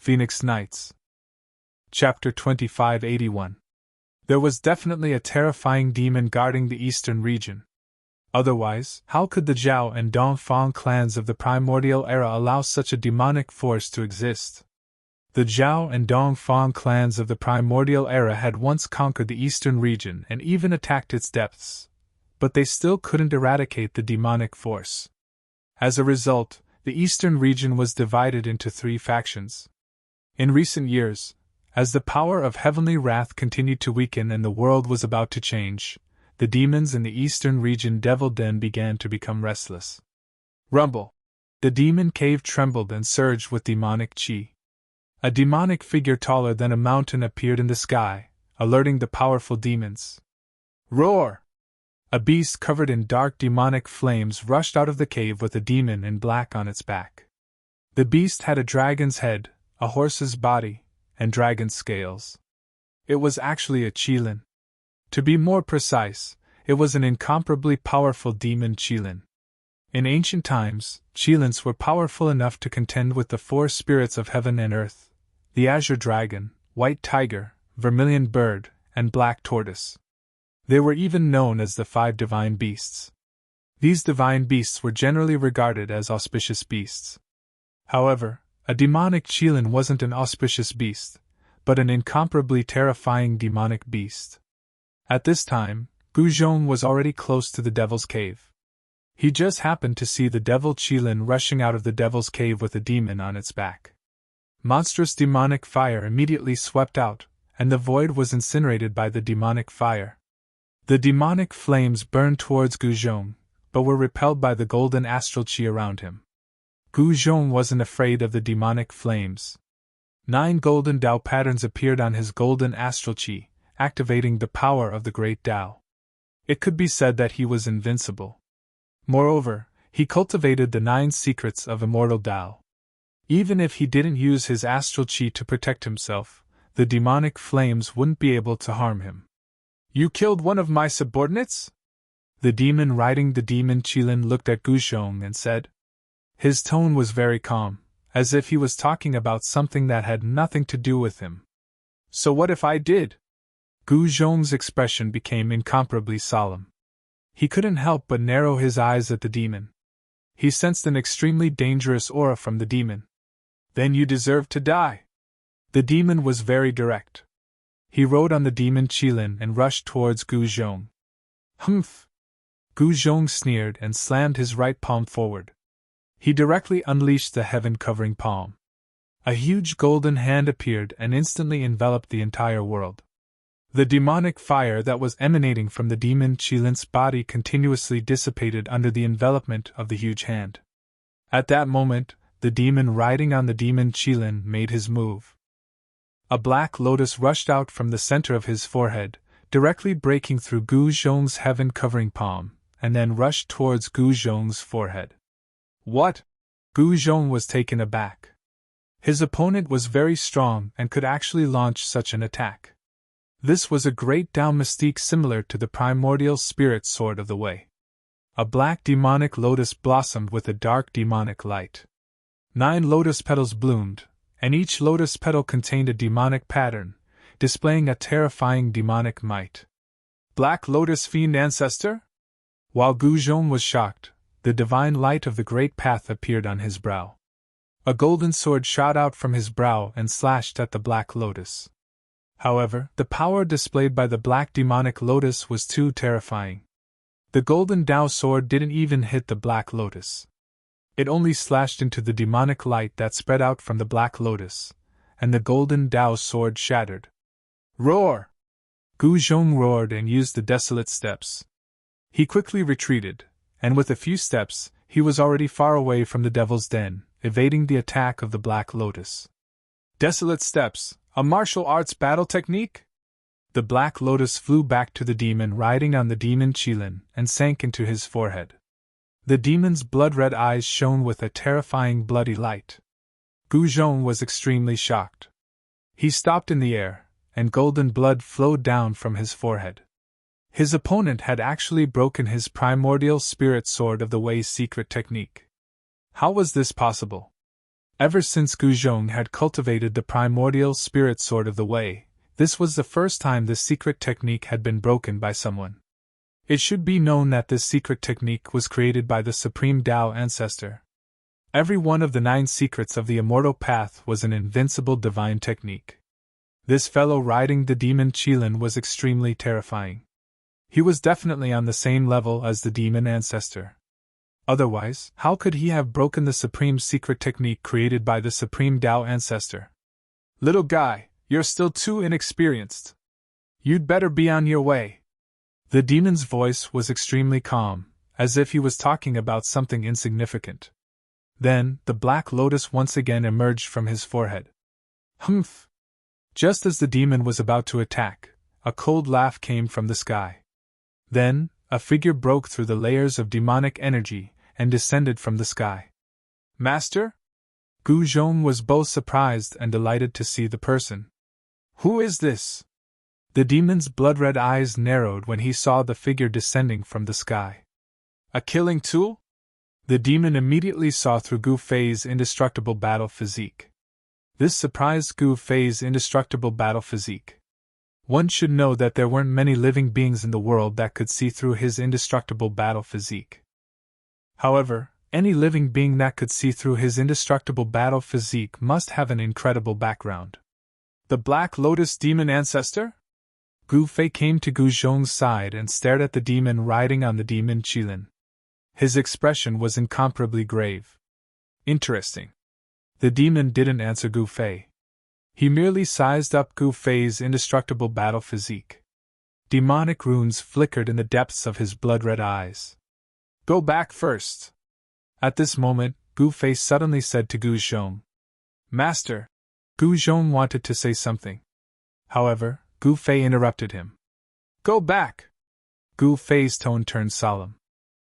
Phoenix Nights. Chapter 2581. There was definitely a terrifying demon guarding the eastern region. Otherwise, how could the Zhao and Dongfang clans of the primordial era allow such a demonic force to exist? The Zhao and Dongfang clans of the primordial era had once conquered the eastern region and even attacked its depths, but they still couldn't eradicate the demonic force. As a result, the eastern region was divided into 3 factions. In recent years, as the power of heavenly wrath continued to weaken and the world was about to change, the demons in the eastern region Devil Den began to become restless. Rumble! The demon cave trembled and surged with demonic chi. A demonic figure taller than a mountain appeared in the sky, alerting the powerful demons. Roar! A beast covered in dark demonic flames rushed out of the cave with a demon in black on its back. The beast had a dragon's head, a horse's body, and dragon scales. It was actually a Qilin. To be more precise, it was an incomparably powerful demon Qilin. In ancient times, Qilins were powerful enough to contend with the 4 spirits of heaven and earth: the azure dragon, white tiger, vermilion bird, and black tortoise. They were even known as the 5 divine beasts. These divine beasts were generally regarded as auspicious beasts. However, a demonic Qilin wasn't an auspicious beast, but an incomparably terrifying demonic beast. At this time, Guzhong was already close to the Devil's Cave. He just happened to see the Devil Qilin rushing out of the Devil's Cave with a demon on its back. Monstrous demonic fire immediately swept out, and the void was incinerated by the demonic fire. The demonic flames burned towards Guzhong, but were repelled by the golden astral qi around him. Guzhong wasn't afraid of the demonic flames. 9 golden Dao patterns appeared on his golden astral qi, activating the power of the great Dao. It could be said that he was invincible. Moreover, he cultivated the 9 secrets of immortal Dao. Even if he didn't use his astral qi to protect himself, the demonic flames wouldn't be able to harm him. You killed one of my subordinates? The demon riding the demon Qilin looked at Guzhong and said. His tone was very calm, as if he was talking about something that had nothing to do with him. So what if I did? Guzhong's expression became incomparably solemn. He couldn't help but narrow his eyes at the demon. He sensed an extremely dangerous aura from the demon. Then you deserve to die. The demon was very direct. He rode on the demon Qilin and rushed towards Guzhong. Humph! Guzhong sneered and slammed his right palm forward. He directly unleashed the heaven-covering palm. A huge golden hand appeared and instantly enveloped the entire world. The demonic fire that was emanating from the demon Qilin's body continuously dissipated under the envelopment of the huge hand. At that moment, the demon riding on the demon Qilin made his move. A black lotus rushed out from the center of his forehead, directly breaking through Guzhong's heaven-covering palm, and then rushed towards Guzhong's forehead. What? Guzhong was taken aback. His opponent was very strong and could actually launch such an attack. This was a great Dao mystique similar to the primordial spirit sword of the Way. A black demonic lotus blossomed with a dark demonic light. 9 lotus petals bloomed, and each lotus petal contained a demonic pattern, displaying a terrifying demonic might. Black Lotus Fiend Ancestor? While Guzhong was shocked, the divine light of the Great Path appeared on his brow. A golden sword shot out from his brow and slashed at the Black Lotus. However, the power displayed by the Black Demonic Lotus was too terrifying. The golden Dao sword didn't even hit the Black Lotus. It only slashed into the demonic light that spread out from the Black Lotus, and the golden Dao sword shattered. Roar! Guzhong roared and used the desolate steps. He quickly retreated, and with a few steps, he was already far away from the Devil's Den, evading the attack of the Black Lotus. Desolate steps, a martial arts battle technique? The Black Lotus flew back to the demon riding on the demon Qilin and sank into his forehead. The demon's blood-red eyes shone with a terrifying bloody light. Guzhong was extremely shocked. He stopped in the air, and golden blood flowed down from his forehead. His opponent had actually broken his primordial spirit sword of the Way's secret technique. How was this possible? Ever since Gu Zhong had cultivated the primordial spirit sword of the Wei, this was the first time this secret technique had been broken by someone. It should be known that this secret technique was created by the Supreme Tao Ancestor. Every one of the 9 secrets of the Immortal Path was an invincible divine technique. This fellow riding the demon Qilin was extremely terrifying. He was definitely on the same level as the demon ancestor. Otherwise, how could he have broken the supreme secret technique created by the Supreme Tao Ancestor? Little guy, you're still too inexperienced. You'd better be on your way. The demon's voice was extremely calm, as if he was talking about something insignificant. Then, the black lotus once again emerged from his forehead. Humph! Just as the demon was about to attack, a cold laugh came from the sky. Then, a figure broke through the layers of demonic energy and descended from the sky. Master? Gu Zhong was both surprised and delighted to see the person. Who is this? The demon's blood-red eyes narrowed when he saw the figure descending from the sky. A killing tool? The demon immediately saw through Gu Fei's indestructible battle physique. This surprised Gu Fei's indestructible battle physique. One should know that there weren't many living beings in the world that could see through his indestructible battle physique. However, any living being that could see through his indestructible battle physique must have an incredible background. The Black Lotus Demon Ancestor? Gu Fei came to Gu Zhong's side and stared at the demon riding on the demon Qilin. His expression was incomparably grave. Interesting. The demon didn't answer Gu Fei. He merely sized up Gu Fei's indestructible battle physique. Demonic runes flickered in the depths of his blood-red eyes. Go back first. At this moment, Gu Fei suddenly said to Gu Zhong. Master. Gu Zhong wanted to say something. However, Gu Fei interrupted him. Go back. Gu Fei's tone turned solemn.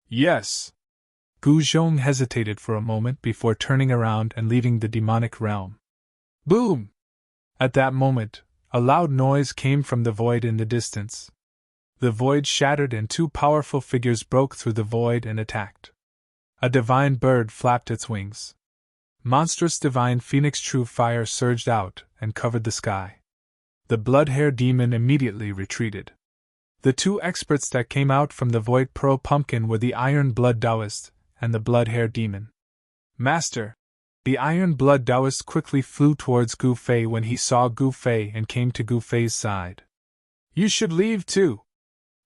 Yes. Gu Zhong hesitated for a moment before turning around and leaving the demonic realm. Boom! At that moment, a loud noise came from the void in the distance. The void shattered and 2 powerful figures broke through the void and attacked. A divine bird flapped its wings. Monstrous divine phoenix true fire surged out and covered the sky. The blood-hair demon immediately retreated. The 2 experts that came out from the void pearl pumpkin were the Iron Blood Taoist and the blood-hair demon. Master! The Iron Blood Taoist quickly flew towards Gu Fei when he saw Gu Fei and came to Gu Fei's side. You should leave too.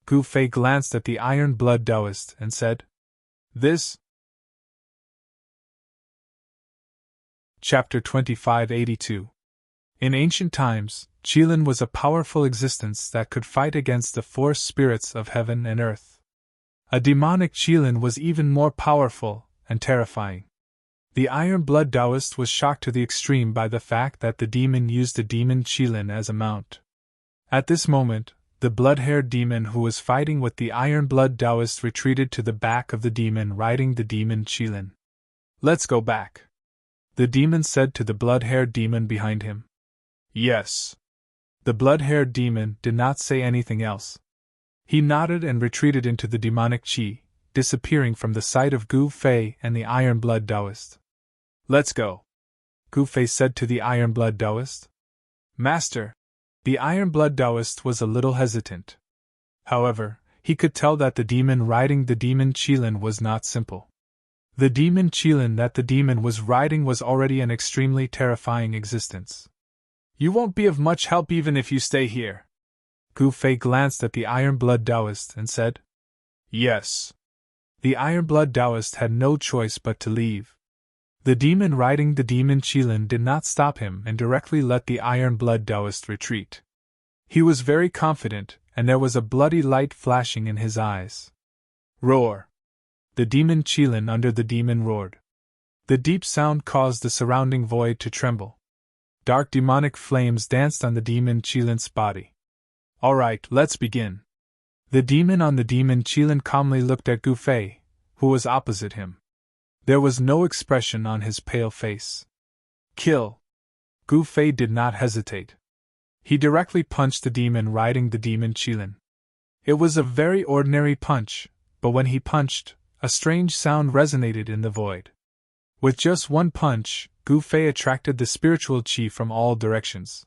Gu Fei glanced at the Iron Blood Taoist and said, This? Chapter 2582. In ancient times, Qilin was a powerful existence that could fight against the force spirits of heaven and earth. A demonic Qilin was even more powerful and terrifying. The Iron Blood Taoist was shocked to the extreme by the fact that the demon used a demon Qilin as a mount. At this moment, the blood-haired demon who was fighting with the Iron Blood Taoist retreated to the back of the demon riding the demon Qilin. Let's go back. The demon said to the blood-haired demon behind him. Yes. The blood-haired demon did not say anything else. He nodded and retreated into the demonic qi, disappearing from the sight of Gu Fei and the Iron Blood Taoist. Let's go. Gu Fei said to the Iron Blood Taoist. Master. The Iron Blood Taoist was a little hesitant. However, he could tell that the demon riding the demon Qilin was not simple. The demon Qilin that the demon was riding was already an extremely terrifying existence. You won't be of much help even if you stay here. Gu Fei glanced at the Iron Blood Taoist and said, Yes. The Iron Blood Taoist had no choice but to leave. The demon riding the demon Qilin did not stop him and directly let the Iron Blood Taoist retreat. He was very confident, and there was a bloody light flashing in his eyes. Roar! The demon Qilin under the demon roared. The deep sound caused the surrounding void to tremble. Dark demonic flames danced on the demon Qilin's body. All right, let's begin. The demon on the demon Qilin calmly looked at Gu Fei, who was opposite him. There was no expression on his pale face. Kill! Gu Fei did not hesitate. He directly punched the demon riding the demon Qilin. It was a very ordinary punch, but when he punched, a strange sound resonated in the void. With just one punch, Gu Fei attracted the spiritual qi from all directions.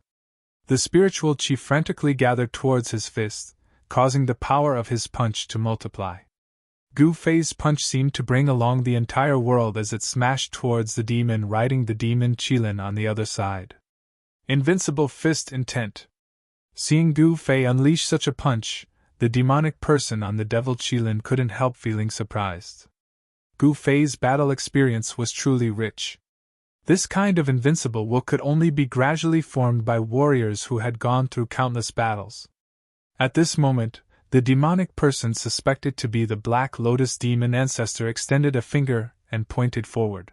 The spiritual qi frantically gathered towards his fist, causing the power of his punch to multiply. Gu Fei's punch seemed to bring along the entire world as it smashed towards the demon riding the demon Qilin on the other side. Invincible fist intent. Seeing Gu Fei unleash such a punch, the demonic person on the devil Qilin couldn't help feeling surprised. Gu Fei's battle experience was truly rich. This kind of invincible will could only be gradually formed by warriors who had gone through countless battles. At this moment, the demonic person suspected to be the Black Lotus demon ancestor extended a finger and pointed forward.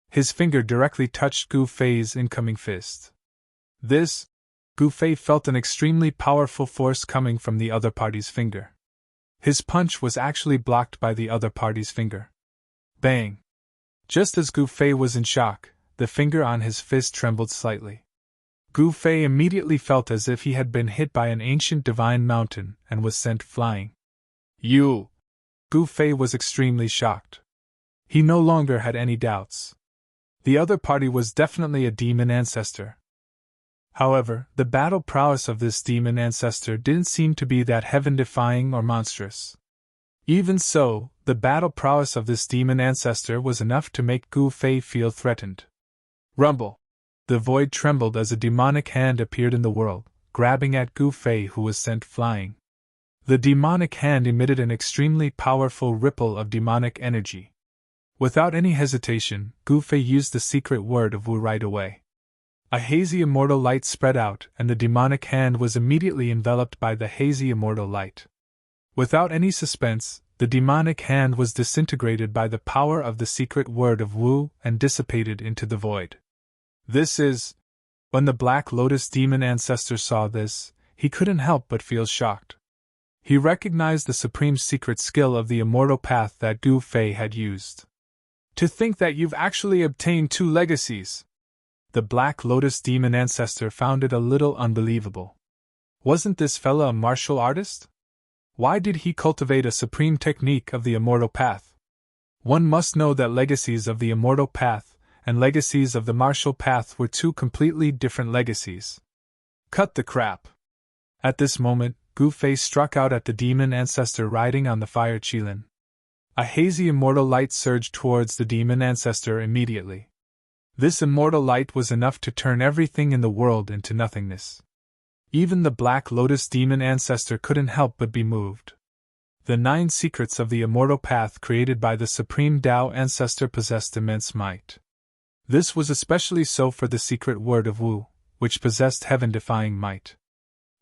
His finger directly touched Gu Fei's incoming fist. Gu Fei felt an extremely powerful force coming from the other party's finger. His punch was actually blocked by the other party's finger. Bang! Just as Gu Fei was in shock, the finger on his fist trembled slightly. Gu Fei immediately felt as if he had been hit by an ancient divine mountain and was sent flying. You! Gu Fei was extremely shocked. He no longer had any doubts. The other party was definitely a demon ancestor. However, the battle prowess of this demon ancestor didn't seem to be that heaven-defying or monstrous. Even so, the battle prowess of this demon ancestor was enough to make Gu Fei feel threatened. Rumble! The void trembled as a demonic hand appeared in the world, grabbing at Gu Fei, who was sent flying. The demonic hand emitted an extremely powerful ripple of demonic energy. Without any hesitation, Gu Fei used the secret word of Wu right away. A hazy immortal light spread out, and the demonic hand was immediately enveloped by the hazy immortal light. Without any suspense, the demonic hand was disintegrated by the power of the secret word of Wu and dissipated into the void. When the Black Lotus demon ancestor saw this, he couldn't help but feel shocked. He recognized the supreme secret skill of the immortal path that Gu Fei had used. To think that you've actually obtained 2 legacies! The Black Lotus demon ancestor found it a little unbelievable. Wasn't this fella a martial artist? Why did he cultivate a supreme technique of the immortal path? One must know that legacies of the immortal path and legacies of the martial path were 2 completely different legacies. Cut the crap! At this moment, Gu Fei struck out at the demon ancestor riding on the fire Qilin. A hazy immortal light surged towards the demon ancestor immediately. This immortal light was enough to turn everything in the world into nothingness. Even the Black Lotus demon ancestor couldn't help but be moved. The 9 secrets of the immortal path created by the supreme Tao ancestor possessed immense might. This was especially so for the secret word of Wu, which possessed heaven-defying might.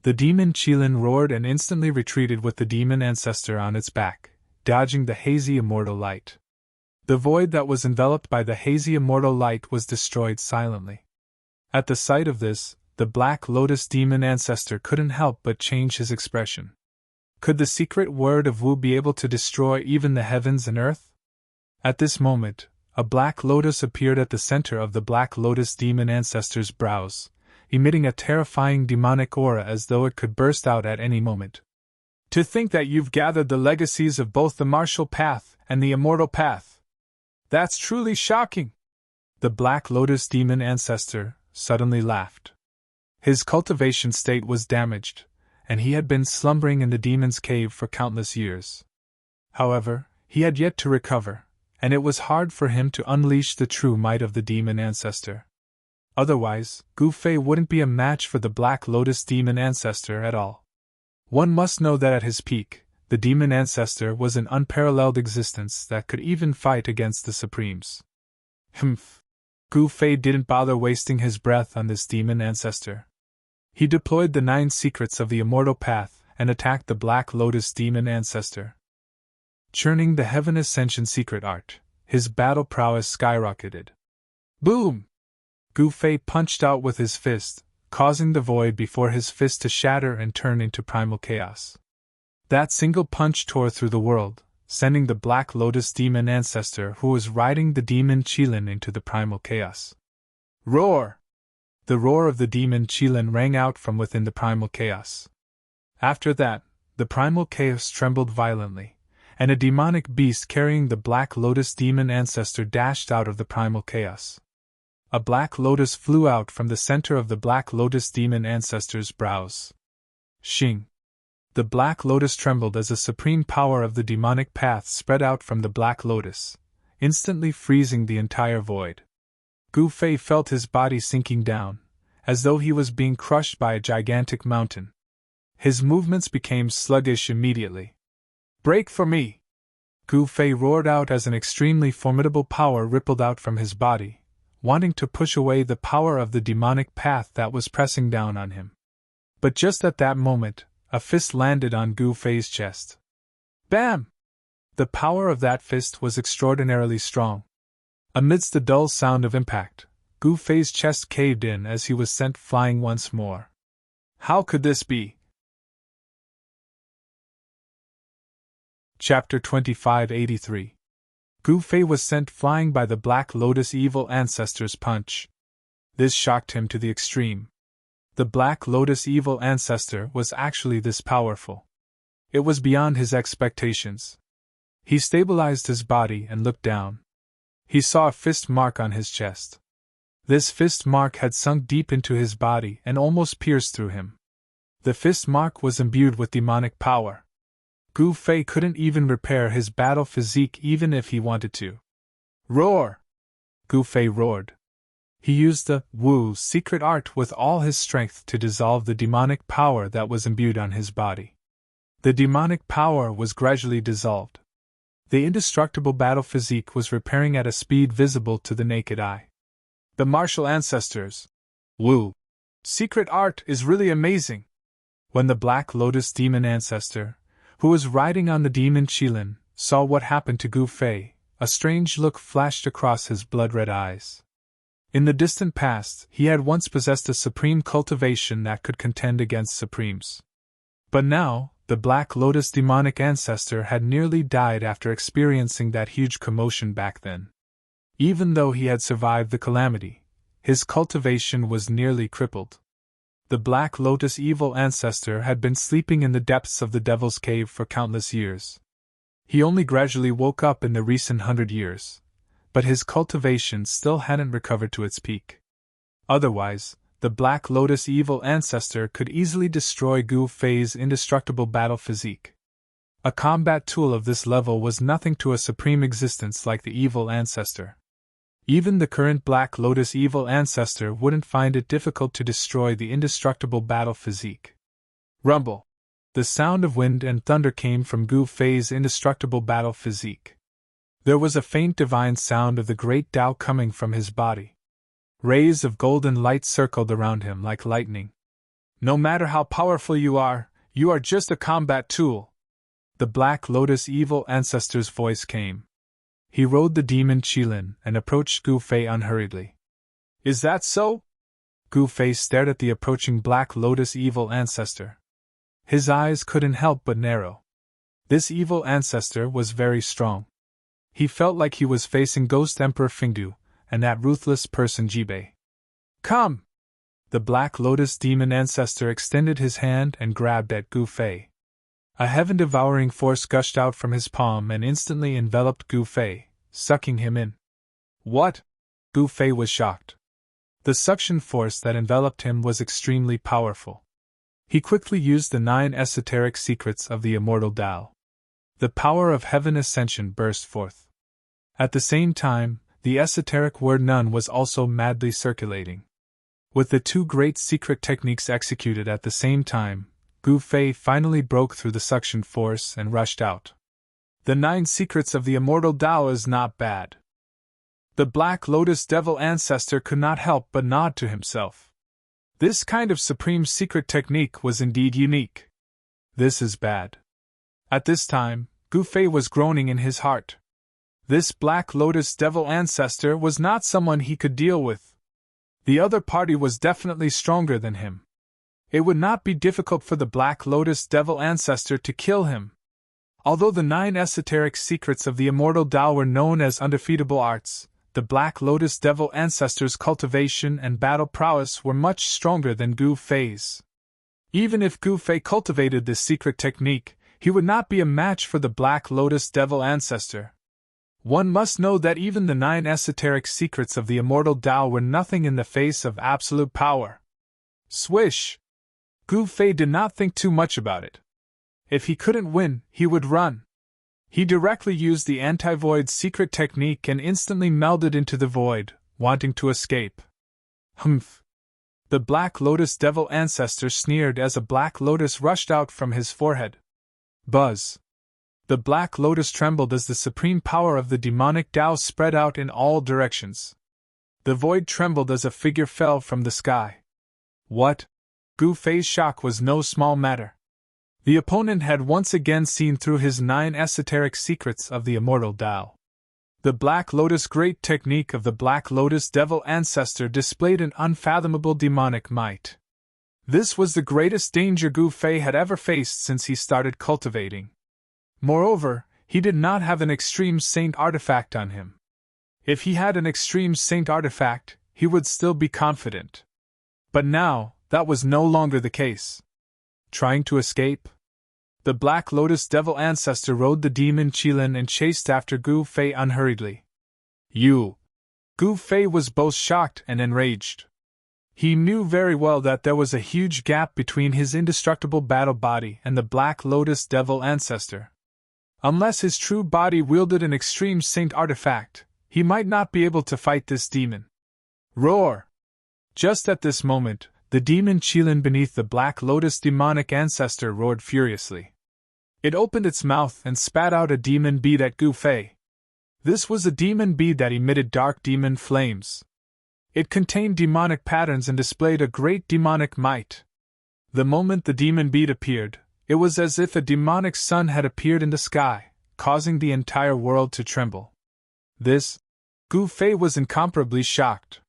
The demon Qilin roared and instantly retreated with the demon ancestor on its back, dodging the hazy immortal light. The void that was enveloped by the hazy immortal light was destroyed silently. At the sight of this, the Black Lotus demon ancestor couldn't help but change his expression. Could the secret word of Wu be able to destroy even the heavens and earth? At this moment, a black lotus appeared at the center of the Black Lotus demon ancestor's brows, emitting a terrifying demonic aura as though it could burst out at any moment. To think that you've gathered the legacies of both the martial path and the immortal path! That's truly shocking! The Black Lotus demon ancestor suddenly laughed. His cultivation state was damaged, and he had been slumbering in the demon's cave for countless years. However, he had yet to recover, and it was hard for him to unleash the true might of the demon ancestor. Otherwise, Gu Fei wouldn't be a match for the Black Lotus demon ancestor at all. One must know that at his peak, the demon ancestor was an unparalleled existence that could even fight against the Supremes. Humph! Gu Fei didn't bother wasting his breath on this demon ancestor. He deployed the 9 secrets of the immortal path and attacked the Black Lotus demon ancestor. Churning the Heaven Ascension secret art, his battle prowess skyrocketed. Boom! Gu Fei punched out with his fist, causing the void before his fist to shatter and turn into primal chaos. That single punch tore through the world, sending the Black Lotus demon ancestor who was riding the demon Qilin into the primal chaos. Roar! The roar of the demon Qilin rang out from within the primal chaos. After that, the primal chaos trembled violently, and a demonic beast carrying the Black Lotus demon ancestor dashed out of the primal chaos. a black lotus flew out from the center of the black lotus demon ancestor's brows. Xing! The black lotus trembled as the supreme power of the demonic path spread out from the black lotus, instantly freezing the entire void. Gu Fei felt his body sinking down, as though he was being crushed by a gigantic mountain. His movements became sluggish immediately. "Break for me!" Gu Fei roared out as an extremely formidable power rippled out from his body, wanting to push away the power of the demonic path that was pressing down on him. But just at that moment, a fist landed on Gu Fei's chest. Bam! The power of that fist was extraordinarily strong. Amidst the dull sound of impact, Gu Fei's chest caved in as he was sent flying once more. How could this be? Chapter 2583. Gu Fei was sent flying by the Black Lotus evil ancestor's punch. This shocked him to the extreme. The Black Lotus evil ancestor was actually this powerful. It was beyond his expectations. He stabilized his body and looked down. He saw a fist mark on his chest. This fist mark had sunk deep into his body and almost pierced through him. The fist mark was imbued with demonic power. Gu Fei couldn't even repair his battle physique even if he wanted to. Roar! Gu Fei roared. He used the Wu secret art with all his strength to dissolve the demonic power that was imbued on his body. The demonic power was gradually dissolved. The indestructible battle physique was repairing at a speed visible to the naked eye. The martial ancestors' Wu secret art is really amazing. When the Black Lotus demon ancestor, who was riding on the demon Qilin, saw what happened to Gu Fei, a strange look flashed across his blood-red eyes. In the distant past, he had once possessed a supreme cultivation that could contend against supremes. But now, the Black Lotus demonic ancestor had nearly died after experiencing that huge commotion back then. Even though he had survived the calamity, his cultivation was nearly crippled. The Black Lotus evil ancestor had been sleeping in the depths of the Devil's Cave for countless years. He only gradually woke up in the recent 100 years, but his cultivation still hadn't recovered to its peak. Otherwise, the Black Lotus evil ancestor could easily destroy Gu Fei's indestructible battle physique. A combat tool of this level was nothing to a supreme existence like the evil ancestor. Even the current Black Lotus evil ancestor wouldn't find it difficult to destroy the indestructible battle physique. Rumble! The sound of wind and thunder came from Gu Fei's indestructible battle physique. There was a faint divine sound of the great Tao coming from his body. Rays of golden light circled around him like lightning. No matter how powerful you are just a combat tool. The Black Lotus evil ancestor's voice came. He rode the demon Qilin and approached Gu Fei unhurriedly. Is that so? Gu Fei stared at the approaching Black Lotus evil ancestor. His eyes couldn't help but narrow. This evil ancestor was very strong. He felt like he was facing Ghost Emperor Fingdu and that ruthless person Jibei. Come! The Black Lotus demon ancestor extended his hand and grabbed at Gu Fei. A heaven-devouring force gushed out from his palm and instantly enveloped Gu Fei, sucking him in. What? Gu Fei was shocked. The suction force that enveloped him was extremely powerful. He quickly used the 9 esoteric secrets of the immortal Tao. The power of heaven ascension burst forth. At the same time, the esoteric word none was also madly circulating. With the 2 great secret techniques executed at the same time, Gu Fei finally broke through the suction force and rushed out. The 9 secrets of the immortal Tao is not bad. The Black Lotus devil ancestor could not help but nod to himself. This kind of supreme secret technique was indeed unique. This is bad. At this time, Gu Fei was groaning in his heart. This Black Lotus devil ancestor was not someone he could deal with. The other party was definitely stronger than him. It would not be difficult for the Black Lotus devil ancestor to kill him. Although the 9 esoteric secrets of the immortal Tao were known as undefeatable arts, the Black Lotus devil ancestor's cultivation and battle prowess were much stronger than Gu Fei's. Even if Gu Fei cultivated this secret technique, he would not be a match for the Black Lotus devil ancestor. One must know that even the 9 esoteric secrets of the immortal Tao were nothing in the face of absolute power. Swish! Gu Fei did not think too much about it. If he couldn't win, he would run. He directly used the anti-void secret technique and instantly melded into the void, wanting to escape. Humph! The Black Lotus Devil Ancestor sneered as a black lotus rushed out from his forehead. Buzz! The Black Lotus trembled as the supreme power of the demonic Tao spread out in all directions. The void trembled as a figure fell from the sky. What? Gu Fei's shock was no small matter. The opponent had once again seen through his 9 esoteric secrets of the immortal Tao. The Black Lotus Great Technique of the Black Lotus Devil Ancestor displayed an unfathomable demonic might. This was the greatest danger Gu Fei had ever faced since he started cultivating. Moreover, he did not have an Extreme Saint artifact on him. If he had an Extreme Saint artifact, he would still be confident. But now, that was no longer the case. Trying to escape? The Black Lotus Devil Ancestor rode the demon Qilin and chased after Gu Fei unhurriedly. You! Gu Fei was both shocked and enraged. He knew very well that there was a huge gap between his indestructible battle body and the Black Lotus Devil Ancestor. Unless his true body wielded an Extreme Saint artifact, he might not be able to fight this demon. Roar! Just at this moment, the demon Qilin beneath the Black Lotus demonic ancestor roared furiously. It opened its mouth and spat out a demon bead at Gu Fei. This was a demon bead that emitted dark demon flames. It contained demonic patterns and displayed a great demonic might. The moment the demon bead appeared, it was as if a demonic sun had appeared in the sky, causing the entire world to tremble. Gu Fei was incomparably shocked.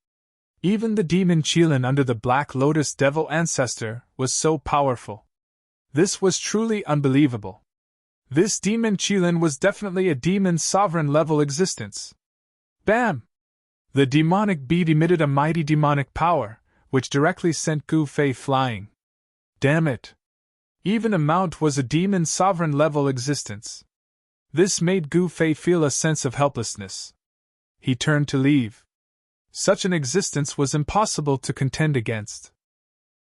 Even the demon Qilin under the Black Lotus Devil Ancestor was so powerful. This was truly unbelievable. This demon Qilin was definitely a demon sovereign level existence. Bam! The demonic bead emitted a mighty demonic power, which directly sent Gu Fei flying. Damn it! Even a mount was a demon sovereign level existence. This made Gu Fei feel a sense of helplessness. He turned to leave. Such an existence was impossible to contend against.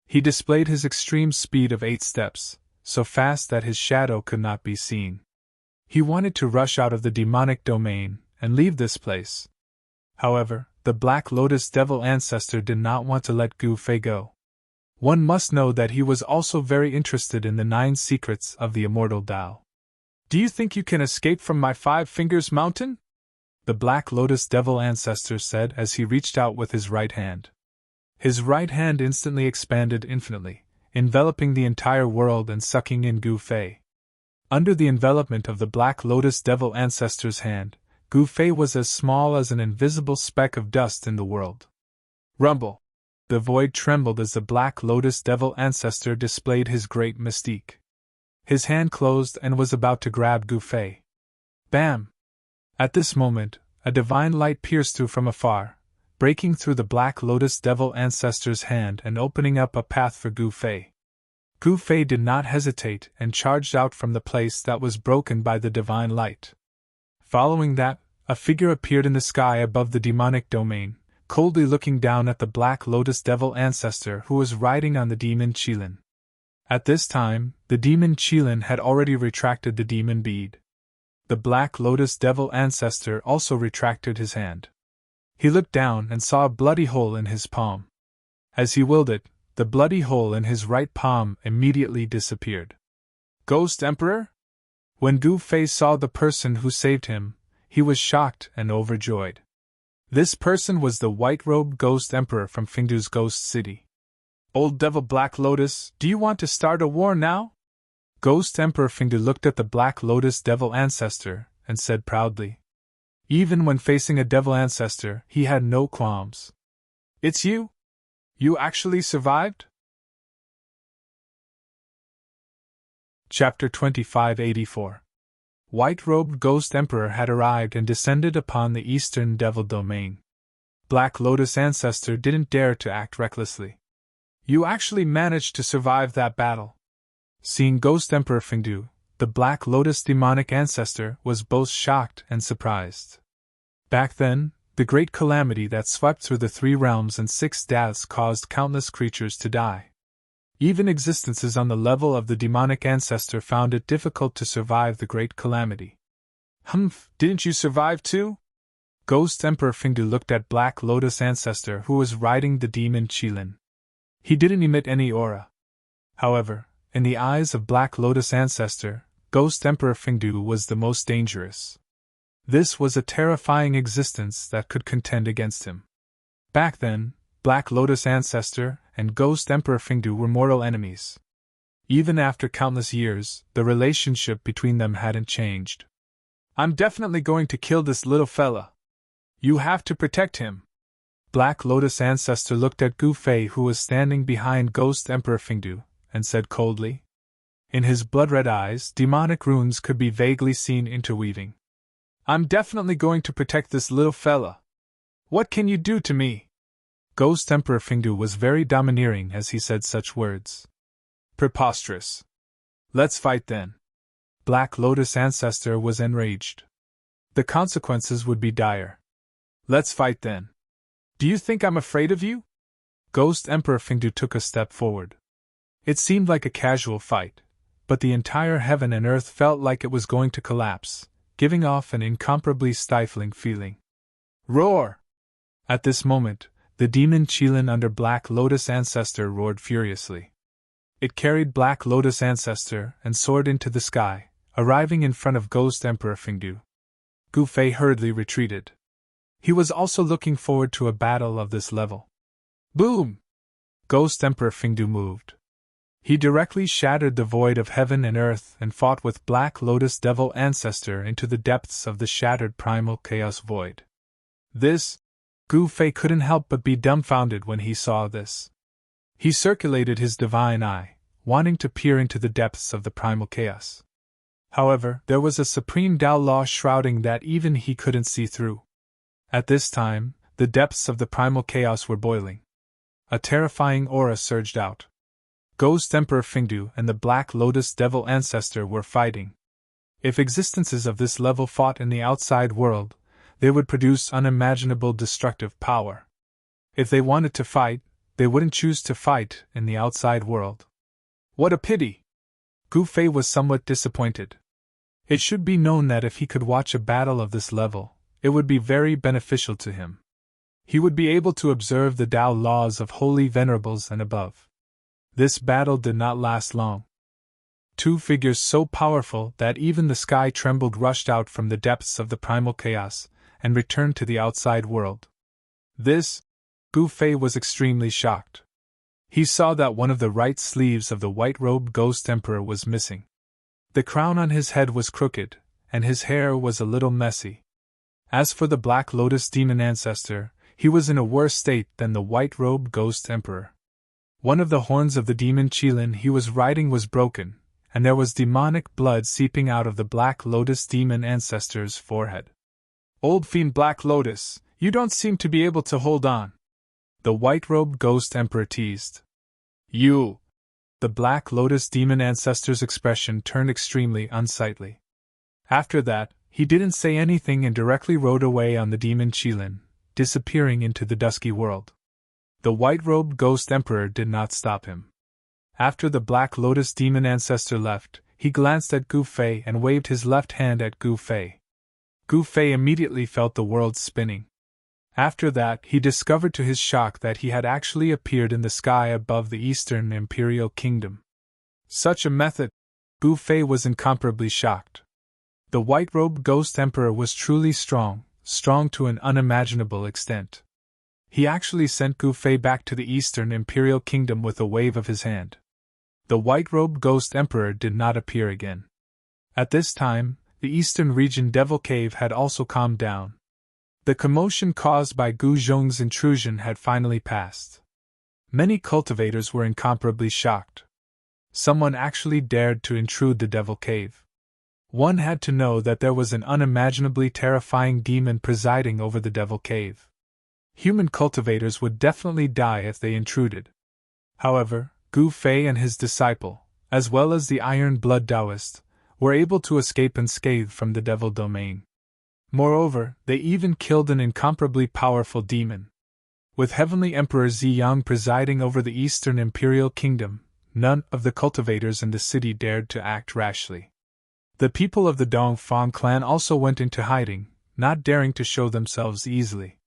He displayed his extreme speed of 8 steps, so fast that his shadow could not be seen. He wanted to rush out of the demonic domain and leave this place. However, the Black Lotus Devil Ancestor did not want to let Gu Fei go. One must know that he was also very interested in the 9 secrets of the immortal Tao. Do you think you can escape from my 5 Fingers Mountain? The Black Lotus Devil Ancestor said as he reached out with his right hand. His right hand instantly expanded infinitely, enveloping the entire world and sucking in Gu Fei. Under the envelopment of the Black Lotus Devil Ancestor's hand, Gu Fei was as small as an invisible speck of dust in the world. Rumble! The void trembled as the Black Lotus Devil Ancestor displayed his great mystique. His hand closed and was about to grab Gu Fei. Bam! At this moment, a divine light pierced through from afar, breaking through the Black Lotus Devil Ancestor's hand and opening up a path for Gu Fei. Gu Fei did not hesitate and charged out from the place that was broken by the divine light. Following that, a figure appeared in the sky above the demonic domain, coldly looking down at the Black Lotus Devil Ancestor who was riding on the demon Qilin. At this time, the demon Qilin had already retracted the demon bead. The Black Lotus Devil Ancestor also retracted his hand. He looked down and saw a bloody hole in his palm. As he willed it, the bloody hole in his right palm immediately disappeared. Ghost Emperor? When Gu Fei saw the person who saved him, he was shocked and overjoyed. This person was the white-robed Ghost Emperor from Fengdu's Ghost City. Old Devil Black Lotus, do you want to start a war now? Ghost Emperor Fengdu looked at the Black Lotus Devil Ancestor and said proudly. Even when facing a Devil Ancestor, he had no qualms. It's you? You actually survived? Chapter 2584. White-robed Ghost Emperor had arrived and descended upon the Eastern Devil Domain. Black Lotus Ancestor didn't dare to act recklessly. You actually managed to survive that battle. Seeing Ghost Emperor Fengdu, the Black Lotus demonic ancestor, was both shocked and surprised. Back then, the great calamity that swept through the 3 realms and 6 deaths caused countless creatures to die. Even existences on the level of the demonic ancestor found it difficult to survive the great calamity. Humph, didn't you survive too? Ghost Emperor Fingdu looked at Black Lotus ancestor who was riding the demon Qilin. He didn't emit any aura. However, in the eyes of Black Lotus ancestor, Ghost Emperor Fingdu was the most dangerous. This was a terrifying existence that could contend against him. Back then, Black Lotus ancestor and Ghost Emperor Fingdu were mortal enemies. Even after countless years, the relationship between them hadn't changed. I'm definitely going to kill this little fella. You have to protect him. Black Lotus ancestor looked at Gu Fei, who was standing behind Ghost Emperor Fingdu, and said coldly. In his blood-red eyes, demonic runes could be vaguely seen interweaving. I'm definitely going to protect this little fella. What can you do to me? Ghost Emperor Fingdu was very domineering as he said such words. Preposterous. Let's fight then. Black Lotus ancestor was enraged. The consequences would be dire. Let's fight then. Do you think I'm afraid of you? Ghost Emperor Fingdu took a step forward. It seemed like a casual fight, but the entire heaven and earth felt like it was going to collapse, giving off an incomparably stifling feeling. Roar! At this moment, the demon Qilin under Black Lotus ancestor roared furiously. It carried Black Lotus ancestor and soared into the sky, arriving in front of Ghost Emperor Fingdu. Gu Fei hurriedly retreated. He was also looking forward to a battle of this level. Boom! Ghost Emperor Fingdu moved. He directly shattered the void of heaven and earth and fought with Black Lotus Devil Ancestor into the depths of the shattered primal chaos void. Gu Fei couldn't help but be dumbfounded when he saw this. He circulated his divine eye, wanting to peer into the depths of the primal chaos. However, there was a supreme Tao law shrouding that even he couldn't see through. At this time, the depths of the primal chaos were boiling. A terrifying aura surged out. Ghost Emperor Fingdu and the Black Lotus Devil Ancestor were fighting. If existences of this level fought in the outside world, they would produce unimaginable destructive power. If they wanted to fight, they wouldn't choose to fight in the outside world. What a pity! Gu Fei was somewhat disappointed. It should be known that if he could watch a battle of this level, it would be very beneficial to him. He would be able to observe the Tao laws of holy venerables and above. This battle did not last long. 2 figures so powerful that even the sky trembled rushed out from the depths of the primal chaos and returned to the outside world. Gu Fei was extremely shocked. He saw that one of the right sleeves of the white-robed Ghost Emperor was missing. The crown on his head was crooked, and his hair was a little messy. As for the Black Lotus Demon Ancestor, he was in a worse state than the white-robed Ghost Emperor. One of the horns of the demon Qilin he was riding was broken, and there was demonic blood seeping out of the Black Lotus Demon Ancestor's forehead. Old fiend Black Lotus, you don't seem to be able to hold on. The white-robed Ghost Emperor teased. You! The Black Lotus Demon Ancestor's expression turned extremely unsightly. After that, he didn't say anything and directly rode away on the demon Qilin, disappearing into the dusky world. The white-robed Ghost Emperor did not stop him. After the Black Lotus Demon Ancestor left, he glanced at Gu Fei and waved his left hand at Gu Fei. Gu Fei immediately felt the world spinning. After that, he discovered to his shock that he had actually appeared in the sky above the Eastern Imperial Kingdom. Such a method! Gu Fei was incomparably shocked. The white-robed Ghost Emperor was truly strong to an unimaginable extent. He actually sent Gu Fei back to the Eastern Imperial Kingdom with a wave of his hand. The white-robed Ghost Emperor did not appear again. At this time, the Eastern region Devil Cave had also calmed down. The commotion caused by Gu Zhong's intrusion had finally passed. Many cultivators were incomparably shocked. Someone actually dared to intrude the Devil Cave. One had to know that there was an unimaginably terrifying demon presiding over the Devil Cave. Human cultivators would definitely die if they intruded. However, Gu Fei and his disciple, as well as the Iron Blood Taoist, were able to escape unscathed from the devil domain. Moreover, they even killed an incomparably powerful demon. With Heavenly Emperor Ziyang presiding over the Eastern Imperial Kingdom, none of the cultivators in the city dared to act rashly. The people of the Dongfang clan also went into hiding, not daring to show themselves easily.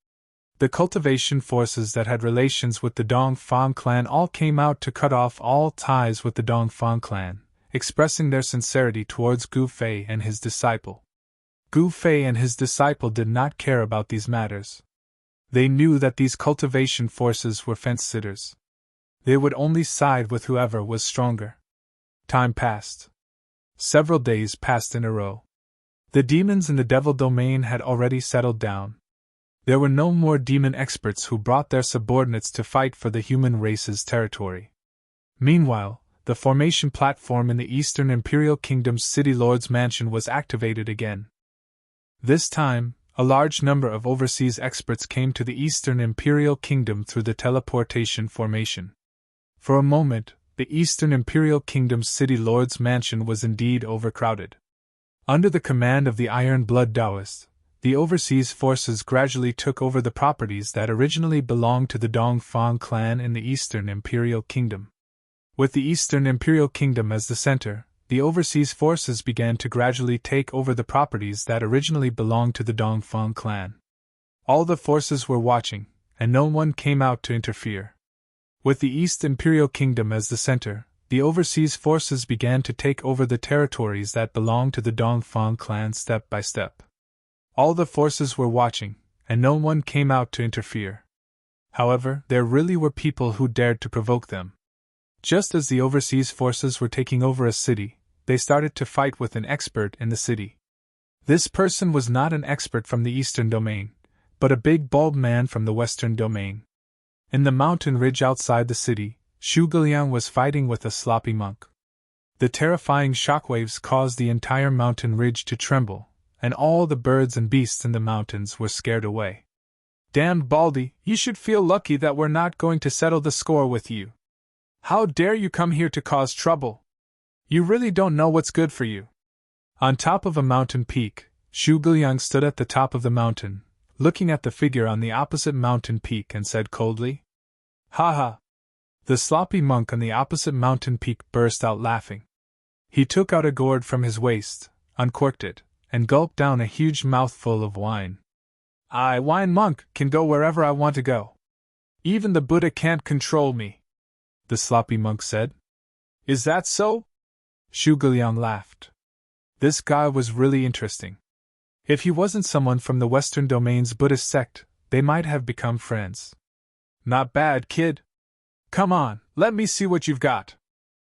The cultivation forces that had relations with the Dongfang clan all came out to cut off all ties with the Dongfang clan, expressing their sincerity towards Gu Fei and his disciple. Gu Fei and his disciple did not care about these matters. They knew that these cultivation forces were fence-sitters. They would only side with whoever was stronger. Time passed. Several days passed in a row. The demons in the devil domain had already settled down. There were no more demon experts who brought their subordinates to fight for the human race's territory. Meanwhile, the formation platform in the Eastern Imperial Kingdom's City Lord's mansion was activated again. This time, a large number of overseas experts came to the Eastern Imperial Kingdom through the teleportation formation. For a moment, the Eastern Imperial Kingdom's City Lord's mansion was indeed overcrowded. Under the command of the Iron Blood Taoists, the overseas forces gradually took over the properties that originally belonged to the Dongfang clan in the Eastern Imperial Kingdom. With the Eastern Imperial Kingdom as the center, the overseas forces began to gradually take over the properties that originally belonged to the Dongfang clan. All the forces were watching, and no one came out to interfere. With the East Imperial Kingdom as the center, the overseas forces began to take over the territories that belonged to the Dongfang clan step by step. All the forces were watching, and no one came out to interfere. However, there really were people who dared to provoke them. Just as the overseas forces were taking over a city, they started to fight with an expert in the city. This person was not an expert from the Eastern Domain, but a big bald man from the Western Domain. In the mountain ridge outside the city, Xu Guiliang was fighting with a sloppy monk. The terrifying shockwaves caused the entire mountain ridge to tremble, and all the birds and beasts in the mountains were scared away. "Damned Baldy, you should feel lucky that we're not going to settle the score with you. How dare you come here to cause trouble? You really don't know what's good for you." On top of a mountain peak, Xu Guiliang stood at the top of the mountain, looking at the figure on the opposite mountain peak and said coldly, "Ha ha!" The sloppy monk on the opposite mountain peak burst out laughing. He took out a gourd from his waist, uncorked it, and gulped down a huge mouthful of wine. "I, wine monk, can go wherever I want to go. Even the Buddha can't control me," the sloppy monk said. "Is that so?" Xu Guiliang laughed. This guy was really interesting. If he wasn't someone from the Western Domain's Buddhist sect, they might have become friends. "Not bad, kid. Come on, let me see what you've got,"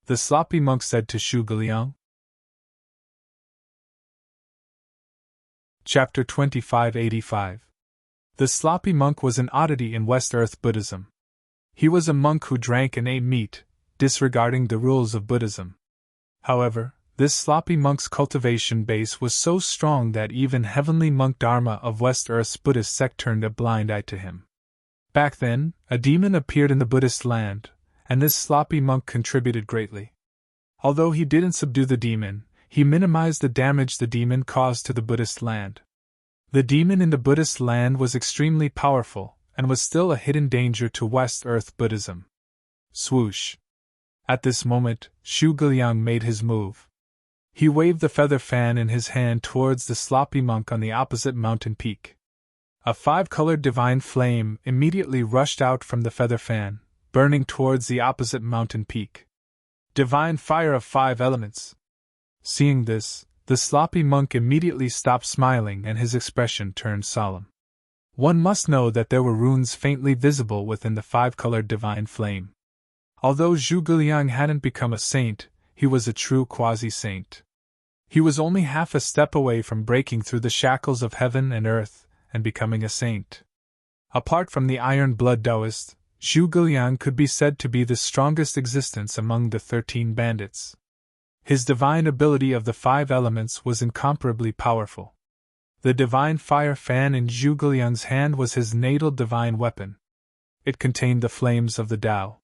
the sloppy monk said to Xu Guiliang. Chapter 2585. The sloppy monk was an oddity in West Earth Buddhism. He was a monk who drank and ate meat, disregarding the rules of Buddhism. However, this sloppy monk's cultivation base was so strong that even Heavenly Monk Dharma of West Earth's Buddhist sect turned a blind eye to him. Back then, a demon appeared in the Buddhist land, and this sloppy monk contributed greatly. Although he didn't subdue the demon, he minimized the damage the demon caused to the Buddhist land. The demon in the Buddhist land was extremely powerful, and was still a hidden danger to West Earth Buddhism. Swoosh! At this moment, Xu Guiliang made his move. He waved the feather fan in his hand towards the sloppy monk on the opposite mountain peak. A 5-colored divine flame immediately rushed out from the feather fan, burning towards the opposite mountain peak. Divine fire of 5 elements. Seeing this, the sloppy monk immediately stopped smiling and his expression turned solemn. One must know that there were runes faintly visible within the 5-colored divine flame. Although Xu Guiliang hadn't become a saint, he was a true quasi-saint. He was only half a step away from breaking through the shackles of heaven and earth and becoming a saint. Apart from the Iron Blood Taoist, Xu Guiliang could be said to be the strongest existence among the 13 bandits. His divine ability of the 5 elements was incomparably powerful. The divine fire fan in Xu Guiliang's hand was his natal divine weapon. It contained the flames of the Tao.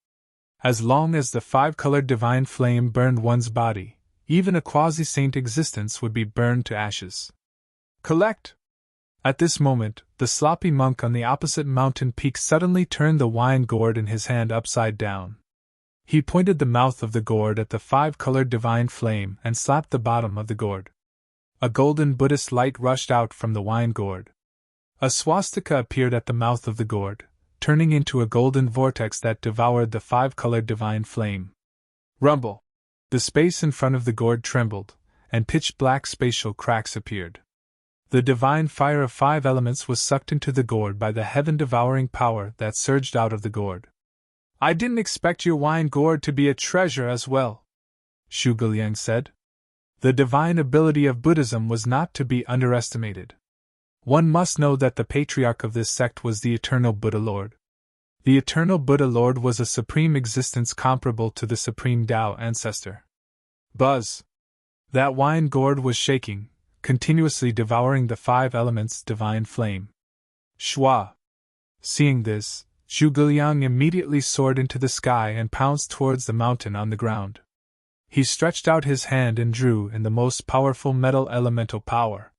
As long as the 5-colored divine flame burned one's body, even a quasi-saint existence would be burned to ashes. Collect! At this moment, the sloppy monk on the opposite mountain peak suddenly turned the wine gourd in his hand upside down. He pointed the mouth of the gourd at the five-colored divine flame and slapped the bottom of the gourd. A golden Buddhist light rushed out from the wine gourd. A swastika appeared at the mouth of the gourd, turning into a golden vortex that devoured the five-colored divine flame. Rumble! The space in front of the gourd trembled, and pitch-black spatial cracks appeared. The divine fire of five elements was sucked into the gourd by the heaven-devouring power that surged out of the gourd. "I didn't expect your wine gourd to be a treasure as well," Zhuge Liang said. The divine ability of Buddhism was not to be underestimated. One must know that the patriarch of this sect was the Eternal Buddha Lord. The Eternal Buddha Lord was a supreme existence comparable to the Supreme Tao Ancestor. Buzz! That wine gourd was shaking, continuously devouring the five elements' divine flame. Shua! Seeing this, Zhuge Liang immediately soared into the sky and pounced towards the mountain on the ground. He stretched out his hand and drew in the most powerful metal elemental power.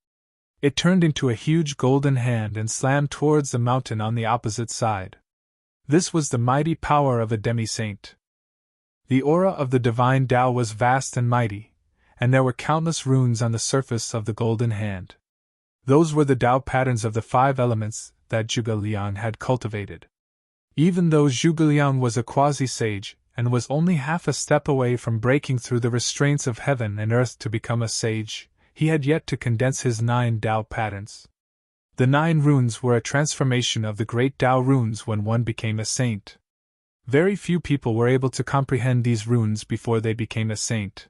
It turned into a huge golden hand and slammed towards the mountain on the opposite side. This was the mighty power of a demi-saint. The aura of the divine Tao was vast and mighty, and there were countless runes on the surface of the golden hand. Those were the Tao patterns of the five elements that Zhuge Liang had cultivated. Even though Zhuge Liang was a quasi-sage, and was only half a step away from breaking through the restraints of heaven and earth to become a sage, he had yet to condense his 9 Tao patterns. The 9 runes were a transformation of the great Tao runes when one became a saint. Very few people were able to comprehend these runes before they became a saint.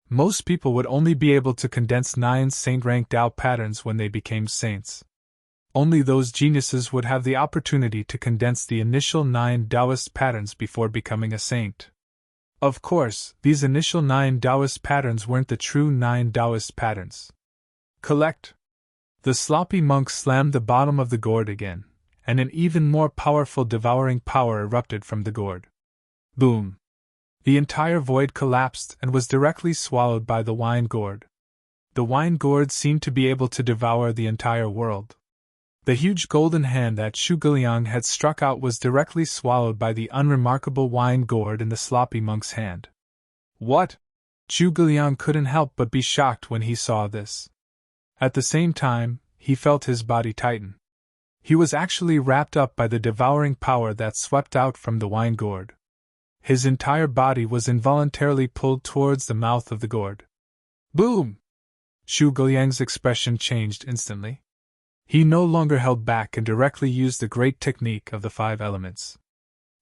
Most people would only be able to condense 9 saint-rank Tao patterns when they became saints. Only those geniuses would have the opportunity to condense the initial 9 Taoist patterns before becoming a saint. Of course, these initial 9 Taoist patterns weren't the true 9 Taoist patterns. Collect! The sloppy monk slammed the bottom of the gourd again, and an even more powerful devouring power erupted from the gourd. Boom! The entire void collapsed and was directly swallowed by the wine gourd. The wine gourd seemed to be able to devour the entire world. The huge golden hand that Zhuge Liang had struck out was directly swallowed by the unremarkable wine gourd in the sloppy monk's hand. What? Zhuge Liang couldn't help but be shocked when he saw this. At the same time, he felt his body tighten. He was actually wrapped up by the devouring power that swept out from the wine gourd. His entire body was involuntarily pulled towards the mouth of the gourd. Boom! Zhuge Liang's expression changed instantly. He no longer held back and directly used the great technique of the 5 elements.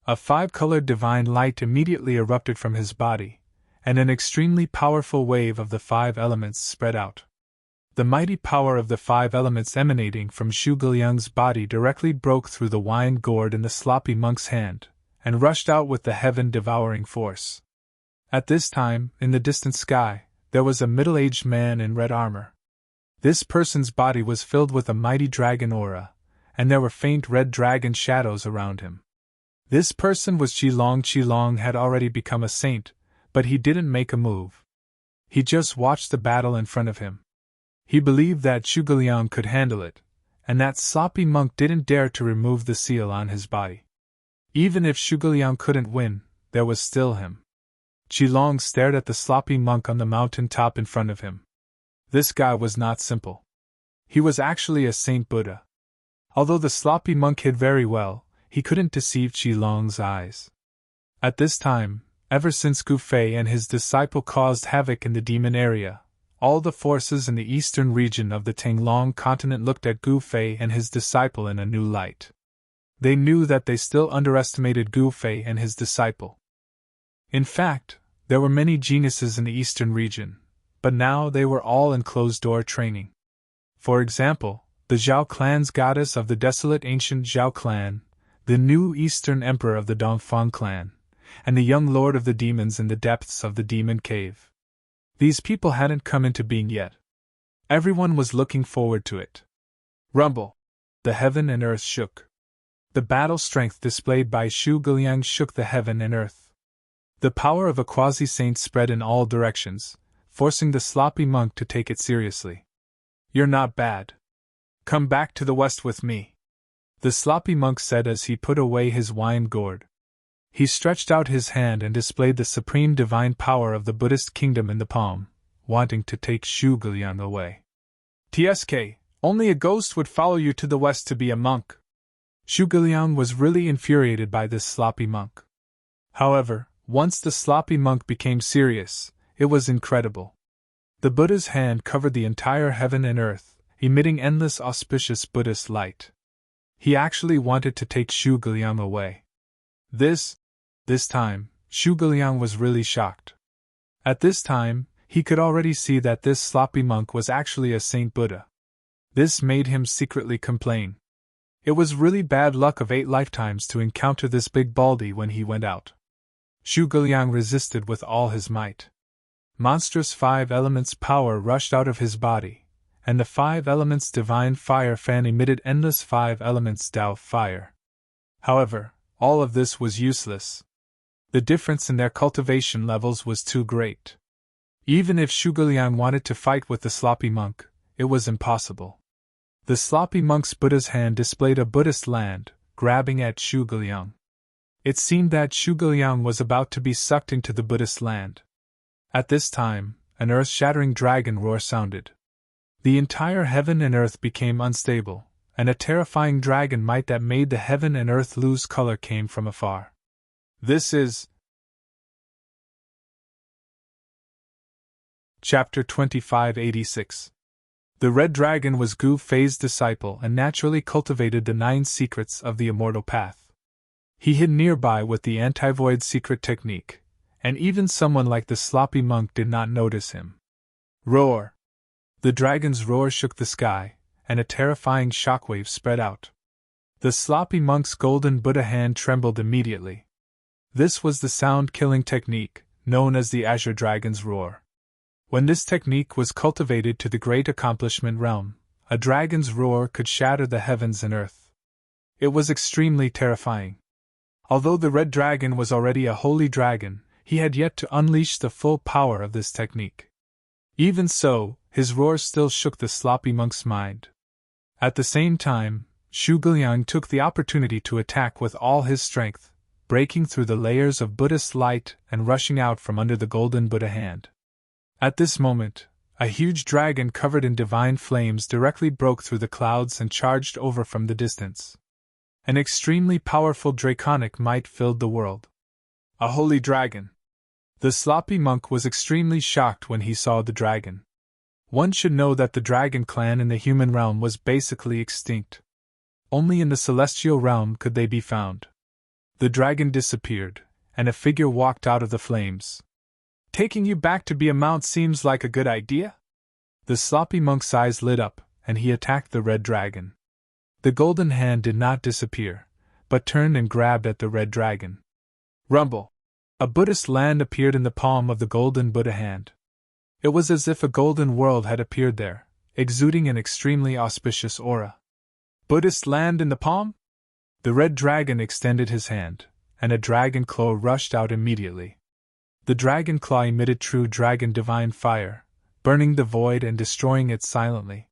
A 5-colored divine light immediately erupted from his body, and an extremely powerful wave of the 5 elements spread out. The mighty power of the 5 elements emanating from Zhuge Liang's body directly broke through the wine gourd in the sloppy monk's hand, and rushed out with the heaven-devouring force. At this time, in the distant sky, there was a middle-aged man in red armor. This person's body was filled with a mighty dragon aura, and there were faint red dragon shadows around him. This person was Qilong. Qilong had already become a saint, but he didn't make a move. He just watched the battle in front of him. He believed that Zhuge Liang could handle it, and that sloppy monk didn't dare to remove the seal on his body. Even if Zhuge Liang couldn't win, there was still him. Qilong stared at the sloppy monk on the mountain top in front of him. This guy was not simple. He was actually a Saint Buddha. Although the sloppy monk hid very well, he couldn't deceive Qilong's eyes. At this time, ever since Gu Fei and his disciple caused havoc in the demon area, all the forces in the eastern region of the Tanglong continent looked at Gu Fei and his disciple in a new light. They knew that they still underestimated Gu Fei and his disciple. In fact, there were many geniuses in the eastern region, but now they were all in closed-door training. For example, the Zhao clan's goddess of the desolate ancient Zhao clan, the new eastern emperor of the Dongfang clan, and the young lord of the demons in the depths of the demon cave. These people hadn't come into being yet. Everyone was looking forward to it. Rumble! The heaven and earth shook. The battle strength displayed by Zhuge Liang shook the heaven and earth. The power of a quasi-saint spread in all directions, forcing the sloppy monk to take it seriously. "You're not bad. Come back to the west with me," the sloppy monk said as he put away his wine gourd. He stretched out his hand and displayed the supreme divine power of the Buddhist kingdom in the palm, wanting to take Zhuge Liang away. "Tsk, only a ghost would follow you to the west to be a monk." Zhuge Liang was really infuriated by this sloppy monk. However, once the sloppy monk became serious, it was incredible. The Buddha's hand covered the entire heaven and earth, emitting endless auspicious Buddhist light. He actually wanted to take Zhuge Liang away. This time, Zhuge Liang was really shocked. At this time, he could already see that this sloppy monk was actually a Saint Buddha. This made him secretly complain. It was really bad luck of 8 lifetimes to encounter this big baldy when he went out. Zhuge Liang resisted with all his might. Monstrous 5 elements power rushed out of his body, and the 5 elements divine fire fan emitted endless 5 elements Tao fire. However, all of this was useless. The difference in their cultivation levels was too great. Even if Zhuge Liang wanted to fight with the sloppy monk, it was impossible. The sloppy monk's Buddha's hand displayed a Buddhist land, grabbing at Zhuge Liang. It seemed that Zhuge Liang was about to be sucked into the Buddhist land. At this time, an earth-shattering dragon roar sounded. The entire heaven and earth became unstable, and a terrifying dragon might that made the heaven and earth lose color came from afar. This is Chapter 2586. The Red Dragon was Gu Fei's disciple and naturally cultivated the 9 secrets of the immortal path. He hid nearby with the anti-void secret technique, and even someone like the sloppy monk did not notice him. Roar! The dragon's roar shook the sky, and a terrifying shockwave spread out. The sloppy monk's golden Buddha hand trembled immediately. This was the sound-killing technique, known as the Azure Dragon's Roar. When this technique was cultivated to the great accomplishment realm, a dragon's roar could shatter the heavens and earth. It was extremely terrifying. Although the Red Dragon was already a holy dragon, he had yet to unleash the full power of this technique. Even so, his roar still shook the sloppy monk's mind. At the same time, Zhuge Liang took the opportunity to attack with all his strength, breaking through the layers of Buddhist light and rushing out from under the golden Buddha hand. At this moment, a huge dragon covered in divine flames directly broke through the clouds and charged over from the distance. An extremely powerful draconic might filled the world. A holy dragon! The sloppy monk was extremely shocked when he saw the dragon. One should know that the dragon clan in the human realm was basically extinct. Only in the celestial realm could they be found. The dragon disappeared, and a figure walked out of the flames. "Taking you back to be a mount seems like a good idea?" The sloppy monk's eyes lit up, and he attacked the red dragon. The golden hand did not disappear, but turned and grabbed at the red dragon. Rumble! A Buddhist land appeared in the palm of the golden Buddha hand. It was as if a golden world had appeared there, exuding an extremely auspicious aura. Buddhist land in the palm? The red dragon extended his hand, and a dragon claw rushed out immediately. The dragon claw emitted true dragon divine fire, burning the void and destroying it silently.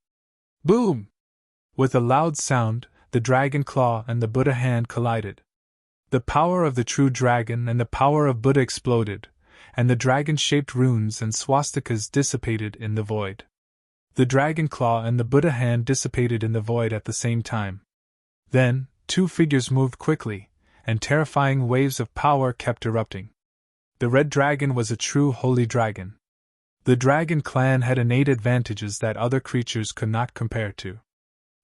Boom! With a loud sound, the dragon claw and the Buddha hand collided. The power of the true dragon and the power of Buddha exploded, and the dragon-shaped runes and swastikas dissipated in the void. The dragon claw and the Buddha hand dissipated in the void at the same time. Then, 2 figures moved quickly, and terrifying waves of power kept erupting. The red dragon was a true holy dragon. The dragon clan had innate advantages that other creatures could not compare to.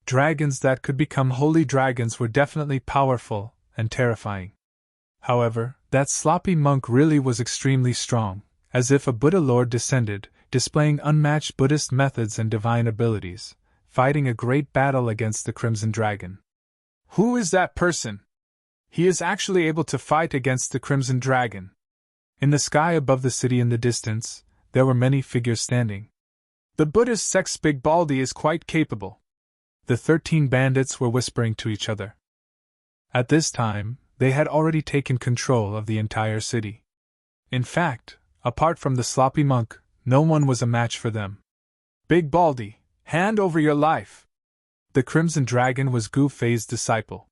Dragons that could become holy dragons were definitely powerful and terrifying. However, that sloppy monk really was extremely strong, as if a Buddha Lord descended, displaying unmatched Buddhist methods and divine abilities, fighting a great battle against the Crimson Dragon. Who is that person? He is actually able to fight against the Crimson Dragon. In the sky above the city in the distance, there were many figures standing. The Buddhist sex Big Baldy is quite capable. The 13 bandits were whispering to each other. At this time, they had already taken control of the entire city. In fact, apart from the sloppy monk, No one was a match for them. Big Baldy, hand over your life! The Crimson Dragon was Gu Fei's disciple.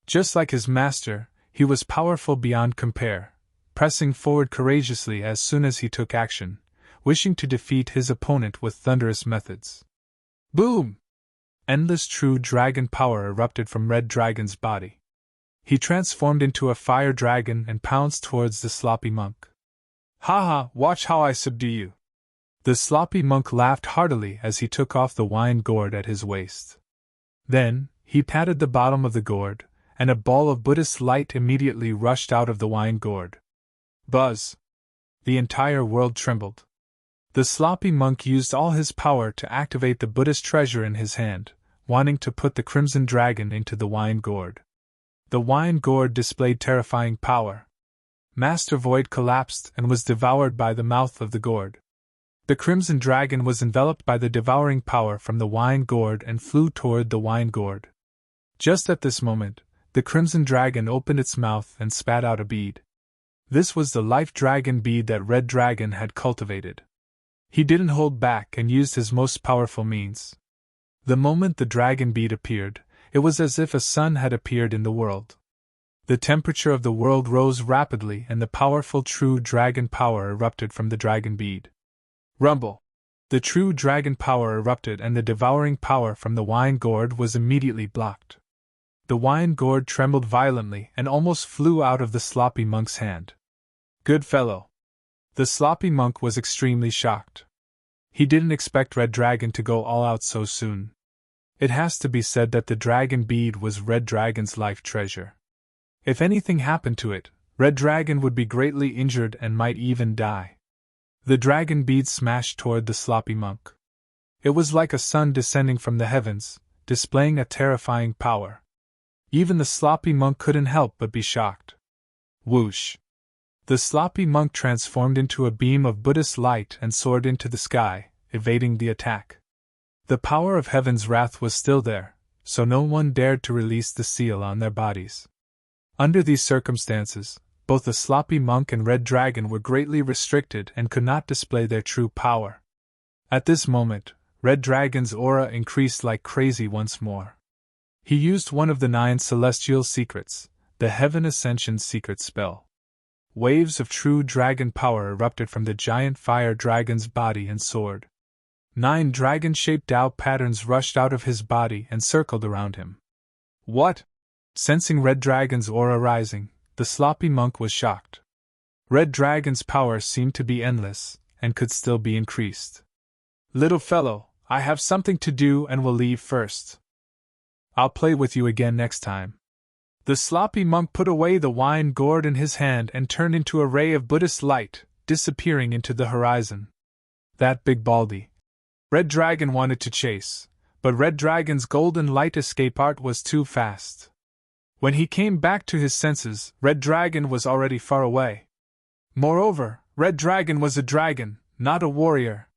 Just like his master, he was powerful beyond compare, pressing forward courageously as soon as he took action, wishing to defeat his opponent with thunderous methods. Boom! Endless true dragon power erupted from Red Dragon's body. He transformed into a fire dragon and pounced towards the sloppy monk. Haha, watch how I subdue you! The sloppy monk laughed heartily as he took off the wine gourd at his waist. Then, he patted the bottom of the gourd, and a ball of Buddhist light immediately rushed out of the wine gourd. Buzz! The entire world trembled. The sloppy monk used all his power to activate the Buddhist treasure in his hand, wanting to put the Crimson Dragon into the wine gourd. The wine gourd displayed terrifying power. Master Void collapsed and was devoured by the mouth of the gourd. The Crimson Dragon was enveloped by the devouring power from the wine gourd and flew toward the wine gourd. Just at this moment, the Crimson Dragon opened its mouth and spat out a bead. This was the life dragon bead that Red Dragon had cultivated. He didn't hold back and used his most powerful means. The moment the dragon bead appeared, it was as if a sun had appeared in the world. The temperature of the world rose rapidly and the powerful true dragon power erupted from the dragon bead. Rumble! The true dragon power erupted and the devouring power from the wine gourd was immediately blocked. The wine gourd trembled violently and almost flew out of the sloppy monk's hand. Good fellow! The sloppy monk was extremely shocked. He didn't expect Red Dragon to go all out so soon. It has to be said that the dragon bead was Red Dragon's life treasure. If anything happened to it, Red Dragon would be greatly injured and might even die. The dragon bead smashed toward the sloppy monk. It was like a sun descending from the heavens, displaying a terrifying power. Even the sloppy monk couldn't help but be shocked. Whoosh! The sloppy monk transformed into a beam of Buddhist light and soared into the sky, evading the attack. The power of heaven's wrath was still there, so no one dared to release the seal on their bodies. Under these circumstances, both the sloppy monk and Red Dragon were greatly restricted and could not display their true power. At this moment, Red Dragon's aura increased like crazy once more. He used one of the 9 celestial secrets, the Heaven Ascension secret spell. Waves of true dragon power erupted from the giant fire dragon's body and soared. 9 dragon-shaped Tao patterns rushed out of his body and circled around him. What? Sensing Red Dragon's aura rising, the sloppy monk was shocked. Red Dragon's power seemed to be endless, and could still be increased. Little fellow, I have something to do and will leave first. I'll play with you again next time. The sloppy monk put away the wine gourd in his hand and turned into a ray of Buddhist light, disappearing into the horizon. That big baldy. Red Dragon wanted to chase, but Red Dragon's golden light escape art was too fast. When he came back to his senses, Red Dragon was already far away. Moreover, Red Dragon was a dragon, not a warrior.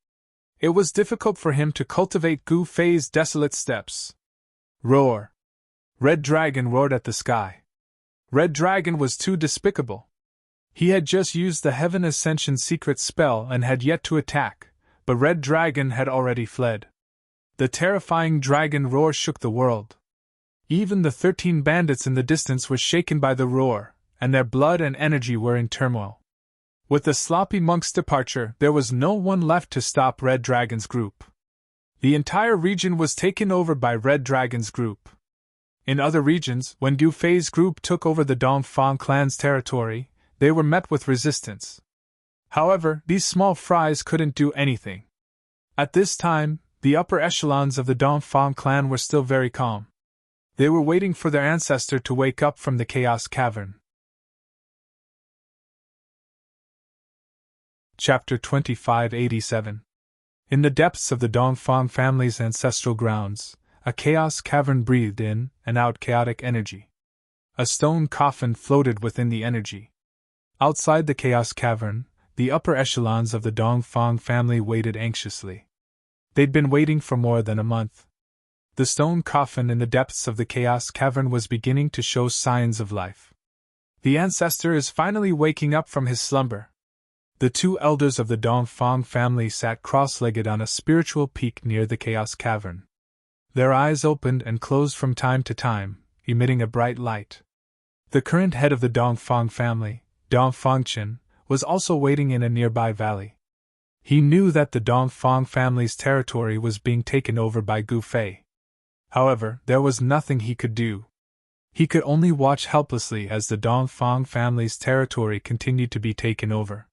It was difficult for him to cultivate Gu Fei's desolate steppes. Roar! Red Dragon roared at the sky. Red Dragon was too despicable. He had just used the Heaven Ascension secret spell and had yet to attack, but Red Dragon had already fled. The terrifying dragon roar shook the world. Even the 13 bandits in the distance were shaken by the roar, and their blood and energy were in turmoil. With the sloppy monk's departure, there was no one left to stop Red Dragon's group. The entire region was taken over by Red Dragon's group. In other regions, when Gu Fei's group took over the Dongfang clan's territory, they were met with resistance. However, these small fries couldn't do anything. At this time, the upper echelons of the Dongfang clan were still very calm. They were waiting for their ancestor to wake up from the Chaos Cavern. Chapter 2587. In the depths of the Dongfang family's ancestral grounds, a Chaos Cavern breathed in and out chaotic energy. A stone coffin floated within the energy. Outside the Chaos Cavern, the upper echelons of the Dongfang family waited anxiously. They'd been waiting for more than a month. The stone coffin in the depths of the Chaos Cavern was beginning to show signs of life. The ancestor is finally waking up from his slumber. The two elders of the Dongfang family sat cross-legged on a spiritual peak near the Chaos Cavern. Their eyes opened and closed from time to time, emitting a bright light. The current head of the Dongfang family, Dongfangchen, was also waiting in a nearby valley. He knew that the Dongfang family's territory was being taken over by Gu Fei. However, there was nothing he could do. He could only watch helplessly as the Dongfang family's territory continued to be taken over.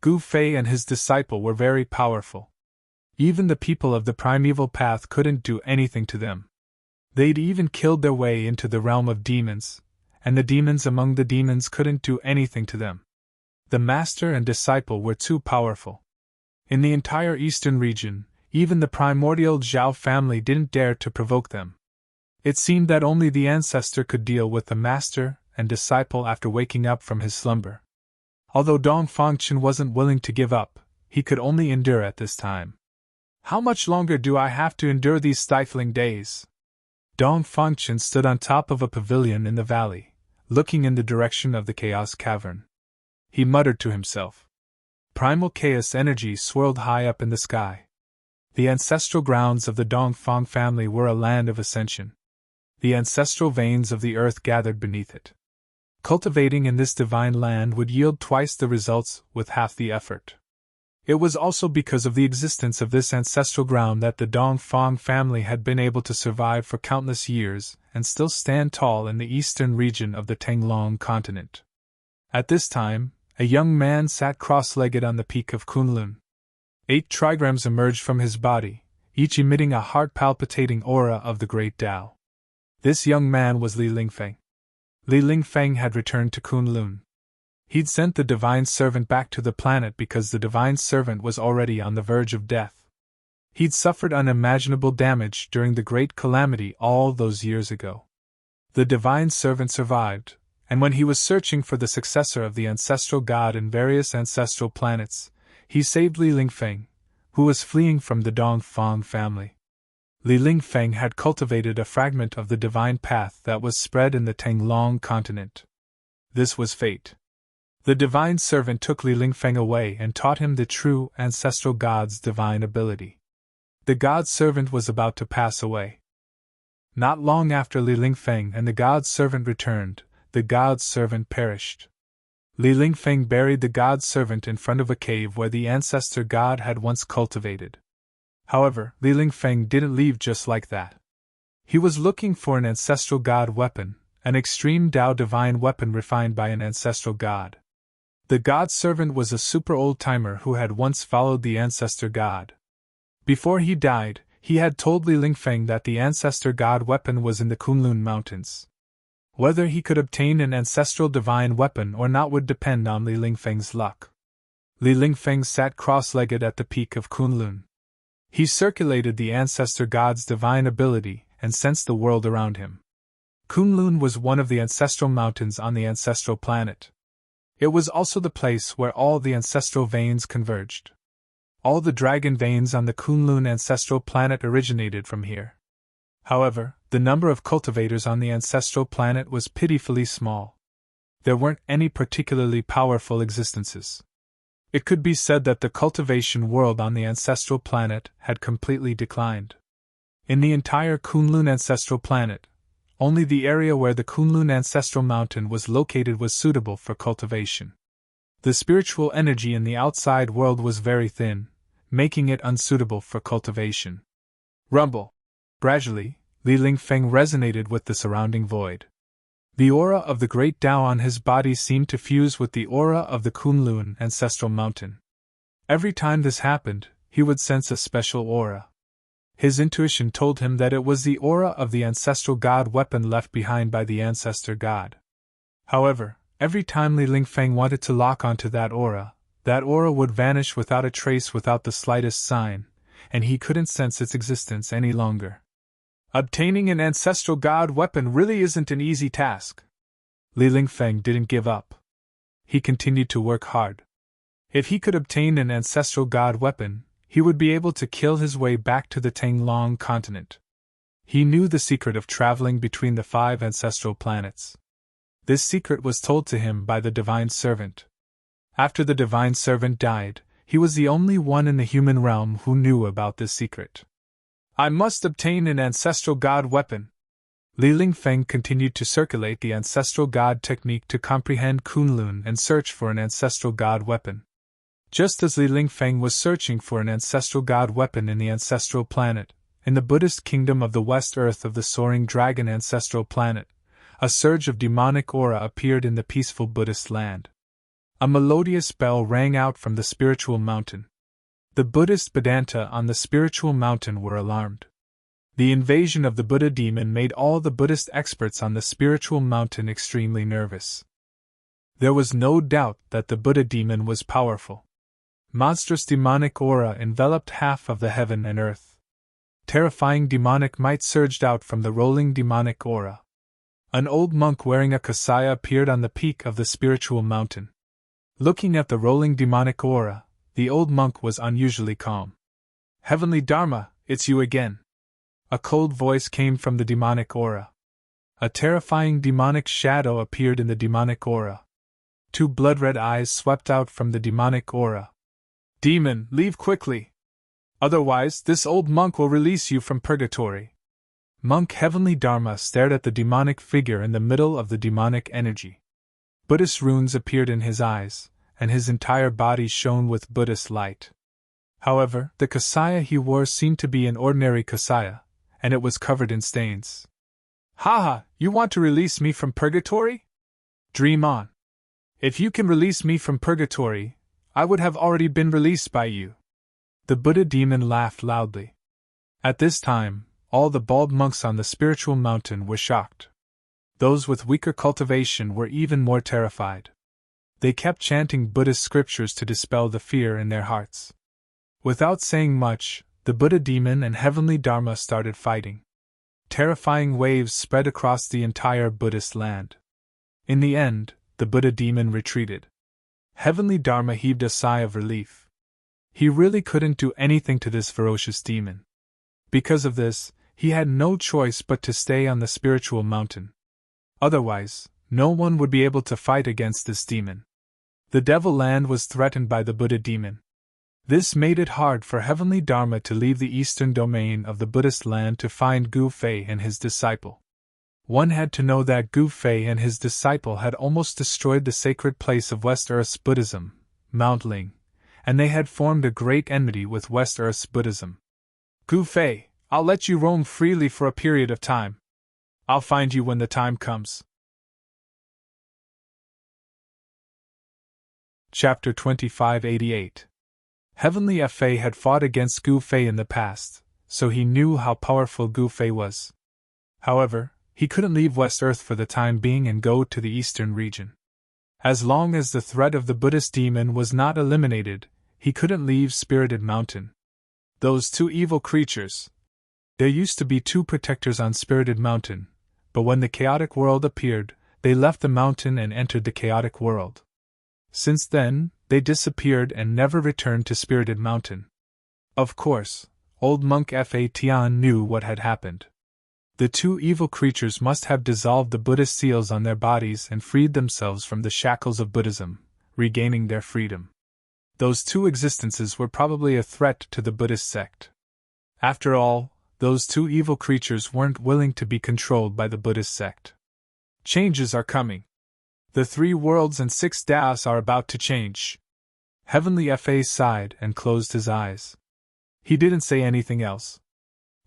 Gu Fei and his disciple were very powerful. Even the people of the primeval path couldn't do anything to them. They'd even killed their way into the realm of demons, and the demons among the demons couldn't do anything to them. The master and disciple were too powerful. In the entire eastern region, even the primordial Zhao family didn't dare to provoke them. It seemed that only the ancestor could deal with the master and disciple after waking up from his slumber. Although Dongfangchen wasn't willing to give up, he could only endure at this time. How much longer do I have to endure these stifling days? Dongfangchen stood on top of a pavilion in the valley, looking in the direction of the Chaos Cavern. He muttered to himself. Primal chaos energy swirled high up in the sky. The ancestral grounds of the Dongfang family were a land of ascension. The ancestral veins of the earth gathered beneath it. Cultivating in this divine land would yield twice the results with half the effort. It was also because of the existence of this ancestral ground that the Dongfang family had been able to survive for countless years and still stand tall in the eastern region of the Tenglong continent. At this time, a young man sat cross-legged on the peak of Kunlun. 8 trigrams emerged from his body, each emitting a heart-palpitating aura of the Great Tao. This young man was Li Lingfeng. Li Lingfeng had returned to Kunlun. He'd sent the divine servant back to the planet because the divine servant was already on the verge of death. He'd suffered unimaginable damage during the great calamity all those years ago. The divine servant survived, and when he was searching for the successor of the ancestral god in various ancestral planets, he saved Li Lingfeng, who was fleeing from the Dongfang family. Li Lingfeng had cultivated a fragment of the divine path that was spread in the Tenglong continent. This was fate. The divine servant took Li Lingfeng away and taught him the true ancestral god's divine ability. The god servant was about to pass away. Not long after Li Lingfeng and the god servant returned, the god servant perished. Li Lingfeng buried the god servant in front of a cave where the ancestor god had once cultivated. However, Li Lingfeng didn't leave just like that. He was looking for an ancestral god weapon, an extreme Tao divine weapon refined by an ancestral god. The god servant was a super old-timer who had once followed the ancestor god. Before he died, he had told Li Lingfeng that the ancestor god weapon was in the Kunlun Mountains. Whether he could obtain an ancestral divine weapon or not would depend on Li Lingfeng's luck. Li Lingfeng sat cross-legged at the peak of Kunlun. He circulated the ancestor god's divine ability and sensed the world around him. Kunlun was one of the ancestral mountains on the ancestral planet. It was also the place where all the ancestral veins converged. All the dragon veins on the Kunlun ancestral planet originated from here. However, the number of cultivators on the ancestral planet was pitifully small. There weren't any particularly powerful existences. It could be said that the cultivation world on the ancestral planet had completely declined. In the entire Kunlun ancestral planet, only the area where the Kunlun ancestral mountain was located was suitable for cultivation. The spiritual energy in the outside world was very thin, making it unsuitable for cultivation. Rumble. Gradually, Li Lingfeng resonated with the surrounding void. The aura of the Great Tao on his body seemed to fuse with the aura of the Kunlun ancestral mountain. Every time this happened, he would sense a special aura. His intuition told him that it was the aura of the ancestral god weapon left behind by the ancestor god. However, every time Li Lingfeng wanted to lock onto that aura would vanish without a trace, without the slightest sign, and he couldn't sense its existence any longer. Obtaining an ancestral god weapon really isn't an easy task. Li Lingfeng didn't give up. He continued to work hard. If he could obtain an ancestral god weapon, he would be able to kill his way back to the Tenglong continent. He knew the secret of traveling between the 5 ancestral planets. This secret was told to him by the divine servant. After the divine servant died, he was the only one in the human realm who knew about this secret. I must obtain an ancestral god weapon. Li Lingfeng continued to circulate the ancestral god technique to comprehend Kunlun and search for an ancestral god weapon. Just as Li Lingfeng was searching for an ancestral god weapon in the ancestral planet, in the Buddhist kingdom of the West Earth of the Soaring Dragon ancestral planet, a surge of demonic aura appeared in the peaceful Buddhist land. A melodious bell rang out from the spiritual mountain. The Buddhist Vedanta on the spiritual mountain were alarmed. The invasion of the Buddha demon made all the Buddhist experts on the spiritual mountain extremely nervous. There was no doubt that the Buddha demon was powerful. Monstrous demonic aura enveloped half of the heaven and earth. Terrifying demonic might surged out from the rolling demonic aura. An old monk wearing a kasaya appeared on the peak of the spiritual mountain. Looking at the rolling demonic aura, the old monk was unusually calm. Heavenly Dharma, it's you again. A cold voice came from the demonic aura. A terrifying demonic shadow appeared in the demonic aura. Two blood-red eyes swept out from the demonic aura. Demon, leave quickly! Otherwise, this old monk will release you from purgatory. Monk Heavenly Dharma stared at the demonic figure in the middle of the demonic energy. Buddhist runes appeared in his eyes, and his entire body shone with Buddhist light. However, the kasaya he wore seemed to be an ordinary kasaya, and it was covered in stains. Haha, you want to release me from purgatory? Dream on. If you can release me from purgatory, I would have already been released by you. The Buddha demon laughed loudly. At this time, all the bald monks on the spiritual mountain were shocked. Those with weaker cultivation were even more terrified. They kept chanting Buddhist scriptures to dispel the fear in their hearts. Without saying much, the Buddha demon and Heavenly Dharma started fighting. Terrifying waves spread across the entire Buddhist land. In the end, the Buddha demon retreated. Heavenly Dharma heaved a sigh of relief. He really couldn't do anything to this ferocious demon. Because of this, he had no choice but to stay on the spiritual mountain. Otherwise, no one would be able to fight against this demon. The Devil Land was threatened by the Buddha demon. This made it hard for Heavenly Dharma to leave the eastern domain of the Buddhist land to find Gu Fei and his disciple. One had to know that Gu Fei and his disciple had almost destroyed the sacred place of West Earth's Buddhism, Mount Ling, and they had formed a great enmity with West Earth's Buddhism. Gu Fei, I'll let you roam freely for a period of time. I'll find you when the time comes. Chapter 2588. Heavenly Fa had fought against Gu Fei in the past, so he knew how powerful Gu Fei was. However, he couldn't leave West Earth for the time being and go to the eastern region. As long as the threat of the Buddhist demon was not eliminated, he couldn't leave Spirited Mountain. Those two evil creatures. There used to be two protectors on Spirited Mountain, but when the chaotic world appeared, they left the mountain and entered the chaotic world. Since then, they disappeared and never returned to Spirited Mountain. Of course, old monk Fa Tian knew what had happened. The two evil creatures must have dissolved the Buddhist seals on their bodies and freed themselves from the shackles of Buddhism, regaining their freedom. Those two existences were probably a threat to the Buddhist sect. After all, those two evil creatures weren't willing to be controlled by the Buddhist sect. Changes are coming. The 3 worlds and 6 Daos are about to change. Heavenly Fa sighed and closed his eyes. He didn't say anything else.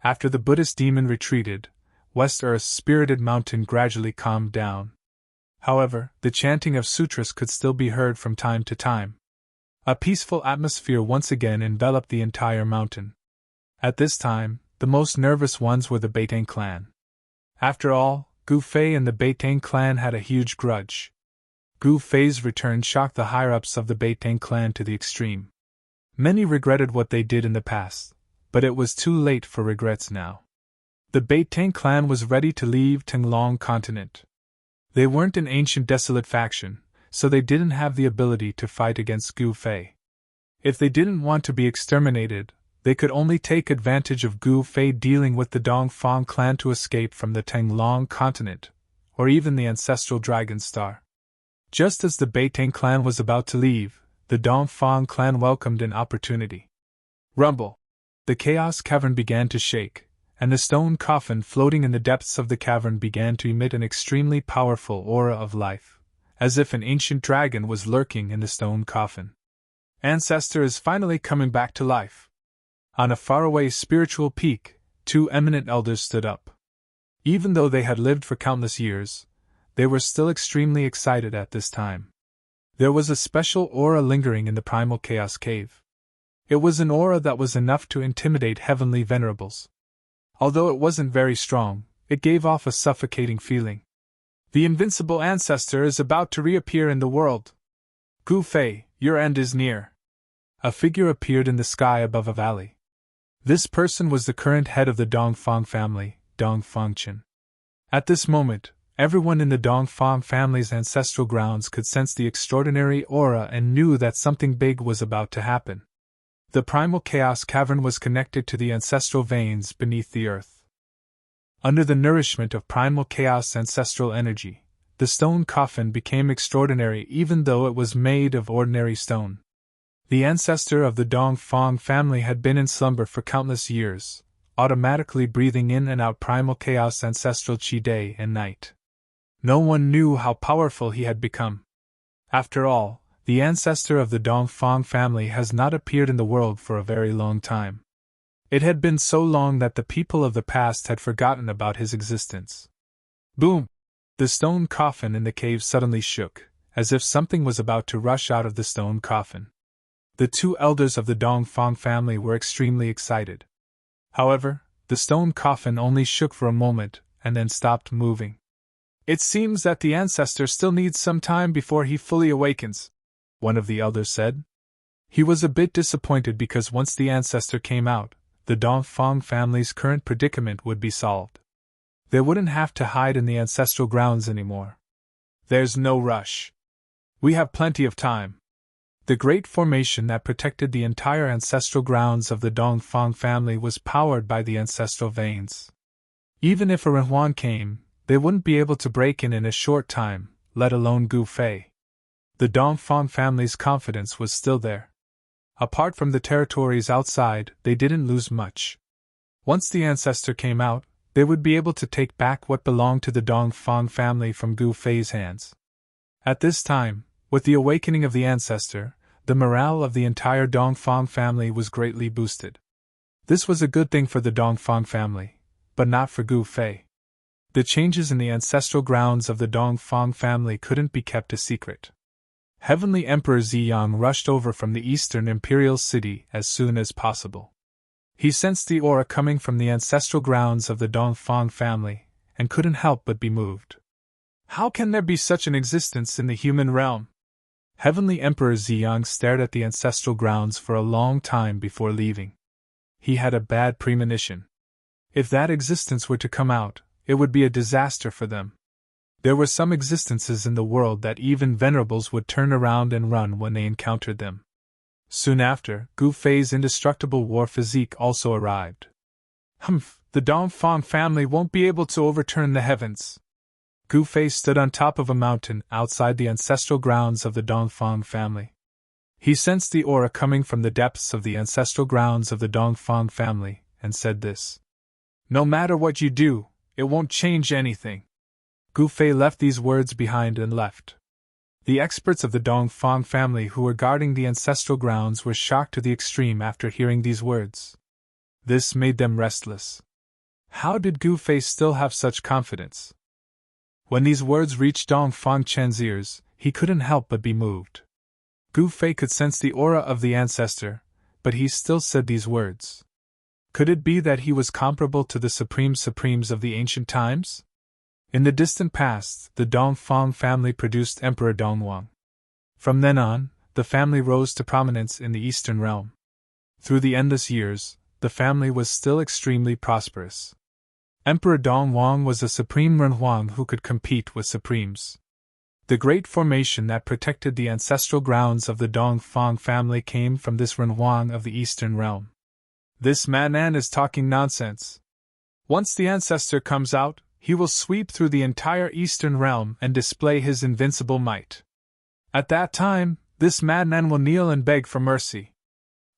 After the Buddhist demon retreated, West Earth's Spirited Mountain gradually calmed down. However, the chanting of sutras could still be heard from time to time. A peaceful atmosphere once again enveloped the entire mountain. At this time, the most nervous ones were the Beitang clan. After all, Gu Fei and the Beitang clan had a huge grudge. Gu Fei's return shocked the higher-ups of the Beitang clan to the extreme. Many regretted what they did in the past, but it was too late for regrets now. The Beitang clan was ready to leave Tenglong continent. They weren't an ancient desolate faction, so they didn't have the ability to fight against Gu Fei. If they didn't want to be exterminated, they could only take advantage of Gu Fei dealing with the Dongfang clan to escape from the Tenglong continent, or even the ancestral Dragon Star. Just as the Beitang clan was about to leave, the Dongfang clan welcomed an opportunity. Rumble! The chaos cavern began to shake, and the stone coffin floating in the depths of the cavern began to emit an extremely powerful aura of life, as if an ancient dragon was lurking in the stone coffin. Ancestor is finally coming back to life. On a faraway spiritual peak, two eminent elders stood up. Even though they had lived for countless years, they were still extremely excited at this time. There was a special aura lingering in the primal chaos cave. It was an aura that was enough to intimidate heavenly venerables. Although it wasn't very strong, it gave off a suffocating feeling. The invincible ancestor is about to reappear in the world. Gu Fei, your end is near. A figure appeared in the sky above a valley. This person was the current head of the Dongfang family, Dongfangchen. At this moment, everyone in the Dongfang family's ancestral grounds could sense the extraordinary aura and knew that something big was about to happen. The primal chaos cavern was connected to the ancestral veins beneath the earth. Under the nourishment of primal chaos ancestral energy, the stone coffin became extraordinary even though it was made of ordinary stone. The ancestor of the Dongfang family had been in slumber for countless years, automatically breathing in and out primal chaos ancestral chi day and night. No one knew how powerful he had become. After all, the ancestor of the Dongfang family has not appeared in the world for a very long time. It had been so long that the people of the past had forgotten about his existence. Boom! The stone coffin in the cave suddenly shook, as if something was about to rush out of the stone coffin. The two elders of the Dongfang family were extremely excited. However, the stone coffin only shook for a moment and then stopped moving. It seems that the ancestor still needs some time before he fully awakens, one of the elders said. He was a bit disappointed because once the ancestor came out, the Dongfang family's current predicament would be solved. They wouldn't have to hide in the ancestral grounds anymore. There's no rush. We have plenty of time. The great formation that protected the entire ancestral grounds of the Dongfang family was powered by the ancestral veins. Even if a Renhuan came, they wouldn't be able to break in a short time, let alone Gu Fei. The Dongfang family's confidence was still there. Apart from the territories outside, they didn't lose much. Once the ancestor came out, they would be able to take back what belonged to the Dongfang family from Gu Fei's hands. At this time, with the awakening of the ancestor, the morale of the entire Dongfang family was greatly boosted. This was a good thing for the Dongfang family, but not for Gu Fei. The changes in the ancestral grounds of the Dongfang family couldn't be kept a secret. Heavenly Emperor Ziyang rushed over from the eastern imperial city as soon as possible. He sensed the aura coming from the ancestral grounds of the Dongfang family, and couldn't help but be moved. How can there be such an existence in the human realm? Heavenly Emperor Ziyang stared at the ancestral grounds for a long time before leaving. He had a bad premonition. If that existence were to come out, it would be a disaster for them. There were some existences in the world that even venerables would turn around and run when they encountered them. Soon after, Gu Fei's indestructible war physique also arrived. The Dongfang family won't be able to overturn the heavens. Gu Fei stood on top of a mountain outside the ancestral grounds of the Dongfang family. He sensed the aura coming from the depths of the ancestral grounds of the Dongfang family, and said this. No matter what you do, it won't change anything. Gu Fei left these words behind and left. The experts of the Dongfang family who were guarding the ancestral grounds were shocked to the extreme after hearing these words. This made them restless. How did Gu Fei still have such confidence? When these words reached Dongfang Chen's ears, he couldn't help but be moved. Gu Fei could sense the aura of the ancestor, but he still said these words. Could it be that he was comparable to the supremes of the ancient times? In the distant past, the Dongfang family produced Emperor Dongwang. From then on, the family rose to prominence in the Eastern realm. Through the endless years, the family was still extremely prosperous. Emperor Dongwang was a supreme Renhuang who could compete with supremes. The great formation that protected the ancestral grounds of the Dongfang family came from this Renhuang of the Eastern realm. This man is talking nonsense. Once the ancestor comes out, he will sweep through the entire Eastern realm and display his invincible might. At that time, This madman will kneel and beg for mercy.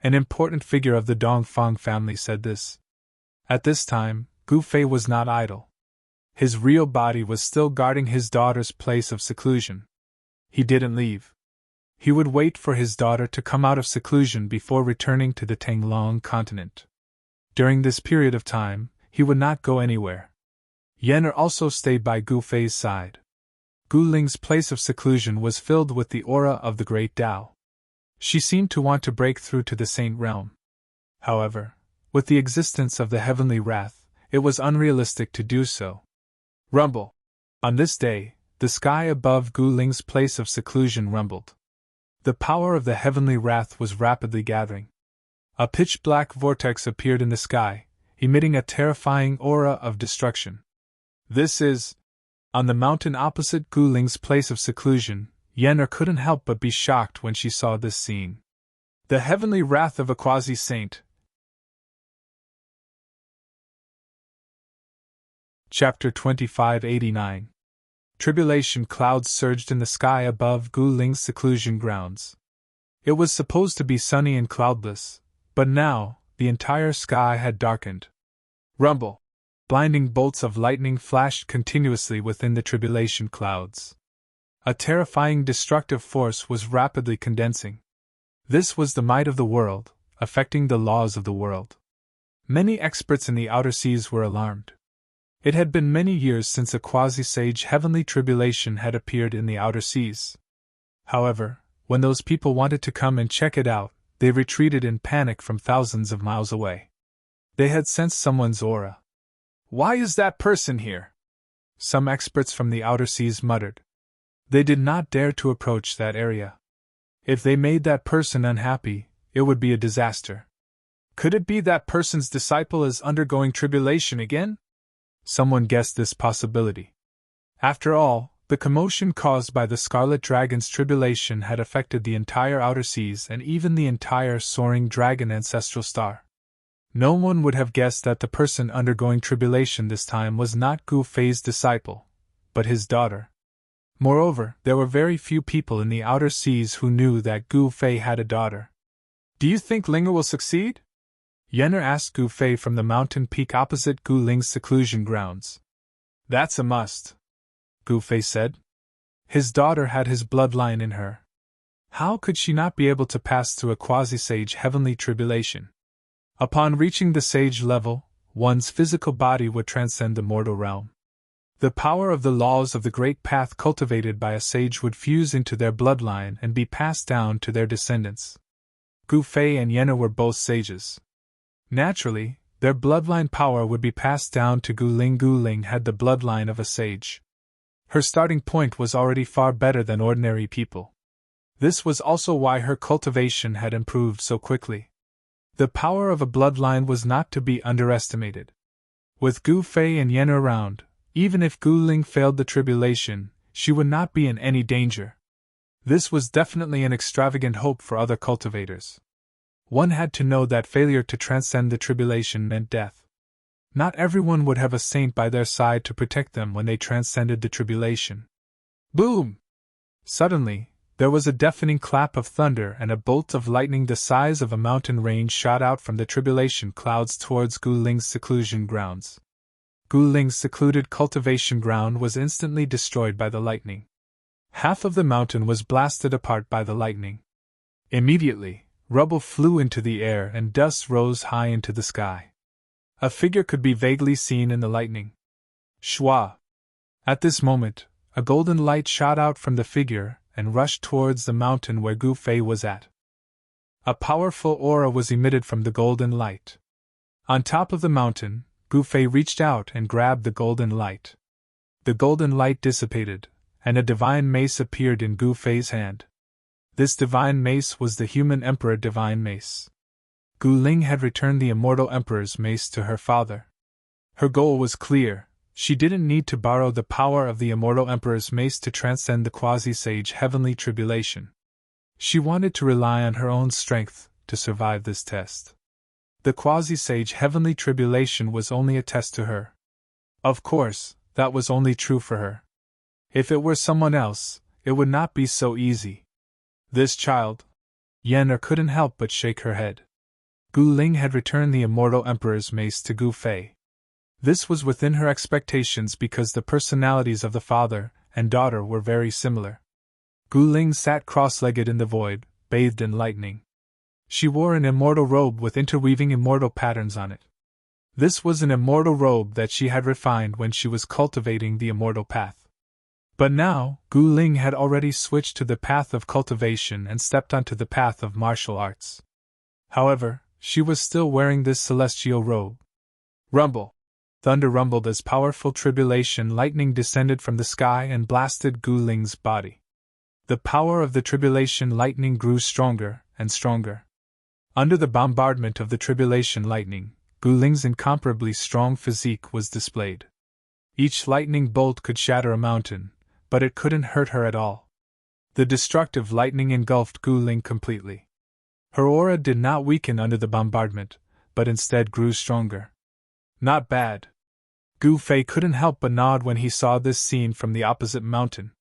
An important figure of the Dongfang family said this. At this time, Gu Fei was not idle. His real body was still guarding his daughter's place of seclusion. He didn't leave. He would wait for his daughter to come out of seclusion before returning to the Tanglong continent. During this period of time, he would not go anywhere. Yen'er also stayed by Gu Fei's side. Gu Ling's place of seclusion was filled with the aura of the great Tao. She seemed to want to break through to the saint realm. However, with the existence of the heavenly wrath, it was unrealistic to do so. Rumble! On this day, the sky above Gu Ling's place of seclusion rumbled. The power of the heavenly wrath was rapidly gathering. A pitch-black vortex appeared in the sky, emitting a terrifying aura of destruction. This is... On the mountain opposite Gu Ling's place of seclusion, Yen'er couldn't help but be shocked when she saw this scene. The heavenly wrath of a quasi-saint. Chapter 2589. Tribulation clouds surged in the sky above Gu Ling's seclusion grounds. It was supposed to be sunny and cloudless, but now, the entire sky had darkened. Rumble! Blinding bolts of lightning flashed continuously within the tribulation clouds. A terrifying destructive force was rapidly condensing. This was the might of the world, affecting the laws of the world. Many experts in the outer seas were alarmed. It had been many years since a quasi-sage heavenly tribulation had appeared in the outer seas. However, when those people wanted to come and check it out, they retreated in panic from thousands of miles away. They had sensed someone's aura. "Why is that person here?" some experts from the outer seas muttered. They did not dare to approach that area. If they made that person unhappy, it would be a disaster. Could it be that person's disciple is undergoing tribulation again? Someone guessed this possibility. After all, the commotion caused by the Scarlet Dragon's tribulation had affected the entire outer seas and even the entire soaring dragon ancestral star. No one would have guessed that the person undergoing tribulation this time was not Gu Fei's disciple, but his daughter. Moreover, there were very few people in the outer seas who knew that Gu Fei had a daughter. "Do you think Linger will succeed?" Yen'er asked Gu Fei from the mountain peak opposite Gu Ling's seclusion grounds. "That's a must," Gu Fei said. His daughter had his bloodline in her. How could she not be able to pass through a quasi-sage heavenly tribulation? Upon reaching the sage level, one's physical body would transcend the mortal realm. The power of the laws of the great path cultivated by a sage would fuse into their bloodline and be passed down to their descendants. Gu Fei and Yen'er were both sages. Naturally, their bloodline power would be passed down to Gu Ling. Gu Ling had the bloodline of a sage. Her starting point was already far better than ordinary people. This was also why her cultivation had improved so quickly. The power of a bloodline was not to be underestimated. With Gu Fei and Yen'er around, even if Gu Ling failed the tribulation, she would not be in any danger. This was definitely an extravagant hope for other cultivators. One had to know that failure to transcend the tribulation meant death. Not everyone would have a saint by their side to protect them when they transcended the tribulation. Boom! Suddenly, there was a deafening clap of thunder and a bolt of lightning the size of a mountain range shot out from the tribulation clouds towards Gu Ling's seclusion grounds. Gu Ling's secluded cultivation ground was instantly destroyed by the lightning. Half of the mountain was blasted apart by the lightning. Immediately, rubble flew into the air and dust rose high into the sky. A figure could be vaguely seen in the lightning. Shwa! At this moment, a golden light shot out from the figure and rushed towards the mountain where Gu Fei was at. A powerful aura was emitted from the golden light. On top of the mountain, Gu Fei reached out and grabbed the golden light. The golden light dissipated, and a divine mace appeared in Gu Fei's hand. This divine mace was the human emperor divine mace. Gu Ling had returned the immortal emperor's mace to her father. Her goal was clear. She didn't need to borrow the power of the immortal emperor's mace to transcend the quasi-sage heavenly tribulation. She wanted to rely on her own strength to survive this test. The quasi-sage heavenly tribulation was only a test to her. Of course, that was only true for her. If it were someone else, it would not be so easy. This child. Yenna couldn't help but shake her head. Gu Ling had returned the immortal emperor's mace to Gu Fei. This was within her expectations because the personalities of the father and daughter were very similar. Gu Ling sat cross-legged in the void, bathed in lightning. She wore an immortal robe with interweaving immortal patterns on it. This was an immortal robe that she had refined when she was cultivating the immortal path. But now, Gu Ling had already switched to the path of cultivation and stepped onto the path of martial arts. However, she was still wearing this celestial robe. Rumble! Thunder rumbled as powerful tribulation lightning descended from the sky and blasted Gu Ling's body. The power of the tribulation lightning grew stronger and stronger. Under the bombardment of the tribulation lightning, Gu Ling's incomparably strong physique was displayed. Each lightning bolt could shatter a mountain, but it couldn't hurt her at all. The destructive lightning engulfed Gu Ling completely. Her aura did not weaken under the bombardment, but instead grew stronger. Not bad. Gu Fei couldn't help but nod when he saw this scene from the opposite mountain.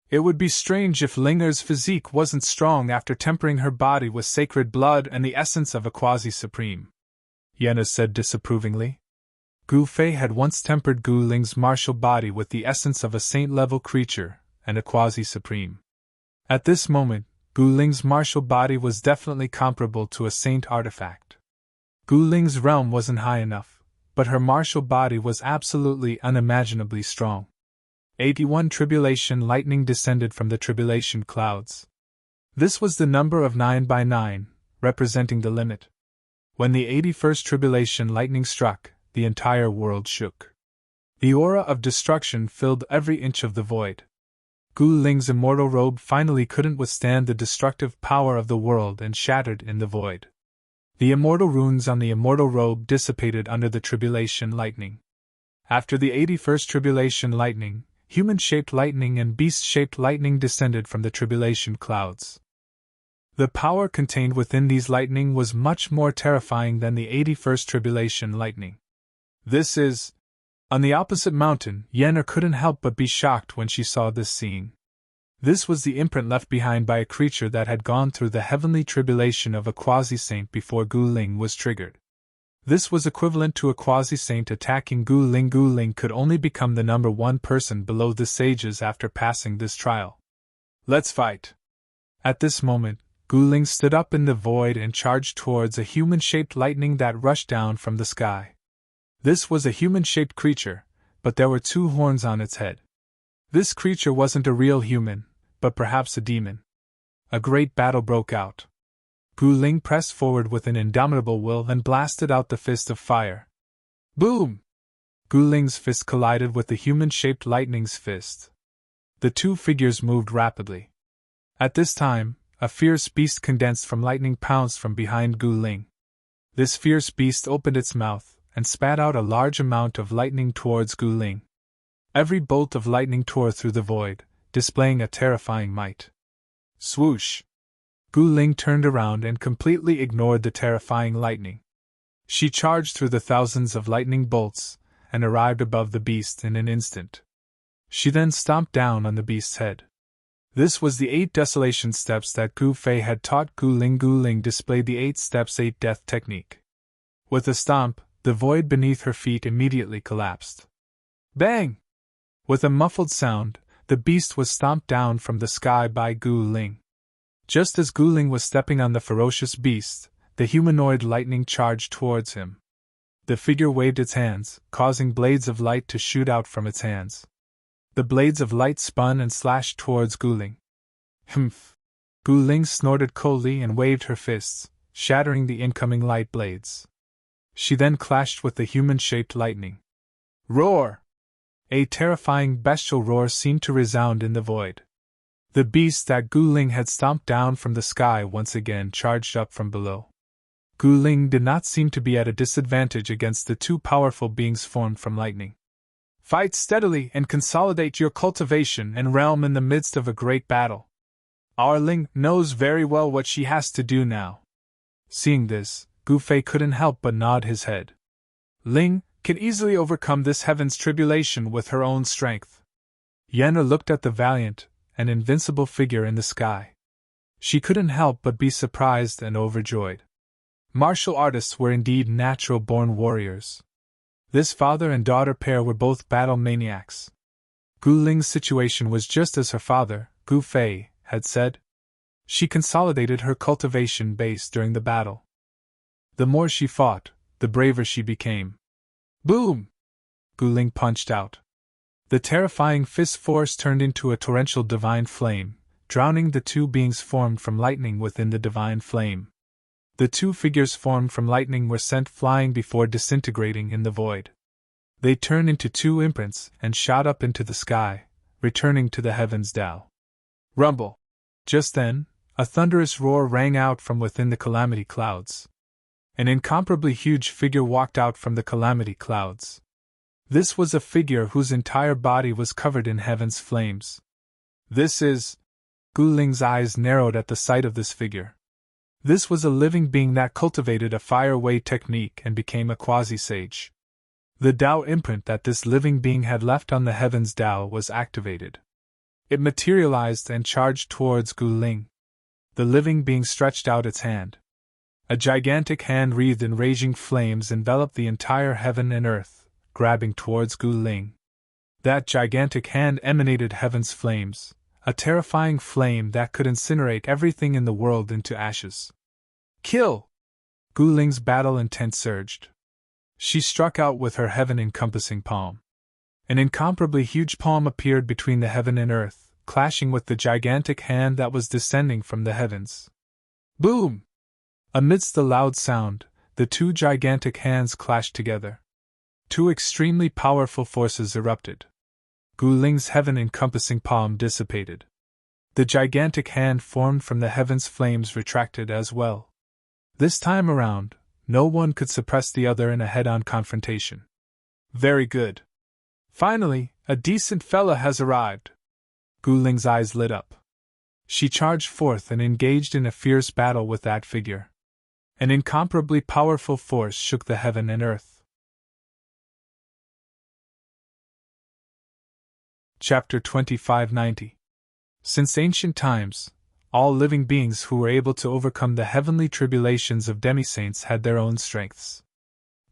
It would be strange if Linger's physique wasn't strong after tempering her body with sacred blood and the essence of a quasi-supreme. Yenna said disapprovingly. Gu Fei had once tempered Gu Ling's martial body with the essence of a saint-level creature and a quasi-supreme. At this moment, Gu Ling's martial body was definitely comparable to a saint artifact. Gu Ling's realm wasn't high enough, but her martial body was absolutely unimaginably strong. 81 Tribulation lightning descended from the tribulation clouds. This was the number of 9 by 9, representing the limit. When the 81st tribulation lightning struck, the entire world shook. The aura of destruction filled every inch of the void. Gu Ling's immortal robe finally couldn't withstand the destructive power of the world and shattered in the void. The immortal runes on the immortal robe dissipated under the tribulation lightning. After the 81st tribulation lightning, human-shaped lightning and beast-shaped lightning descended from the tribulation clouds. The power contained within these lightning was much more terrifying than the 81st tribulation lightning. This is... On the opposite mountain, Yenna couldn't help but be shocked when she saw this scene. This was the imprint left behind by a creature that had gone through the heavenly tribulation of a quasi-saint before Gu Ling was triggered. This was equivalent to a quasi-saint attacking Gu Ling. Gu Ling could only become the number 1 person below the sages after passing this trial. Let's fight! At this moment, Gu Ling stood up in the void and charged towards a human-shaped lightning that rushed down from the sky. This was a human-shaped creature, but there were 2 horns on its head. This creature wasn't a real human, but perhaps a demon. A great battle broke out. Gu Ling pressed forward with an indomitable will and blasted out the fist of fire. Boom! Gu Ling's fist collided with the human-shaped lightning's fist. The 2 figures moved rapidly. At this time, a fierce beast condensed from lightning pounced from behind Gu Ling. This fierce beast opened its mouth and spat out a large amount of lightning towards Gu Ling. Every bolt of lightning tore through the void, displaying a terrifying might. Swoosh! Gu Ling turned around and completely ignored the terrifying lightning. She charged through the thousands of lightning bolts and arrived above the beast in an instant. She then stomped down on the beast's head. This was the 8 desolation steps that Gu Fei had taught Gu Ling. Gu Ling displayed the 8 steps 8 death technique. With a stomp, the void beneath her feet immediately collapsed. Bang! With a muffled sound, the beast was stomped down from the sky by Gu Ling. Just as Gu Ling was stepping on the ferocious beast, the humanoid lightning charged towards him. The figure waved its hands, causing blades of light to shoot out from its hands. The blades of light spun and slashed towards Gu Ling. Humph! Gu Ling snorted coldly and waved her fists, shattering the incoming light blades. She then clashed with the human-shaped lightning. Roar! A terrifying bestial roar seemed to resound in the void. The beast that Gu Ling had stomped down from the sky once again charged up from below. Gu Ling did not seem to be at a disadvantage against the 2 powerful beings formed from lightning. Fight steadily and consolidate your cultivation and realm in the midst of a great battle. Our Ling knows very well what she has to do now. Seeing this, Gu Fei couldn't help but nod his head. Ling can easily overcome this heaven's tribulation with her own strength. Yenna looked at the valiant and invincible figure in the sky. She couldn't help but be surprised and overjoyed. Martial artists were indeed natural-born warriors. This father and daughter pair were both battle maniacs. Gu Ling's situation was just as her father, Gu Fei, had said. She consolidated her cultivation base during the battle. The more she fought, the braver she became. Boom! Gu Ling punched out. The terrifying fist force turned into a torrential divine flame, drowning the two beings formed from lightning within the divine flame. The two figures formed from lightning were sent flying before disintegrating in the void. They turned into two imprints and shot up into the sky, returning to the heavens Tao. Rumble! Just then, a thunderous roar rang out from within the calamity clouds. An incomparably huge figure walked out from the calamity clouds. This was a figure whose entire body was covered in heaven's flames. This is... Gu Ling's eyes narrowed at the sight of this figure. This was a living being that cultivated a fire way technique and became a quasi-sage. The Tao imprint that this living being had left on the heavens Tao was activated. It materialized and charged towards Gu Ling. The living being stretched out its hand. A gigantic hand wreathed in raging flames enveloped the entire heaven and earth, grabbing towards Gu Ling. That gigantic hand emanated heaven's flames, a terrifying flame that could incinerate everything in the world into ashes. Kill! Gu Ling's battle intent surged. She struck out with her heaven-encompassing palm. An incomparably huge palm appeared between the heaven and earth, clashing with the gigantic hand that was descending from the heavens. Boom! Amidst the loud sound, the two gigantic hands clashed together. Two extremely powerful forces erupted. Gu Ling's heaven-encompassing palm dissipated. The gigantic hand formed from the heavens' flames retracted as well. This time around, no one could suppress the other in a head-on confrontation. Very good. Finally, a decent fella has arrived. Gu Ling's eyes lit up. She charged forth and engaged in a fierce battle with that figure. An incomparably powerful force shook the heaven and earth. Chapter 2590. Since ancient times, all living beings who were able to overcome the heavenly tribulations of demi-saints had their own strengths.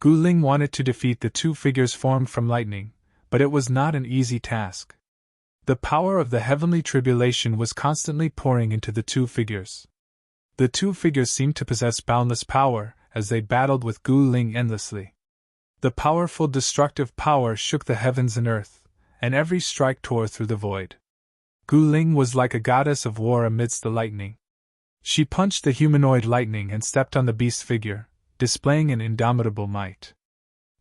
Gu Ling wanted to defeat the two figures formed from lightning, but it was not an easy task. The power of the heavenly tribulation was constantly pouring into the two figures. The two figures seemed to possess boundless power as they battled with Gu Ling endlessly. The powerful destructive power shook the heavens and earth, and every strike tore through the void. Gu Ling was like a goddess of war amidst the lightning. She punched the humanoid lightning and stepped on the beast figure, displaying an indomitable might.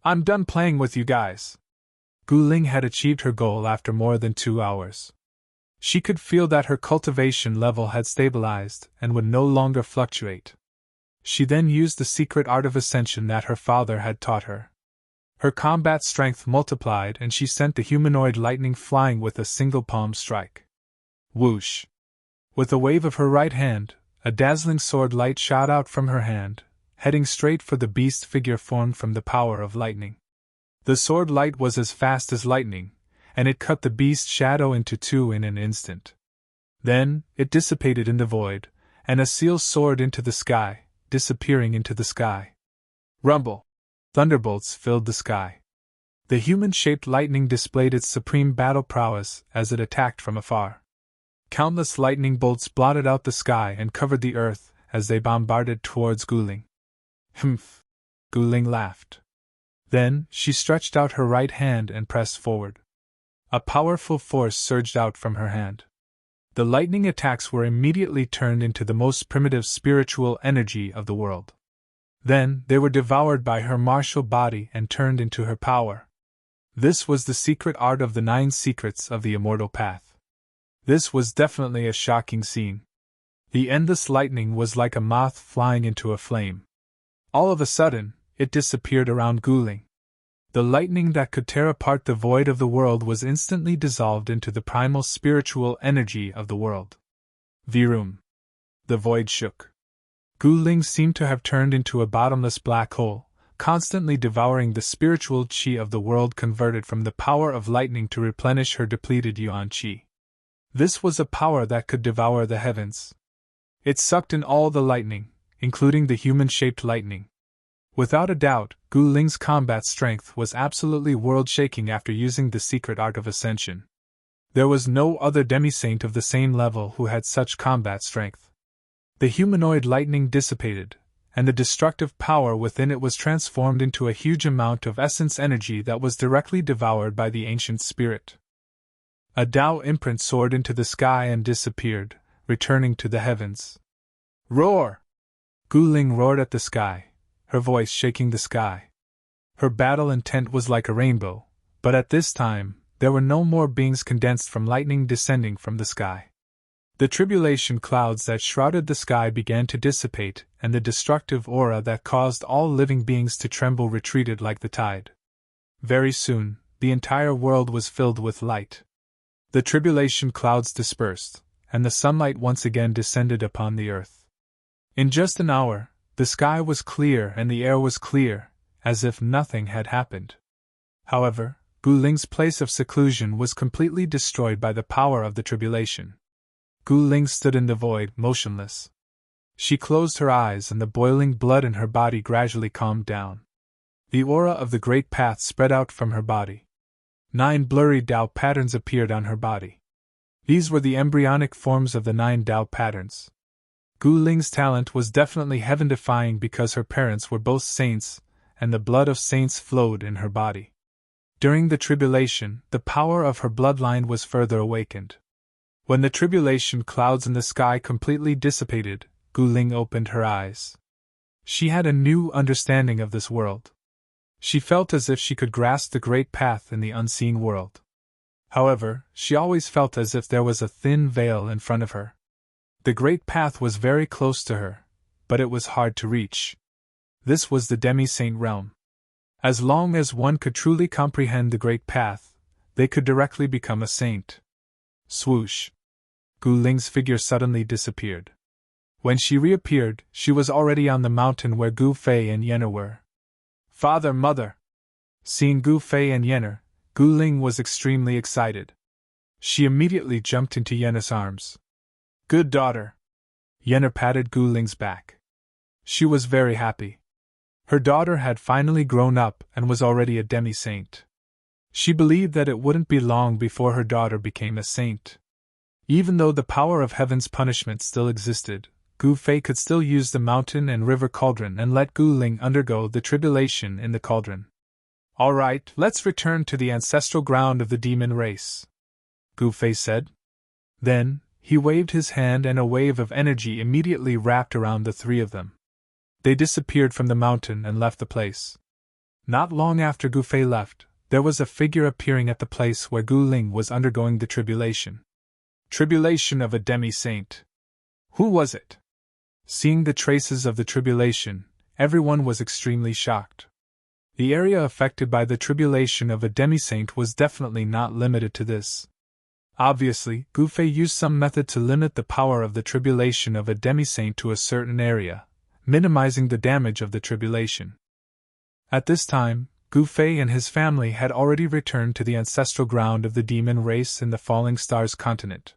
I'm done playing with you guys. Gu Ling had achieved her goal after more than 2 hours. She could feel that her cultivation level had stabilized and would no longer fluctuate. She then used the secret art of ascension that her father had taught her. Her combat strength multiplied and she sent the humanoid lightning flying with a single palm strike. Whoosh! With a wave of her right hand, a dazzling sword light shot out from her hand, heading straight for the beast figure formed from the power of lightning. The sword light was as fast as lightning, and it cut the beast shadow into two in an instant. Then, it dissipated in the void, and a seal soared into the sky, disappearing into the sky. Rumble! Thunderbolts filled the sky. The human-shaped lightning displayed its supreme battle prowess as it attacked from afar. Countless lightning bolts blotted out the sky and covered the earth as they bombarded towards Gu Ling. Humph! Gu Ling laughed. Then, she stretched out her right hand and pressed forward. A powerful force surged out from her hand. The lightning attacks were immediately turned into the most primitive spiritual energy of the world. Then, they were devoured by her martial body and turned into her power. This was the secret art of the 9 secrets of the immortal path. This was definitely a shocking scene. The endless lightning was like a moth flying into a flame. All of a sudden, it disappeared around Gu Ling. The lightning that could tear apart the void of the world was instantly dissolved into the primal spiritual energy of the world. Virum. The void shook. Gu Ling seemed to have turned into a bottomless black hole, constantly devouring the spiritual qi of the world converted from the power of lightning to replenish her depleted yuan qi. This was a power that could devour the heavens. It sucked in all the lightning, including the human-shaped lightning. Without a doubt, Gu Ling's combat strength was absolutely world-shaking after using the secret art of ascension. There was no other demi-saint of the same level who had such combat strength. The humanoid lightning dissipated, and the destructive power within it was transformed into a huge amount of essence energy that was directly devoured by the ancient spirit. A Tao imprint soared into the sky and disappeared, returning to the heavens. Roar! Gu Ling roared at the sky, her voice shaking the sky. Her battle intent was like a rainbow, but at this time, there were no more beings condensed from lightning descending from the sky. The tribulation clouds that shrouded the sky began to dissipate, and the destructive aura that caused all living beings to tremble retreated like the tide. Very soon, the entire world was filled with light. The tribulation clouds dispersed, and the sunlight once again descended upon the earth. In just an hour, the sky was clear and the air was clear, as if nothing had happened. However, Gu Ling's place of seclusion was completely destroyed by the power of the tribulation. Gu Ling stood in the void, motionless. She closed her eyes and the boiling blood in her body gradually calmed down. The aura of the Great Path spread out from her body. 9 blurry Tao patterns appeared on her body. These were the embryonic forms of the 9 Tao patterns. Gu Ling's talent was definitely heaven-defying because her parents were both saints, and the blood of saints flowed in her body. During the tribulation, the power of her bloodline was further awakened. When the tribulation clouds in the sky completely dissipated, Gu Ling opened her eyes. She had a new understanding of this world. She felt as if she could grasp the Great Path in the unseen world. However, she always felt as if there was a thin veil in front of her. The Great Path was very close to her, but it was hard to reach. This was the demi-saint realm. As long as one could truly comprehend the Great Path, they could directly become a saint. Swoosh! Gu Ling's figure suddenly disappeared. When she reappeared, she was already on the mountain where Gu Fei and Yenner were. Father, mother! Seeing Gu Fei and Yenner, Gu Ling was extremely excited. She immediately jumped into Yenner's arms. Good daughter! Yenner patted Gu Ling's back. She was very happy. Her daughter had finally grown up and was already a demi-saint. She believed that it wouldn't be long before her daughter became a saint. Even though the power of heaven's punishment still existed, Gu Fei could still use the mountain and river cauldron and let Gu Ling undergo the tribulation in the cauldron. All right, let's return to the ancestral ground of the demon race, Gu Fei said. Then, he waved his hand and a wave of energy immediately wrapped around the 3 of them. They disappeared from the mountain and left the place. Not long after Gu Fei left, there was a figure appearing at the place where Gu Ling was undergoing the tribulation. Tribulation of a demi-saint. Who was it? Seeing the traces of the tribulation, everyone was extremely shocked. The area affected by the tribulation of a demi-saint was definitely not limited to this. Obviously, Gu Fei used some method to limit the power of the tribulation of a demi-saint to a certain area, minimizing the damage of the tribulation. At this time, Gu Fei and his family had already returned to the ancestral ground of the demon race in the Falling Stars continent.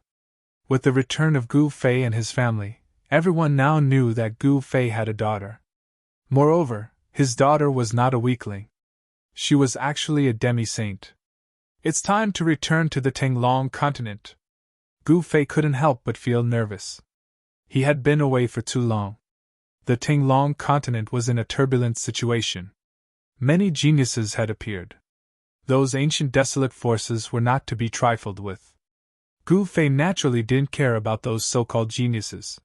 With the return of Gu Fei and his family, everyone now knew that Gu Fei had a daughter. Moreover, his daughter was not a weakling. She was actually a demi-saint. It's time to return to the Tenglong continent. Gu Fei couldn't help but feel nervous. He had been away for too long. The Tenglong continent was in a turbulent situation. Many geniuses had appeared. Those ancient desolate forces were not to be trifled with. Gu Fei naturally didn't care about those so-called geniuses.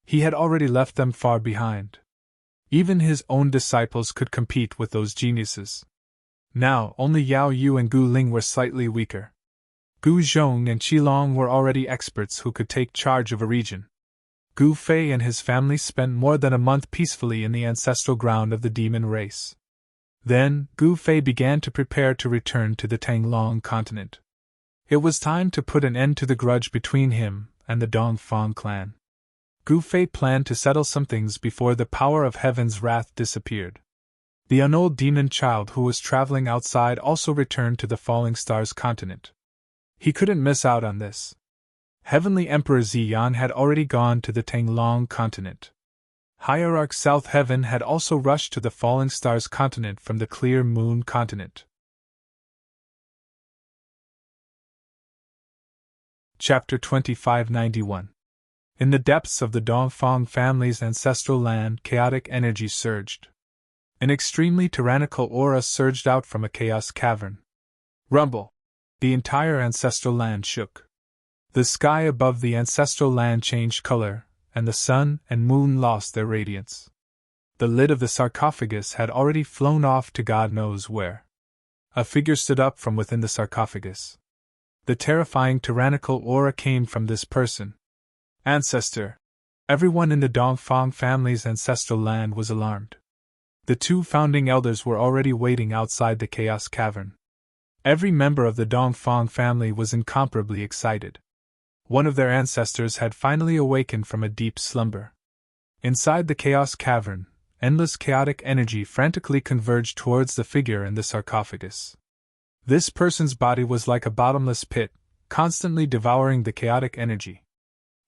He had already left them far behind. Even his own disciples could compete with those geniuses. Now, only Yao Yu and Gu Ling were slightly weaker. Gu Zhong and Qi Long were already experts who could take charge of a region. Gu Fei and his family spent more than a month peacefully in the ancestral ground of the demon race. Then, Gu Fei began to prepare to return to the Tenglong continent. It was time to put an end to the grudge between him and the Dongfang clan. Gu Fei planned to settle some things before the power of heaven's wrath disappeared. The unold demon child who was traveling outside also returned to the Falling Stars continent. He couldn't miss out on this. Heavenly Emperor Ziyan had already gone to the Tanglong continent. Hierarch South Heaven had also rushed to the Falling Stars continent from the Clear Moon continent. Chapter 2591. In the depths of the Dongfang family's ancestral land, chaotic energy surged. An extremely tyrannical aura surged out from a chaos cavern. Rumble! The entire ancestral land shook. The sky above the ancestral land changed color, and the sun and moon lost their radiance. The lid of the sarcophagus had already flown off to God knows where. A figure stood up from within the sarcophagus. The terrifying tyrannical aura came from this person. Ancestor! Everyone in the Dongfang family's ancestral land was alarmed. The two founding elders were already waiting outside the chaos cavern. Every member of the Dongfang family was incomparably excited. One of their ancestors had finally awakened from a deep slumber. Inside the chaos cavern, endless chaotic energy frantically converged towards the figure in the sarcophagus. This person's body was like a bottomless pit, constantly devouring the chaotic energy.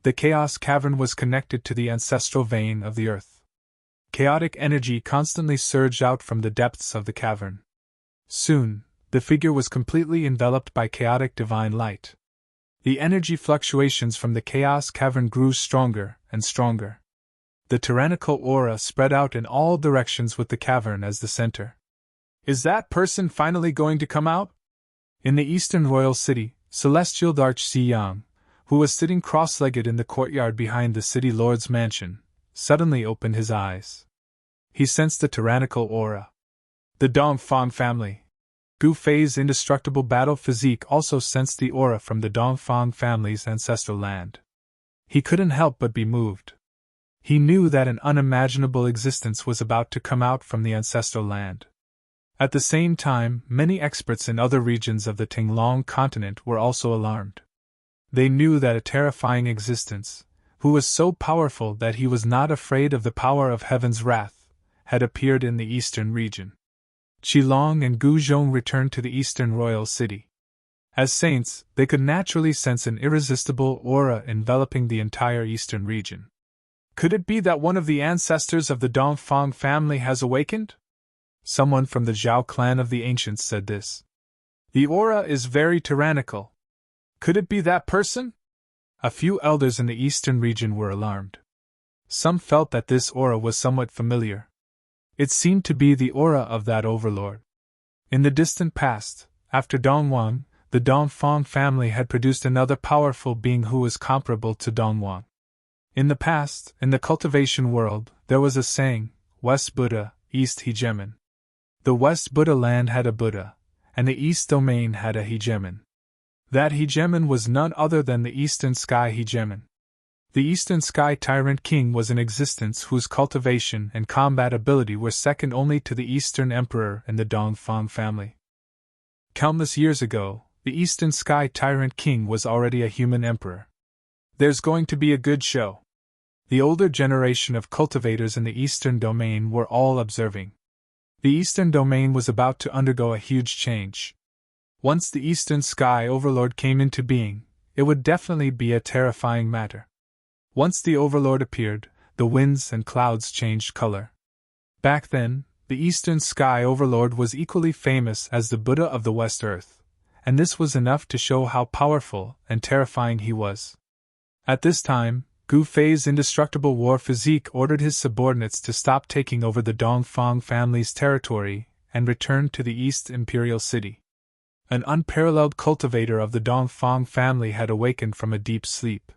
The chaos cavern was connected to the ancestral vein of the earth. Chaotic energy constantly surged out from the depths of the cavern. Soon, the figure was completely enveloped by chaotic divine light. The energy fluctuations from the chaos cavern grew stronger and stronger. The tyrannical aura spread out in all directions with the cavern as the center. Is that person finally going to come out? In the eastern royal city, Celestial Darch Xiyang, who was sitting cross-legged in the courtyard behind the city lord's mansion, suddenly opened his eyes. He sensed the tyrannical aura. The Dongfang family. Gu Fei's indestructible battle physique also sensed the aura from the Dongfang family's ancestral land. He couldn't help but be moved. He knew that an unimaginable existence was about to come out from the ancestral land. At the same time, many experts in other regions of the Tanglong continent were also alarmed. They knew that a terrifying existence, who was so powerful that he was not afraid of the power of heaven's wrath, had appeared in the eastern region. Qilong and Gu Zhong returned to the eastern royal city. As saints, they could naturally sense an irresistible aura enveloping the entire eastern region. Could it be that one of the ancestors of the Dongfang family has awakened? Someone from the Zhao clan of the ancients said this. The aura is very tyrannical. Could it be that person? A few elders in the eastern region were alarmed. Some felt that this aura was somewhat familiar. It seemed to be the aura of that overlord. In the distant past, after Dongwang, the Dongfang family had produced another powerful being who was comparable to Dongwang. In the past, in the cultivation world, there was a saying, West Buddha, East Hegemon. The West Buddha land had a Buddha, and the East domain had a hegemon. That hegemon was none other than the Eastern Sky hegemon. The Eastern Sky Tyrant King was in existence whose cultivation and combat ability were second only to the Eastern Emperor in the Dongfang family. Countless years ago, the Eastern Sky Tyrant King was already a human emperor. There's going to be a good show. The older generation of cultivators in the Eastern domain were all observing. The Eastern domain was about to undergo a huge change. Once the Eastern Sky Overlord came into being, it would definitely be a terrifying matter. Once the Overlord appeared, the winds and clouds changed color. Back then, the Eastern Sky Overlord was equally famous as the Buddha of the West Earth, and this was enough to show how powerful and terrifying he was. At this time, Gu Fei's indestructible war physique ordered his subordinates to stop taking over the Dongfang family's territory and return to the East Imperial City. An unparalleled cultivator of the Dongfang family had awakened from a deep sleep.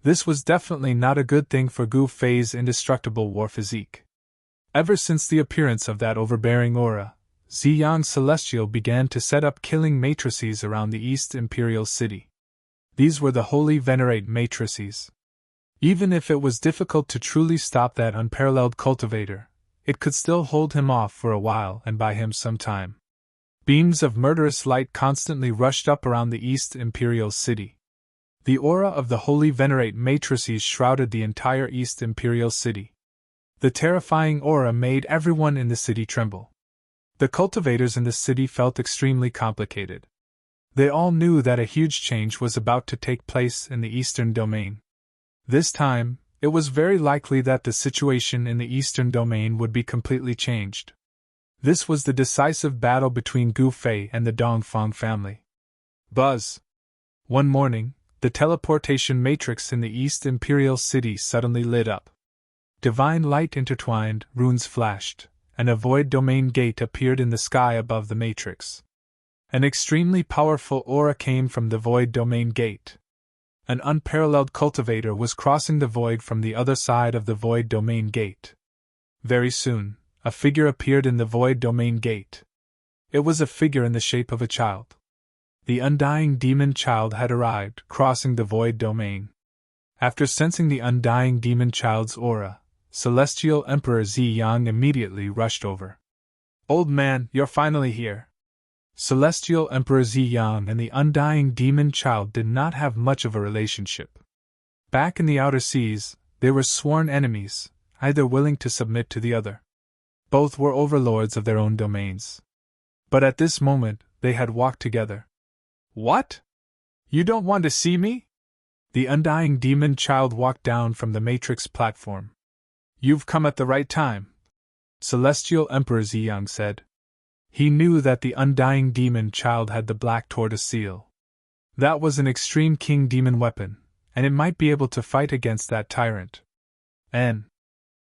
This was definitely not a good thing for Gu Fei's indestructible war physique. Ever since the appearance of that overbearing aura, Ziyang Celestial began to set up killing matrices around the East Imperial City. These were the holy venerate matrices. Even if it was difficult to truly stop that unparalleled cultivator, it could still hold him off for a while and buy him some time. Beams of murderous light constantly rushed up around the East Imperial City. The aura of the holy venerate matrices shrouded the entire East Imperial City. The terrifying aura made everyone in the city tremble. The cultivators in the city felt extremely complicated. They all knew that a huge change was about to take place in the Eastern Domain. This time, it was very likely that the situation in the Eastern Domain would be completely changed. This was the decisive battle between Gu Fei and the Dongfang family. Buzz! One morning, the teleportation matrix in the East Imperial City suddenly lit up. Divine light intertwined, runes flashed, and a void domain gate appeared in the sky above the matrix. An extremely powerful aura came from the void domain gate. An unparalleled cultivator was crossing the void from the other side of the void domain gate. Very soon, a figure appeared in the void domain gate. It was a figure in the shape of a child. The undying demon child had arrived, crossing the void domain. After sensing the undying demon child's aura, Celestial Emperor Ziyang immediately rushed over. "Old man, you're finally here." Celestial Emperor Ziyang and the undying demon child did not have much of a relationship. Back in the outer seas, they were sworn enemies, either willing to submit to the other. Both were overlords of their own domains. But at this moment, they had walked together. "What? You don't want to see me?" The undying demon child walked down from the Matrix platform. "You've come at the right time," Celestial Emperor Ziyang said. He knew that the undying demon child had the Black Tortoise seal. That was an extreme king demon weapon, and it might be able to fight against that tyrant. And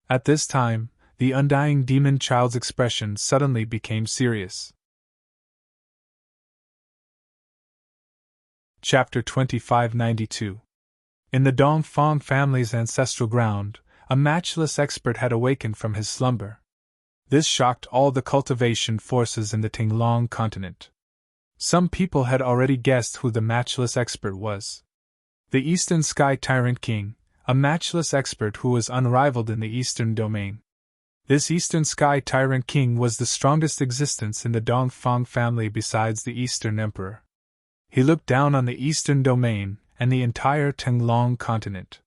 at this time, the undying demon child's expression suddenly became serious. Chapter 2592. In the Dongfang family's ancestral ground, a matchless expert had awakened from his slumber. This shocked all the cultivation forces in the Tinglong continent. Some people had already guessed who the matchless expert was. The Eastern Sky Tyrant King, a matchless expert who was unrivaled in the Eastern Domain. This Eastern Sky Tyrant King was the strongest existence in the Dongfang family besides the Eastern Emperor. He looked down on the Eastern Domain and the entire Tinglong continent.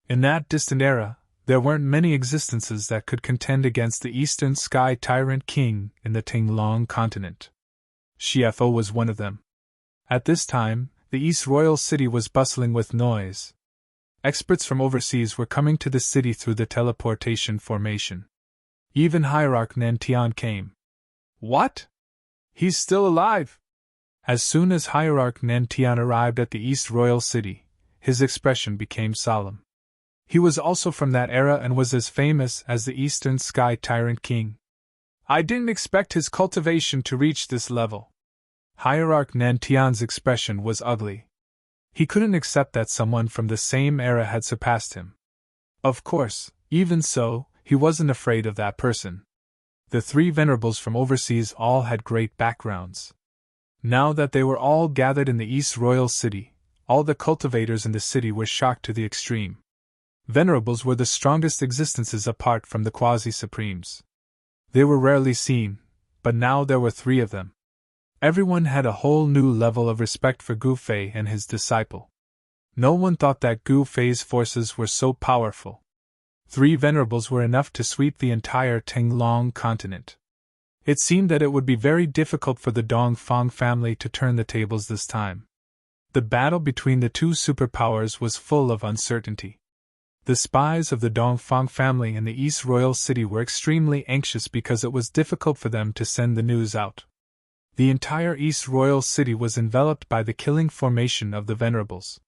In that distant era, there weren't many existences that could contend against the Eastern Sky Tyrant King in the Tinglong continent. Shiefo was one of them. At this time, the East Royal City was bustling with noise. Experts from overseas were coming to the city through the teleportation formation. Even Hierarch Nantian came. "What? He's still alive?" As soon as Hierarch Nantian arrived at the East Royal City, his expression became solemn. He was also from that era and was as famous as the Eastern Sky Tyrant King. "I didn't expect his cultivation to reach this level." Hierarch Nantian's expression was ugly. He couldn't accept that someone from the same era had surpassed him. Of course, even so, he wasn't afraid of that person. The three venerables from overseas all had great backgrounds. Now that they were all gathered in the East Royal City, all the cultivators in the city were shocked to the extreme. Venerables were the strongest existences apart from the Quasi-Supremes. They were rarely seen, but now there were three of them. Everyone had a whole new level of respect for Gu Fei and his disciple. No one thought that Gu Fei's forces were so powerful. Three venerables were enough to sweep the entire Tinglong continent. It seemed that it would be very difficult for the Dongfang family to turn the tables this time. The battle between the two superpowers was full of uncertainty. The spies of the Dongfang family in the East Royal City were extremely anxious because it was difficult for them to send the news out. The entire East Royal City was enveloped by the killing formation of the Venerables.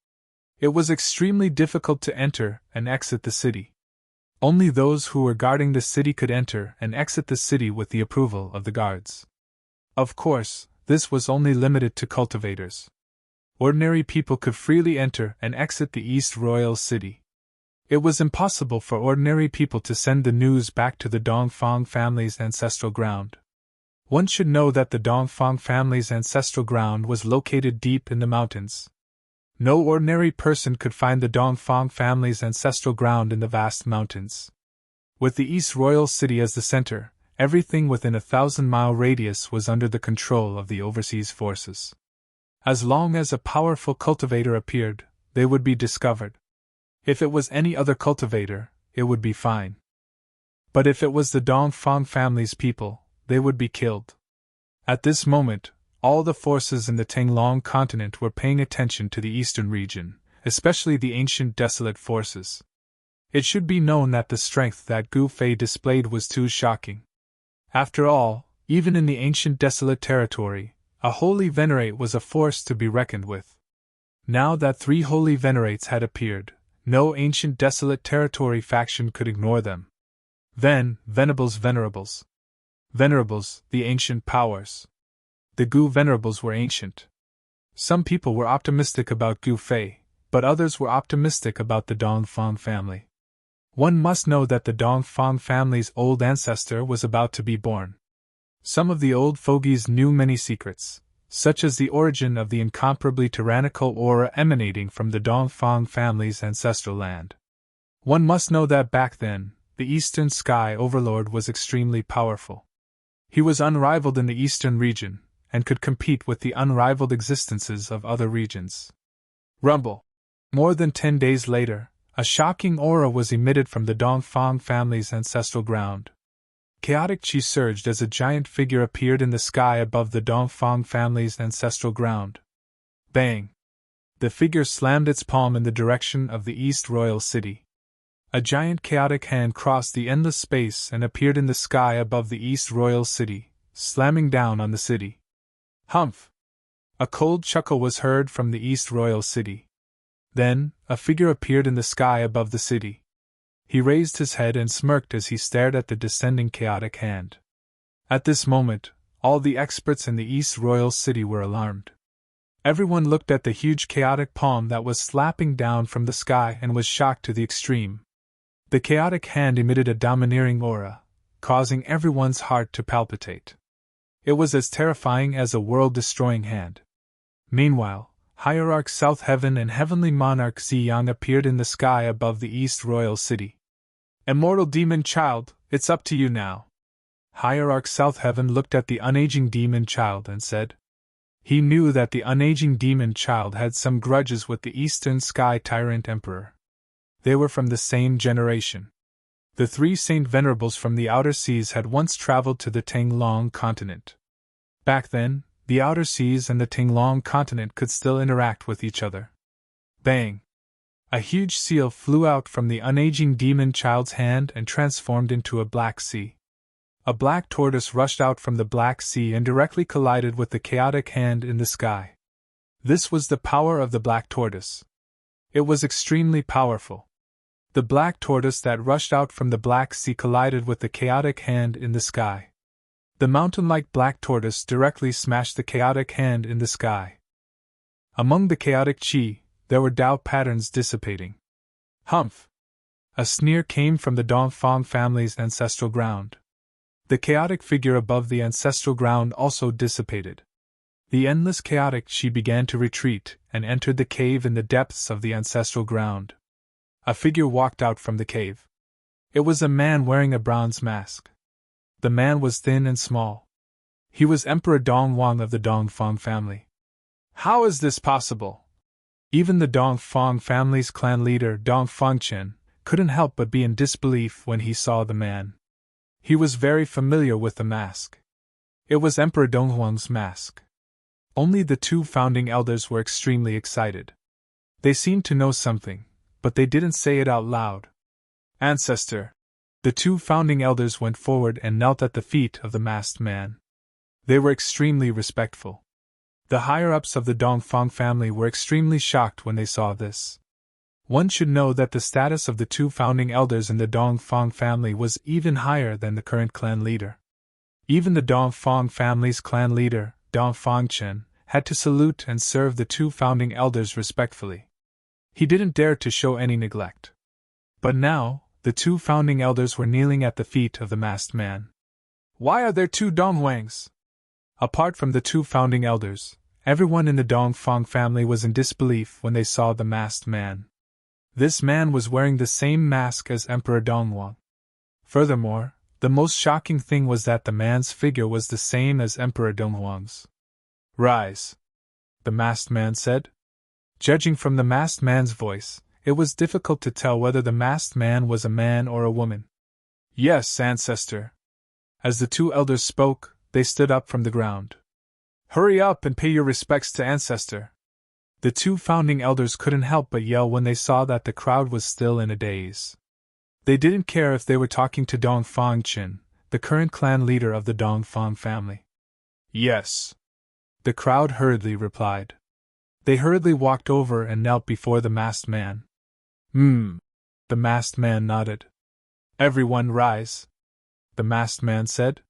It was extremely difficult to enter and exit the city. Only those who were guarding the city could enter and exit the city with the approval of the guards. Of course, this was only limited to cultivators. Ordinary people could freely enter and exit the East Royal City. It was impossible for ordinary people to send the news back to the Dongfang family's ancestral ground. One should know that the Dongfang family's ancestral ground was located deep in the mountains. No ordinary person could find the Dongfang family's ancestral ground in the vast mountains. With the East Royal City as the center, everything within a 1,000-mile radius was under the control of the overseas forces. As long as a powerful cultivator appeared, they would be discovered. If it was any other cultivator, it would be fine. But if it was the Dongfang family's people, they would be killed. At this moment, All the forces in the Tanglong continent were paying attention to the eastern region, especially the ancient desolate forces. It should be known that the strength that Gu Fei displayed was too shocking. After all, even in the ancient desolate territory, a holy venerate was a force to be reckoned with. Now that 3 holy venerates had appeared, no ancient desolate territory faction could ignore them. Then, Venerables, the ancient powers. The Gu Venerables were ancient. Some people were optimistic about Gu Fei, but others were optimistic about the Dongfang family. One must know that the Dongfang family's old ancestor was about to be born. Some of the old fogies knew many secrets, such as the origin of the incomparably tyrannical aura emanating from the Dongfang family's ancestral land. One must know that back then, the Eastern Sky Overlord was extremely powerful. He was unrivaled in the Eastern region, and could compete with the unrivaled existences of other regions. Rumble. More than 10 days later, a shocking aura was emitted from the Dongfang family's ancestral ground. Chaotic chi surged as a giant figure appeared in the sky above the Dongfang family's ancestral ground. Bang! The figure slammed its palm in the direction of the East Royal City. A giant chaotic hand crossed the endless space and appeared in the sky above the East Royal City, slamming down on the city. Humph! A cold chuckle was heard from the East Royal City. Then, a figure appeared in the sky above the city. He raised his head and smirked as he stared at the descending chaotic hand. At this moment, all the experts in the East Royal City were alarmed. Everyone looked at the huge chaotic palm that was slapping down from the sky and was shocked to the extreme. The chaotic hand emitted a domineering aura, causing everyone's heart to palpitate. It was as terrifying as a world-destroying hand. Meanwhile, Hierarch South Heaven and Heavenly Monarch Ziyang appeared in the sky above the East Royal City. Immortal demon child, it's up to you now. Hierarch South Heaven looked at the unaging demon child and said. He knew that the unaging demon child had some grudges with the Eastern Sky Tyrant Emperor. They were from the same generation. The 3 Saint Venerables from the Outer Seas had once traveled to the Tanglong continent. Back then, the Outer Seas and the Tanglong continent could still interact with each other. Bang! A huge seal flew out from the unaging demon child's hand and transformed into a black sea. A black tortoise rushed out from the black sea and directly collided with the chaotic hand in the sky. This was the power of the black tortoise. It was extremely powerful. The black tortoise that rushed out from the black sea collided with the chaotic hand in the sky. The mountain-like black tortoise directly smashed the chaotic hand in the sky. Among the chaotic chi, there were doubt patterns dissipating. Humph! A sneer came from the Dongfang family's ancestral ground. The chaotic figure above the ancestral ground also dissipated. The endless chaotic chi began to retreat and entered the cave in the depths of the ancestral ground. A figure walked out from the cave. It was a man wearing a bronze mask. The man was thin and small. He was Emperor Dongwang of the Dongfang family. How is this possible? Even the Dongfang family's clan leader, Dongfangchen, couldn't help but be in disbelief when he saw the man. He was very familiar with the mask. It was Emperor Donghuang's mask. Only the 2 founding elders were extremely excited. They seemed to know something, but they didn't say it out loud. Ancestor! The 2 founding elders went forward and knelt at the feet of the masked man. They were extremely respectful. The higher-ups of the Dongfang family were extremely shocked when they saw this. One should know that the status of the 2 founding elders in the Dongfang family was even higher than the current clan leader. Even the Dongfang family's clan leader, Dongfangchen, had to salute and serve the 2 founding elders respectfully. He didn't dare to show any neglect. But now, the 2 founding elders were kneeling at the feet of the masked man. Why are there 2 Donghuangs? Apart from the 2 founding elders, everyone in the Dongfang family was in disbelief when they saw the masked man. This man was wearing the same mask as Emperor Dongwang. Furthermore, the most shocking thing was that the man's figure was the same as Emperor Donghuang's. Rise! The masked man said. Judging from the masked man's voice, it was difficult to tell whether the masked man was a man or a woman. Yes, ancestor. As the 2 elders spoke, they stood up from the ground. Hurry up and pay your respects to Ancestor. The two founding elders couldn't help but yell when they saw that the crowd was still in a daze. They didn't care if they were talking to Dong Fangchen, the current clan leader of the Dongfang family. Yes, the crowd hurriedly replied. They hurriedly walked over and knelt before the masked man. The masked man nodded. Everyone rise, the masked man said.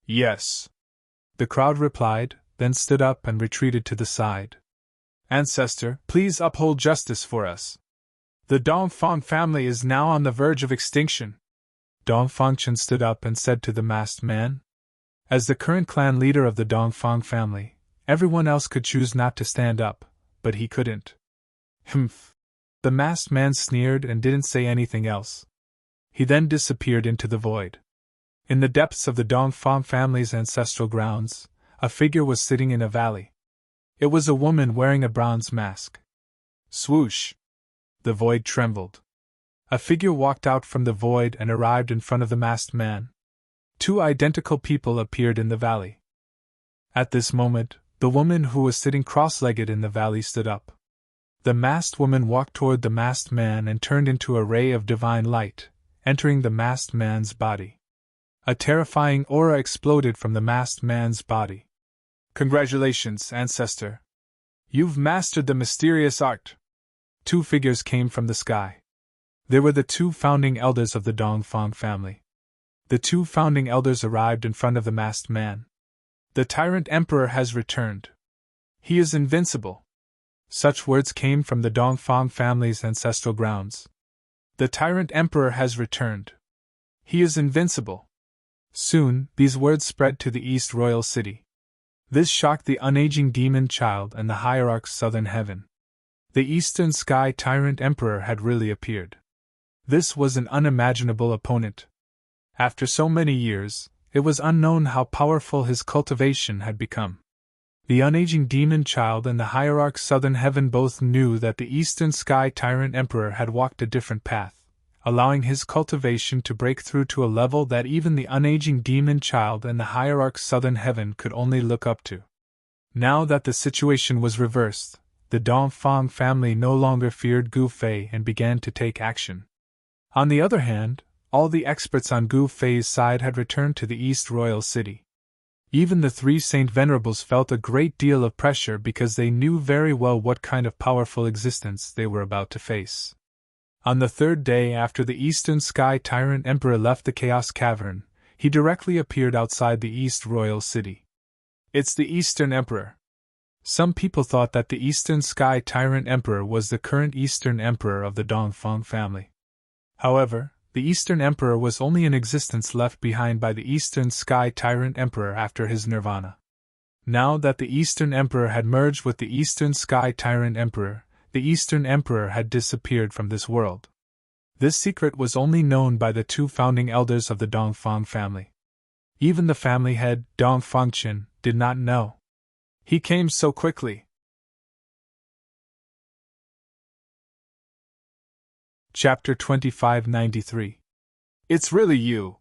Yes, the crowd replied, then stood up and retreated to the side. Ancestor, please uphold justice for us. The Dongfang family is now on the verge of extinction. Dong Fangchen stood up and said to the masked man. As the current clan leader of the Dongfang family, everyone else could choose not to stand up, but he couldn't. Humph. The masked man sneered and didn't say anything else. He then disappeared into the void. In the depths of the Dongfang family's ancestral grounds, a figure was sitting in a valley. It was a woman wearing a bronze mask. Swoosh! The void trembled. A figure walked out from the void and arrived in front of the masked man. Two identical people appeared in the valley. At this moment, the woman who was sitting cross-legged in the valley stood up. The masked woman walked toward the masked man and turned into a ray of divine light, entering the masked man's body. A terrifying aura exploded from the masked man's body. Congratulations, Ancestor! You've mastered the mysterious art! Two figures came from the sky. They were the two founding elders of the Dongfang family. The two founding elders arrived in front of the masked man. The tyrant emperor has returned. He is invincible. Such words came from the Dongfang family's ancestral grounds. The tyrant emperor has returned. He is invincible. Soon, these words spread to the East Royal City. This shocked the unaging demon child and the hierarch's southern heaven. The Eastern Sky Tyrant Emperor had really appeared. This was an unimaginable opponent. After so many years, it was unknown how powerful his cultivation had become. The unaging demon child and the hierarch's southern heaven both knew that the Eastern Sky Tyrant Emperor had walked a different path, allowing his cultivation to break through to a level that even the unaging demon child and the hierarch's southern heaven could only look up to. Now that the situation was reversed, the Dongfang family no longer feared Gu Fei and began to take action. On the other hand, all the experts on Gu Fei's side had returned to the East Royal City. Even the three Saint Venerables felt a great deal of pressure because they knew very well what kind of powerful existence they were about to face. On the third day after the Eastern Sky Tyrant Emperor left the Chaos Cavern, he directly appeared outside the East Royal City. It's the Eastern Emperor. Some people thought that the Eastern Sky Tyrant Emperor was the current Eastern Emperor of the Dongfang family. However, the Eastern Emperor was only an existence left behind by the Eastern Sky Tyrant Emperor after his nirvana. Now that the Eastern Emperor had merged with the Eastern Sky Tyrant Emperor, the Eastern Emperor had disappeared from this world. This secret was only known by the two founding elders of the Dongfang family. Even the family head, Dong Fangchen, did not know. He came so quickly. Chapter 2593. It's really you.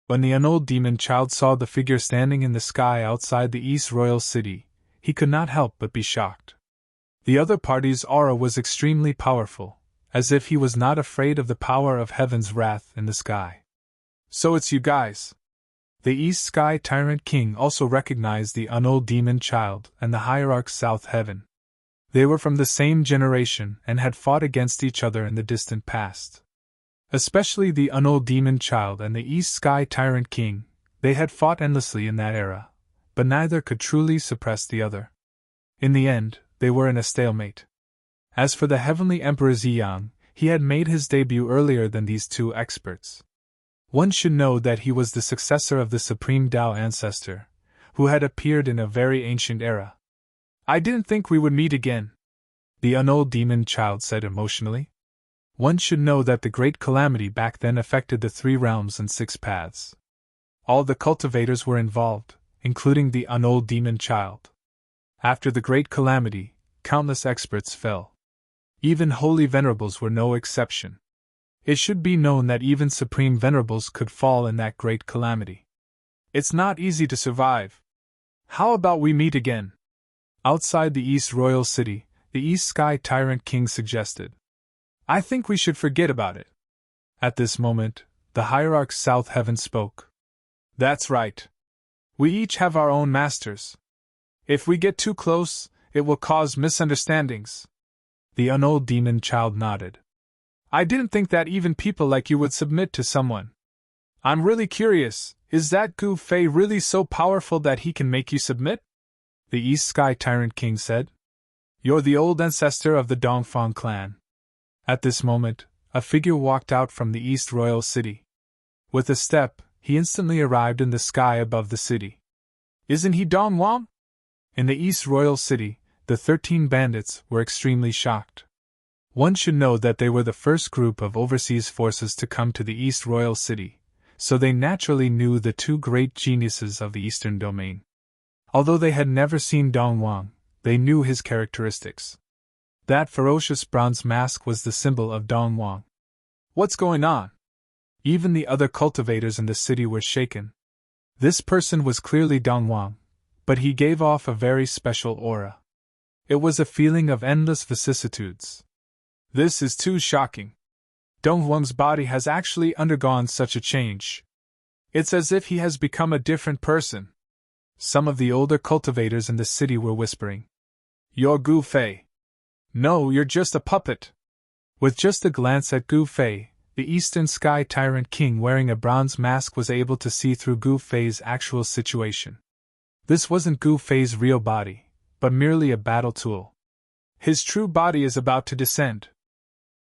When the old demon child saw the figure standing in the sky outside the East Royal City, he could not help but be shocked. The other party's aura was extremely powerful, as if he was not afraid of the power of heaven's wrath in the sky. So it's you guys. The East Sky Tyrant King also recognized the old demon child and the hierarch's South Heaven. They were from the same generation and had fought against each other in the distant past. Especially the old demon child and the East Sky Tyrant King, they had fought endlessly in that era, but neither could truly suppress the other. In the end, they were in a stalemate. As for the Heavenly Emperor Ziyang, he had made his debut earlier than these two experts. One should know that he was the successor of the Supreme Tao Ancestor, who had appeared in a very ancient era. I didn't think we would meet again, the old demon child said emotionally. One should know that the great calamity back then affected the 3 realms and 6 paths. All the cultivators were involved, including the old demon child. After the great calamity, countless experts fell. Even holy venerables were no exception. It should be known that even supreme venerables could fall in that great calamity. It's not easy to survive. How about we meet again? Outside the East Royal City, the East Sky Tyrant King suggested. I think we should forget about it. At this moment, the hierarch South Heaven spoke. That's right. We each have our own masters. If we get too close, it will cause misunderstandings. The unold demon child nodded. I didn't think that even people like you would submit to someone. I'm really curious, is that Gu Fei really so powerful that he can make you submit? The East Sky Tyrant King said. You're the old ancestor of the Dongfang clan. At this moment, a figure walked out from the East Royal City. With a step, he instantly arrived in the sky above the city. Isn't he Dong Wang? In the East Royal City, the 13 bandits were extremely shocked. One should know that they were the first group of overseas forces to come to the East Royal City, so they naturally knew the two great geniuses of the Eastern Domain. Although they had never seen Dong Wang, they knew his characteristics. That ferocious bronze mask was the symbol of Dong Wang. What's going on? Even the other cultivators in the city were shaken. This person was clearly Dong Wang, but he gave off a very special aura. It was a feeling of endless vicissitudes. This is too shocking. Dong Wang's body has actually undergone such a change. It's as if he has become a different person. Some of the older cultivators in the city were whispering. You're Gu Fei. No, you're just a puppet. With just a glance at Gu Fei, the Eastern Sky Tyrant King wearing a bronze mask was able to see through Gu Fei's actual situation. This wasn't Gu Fei's real body, but merely a battle tool. His true body is about to descend.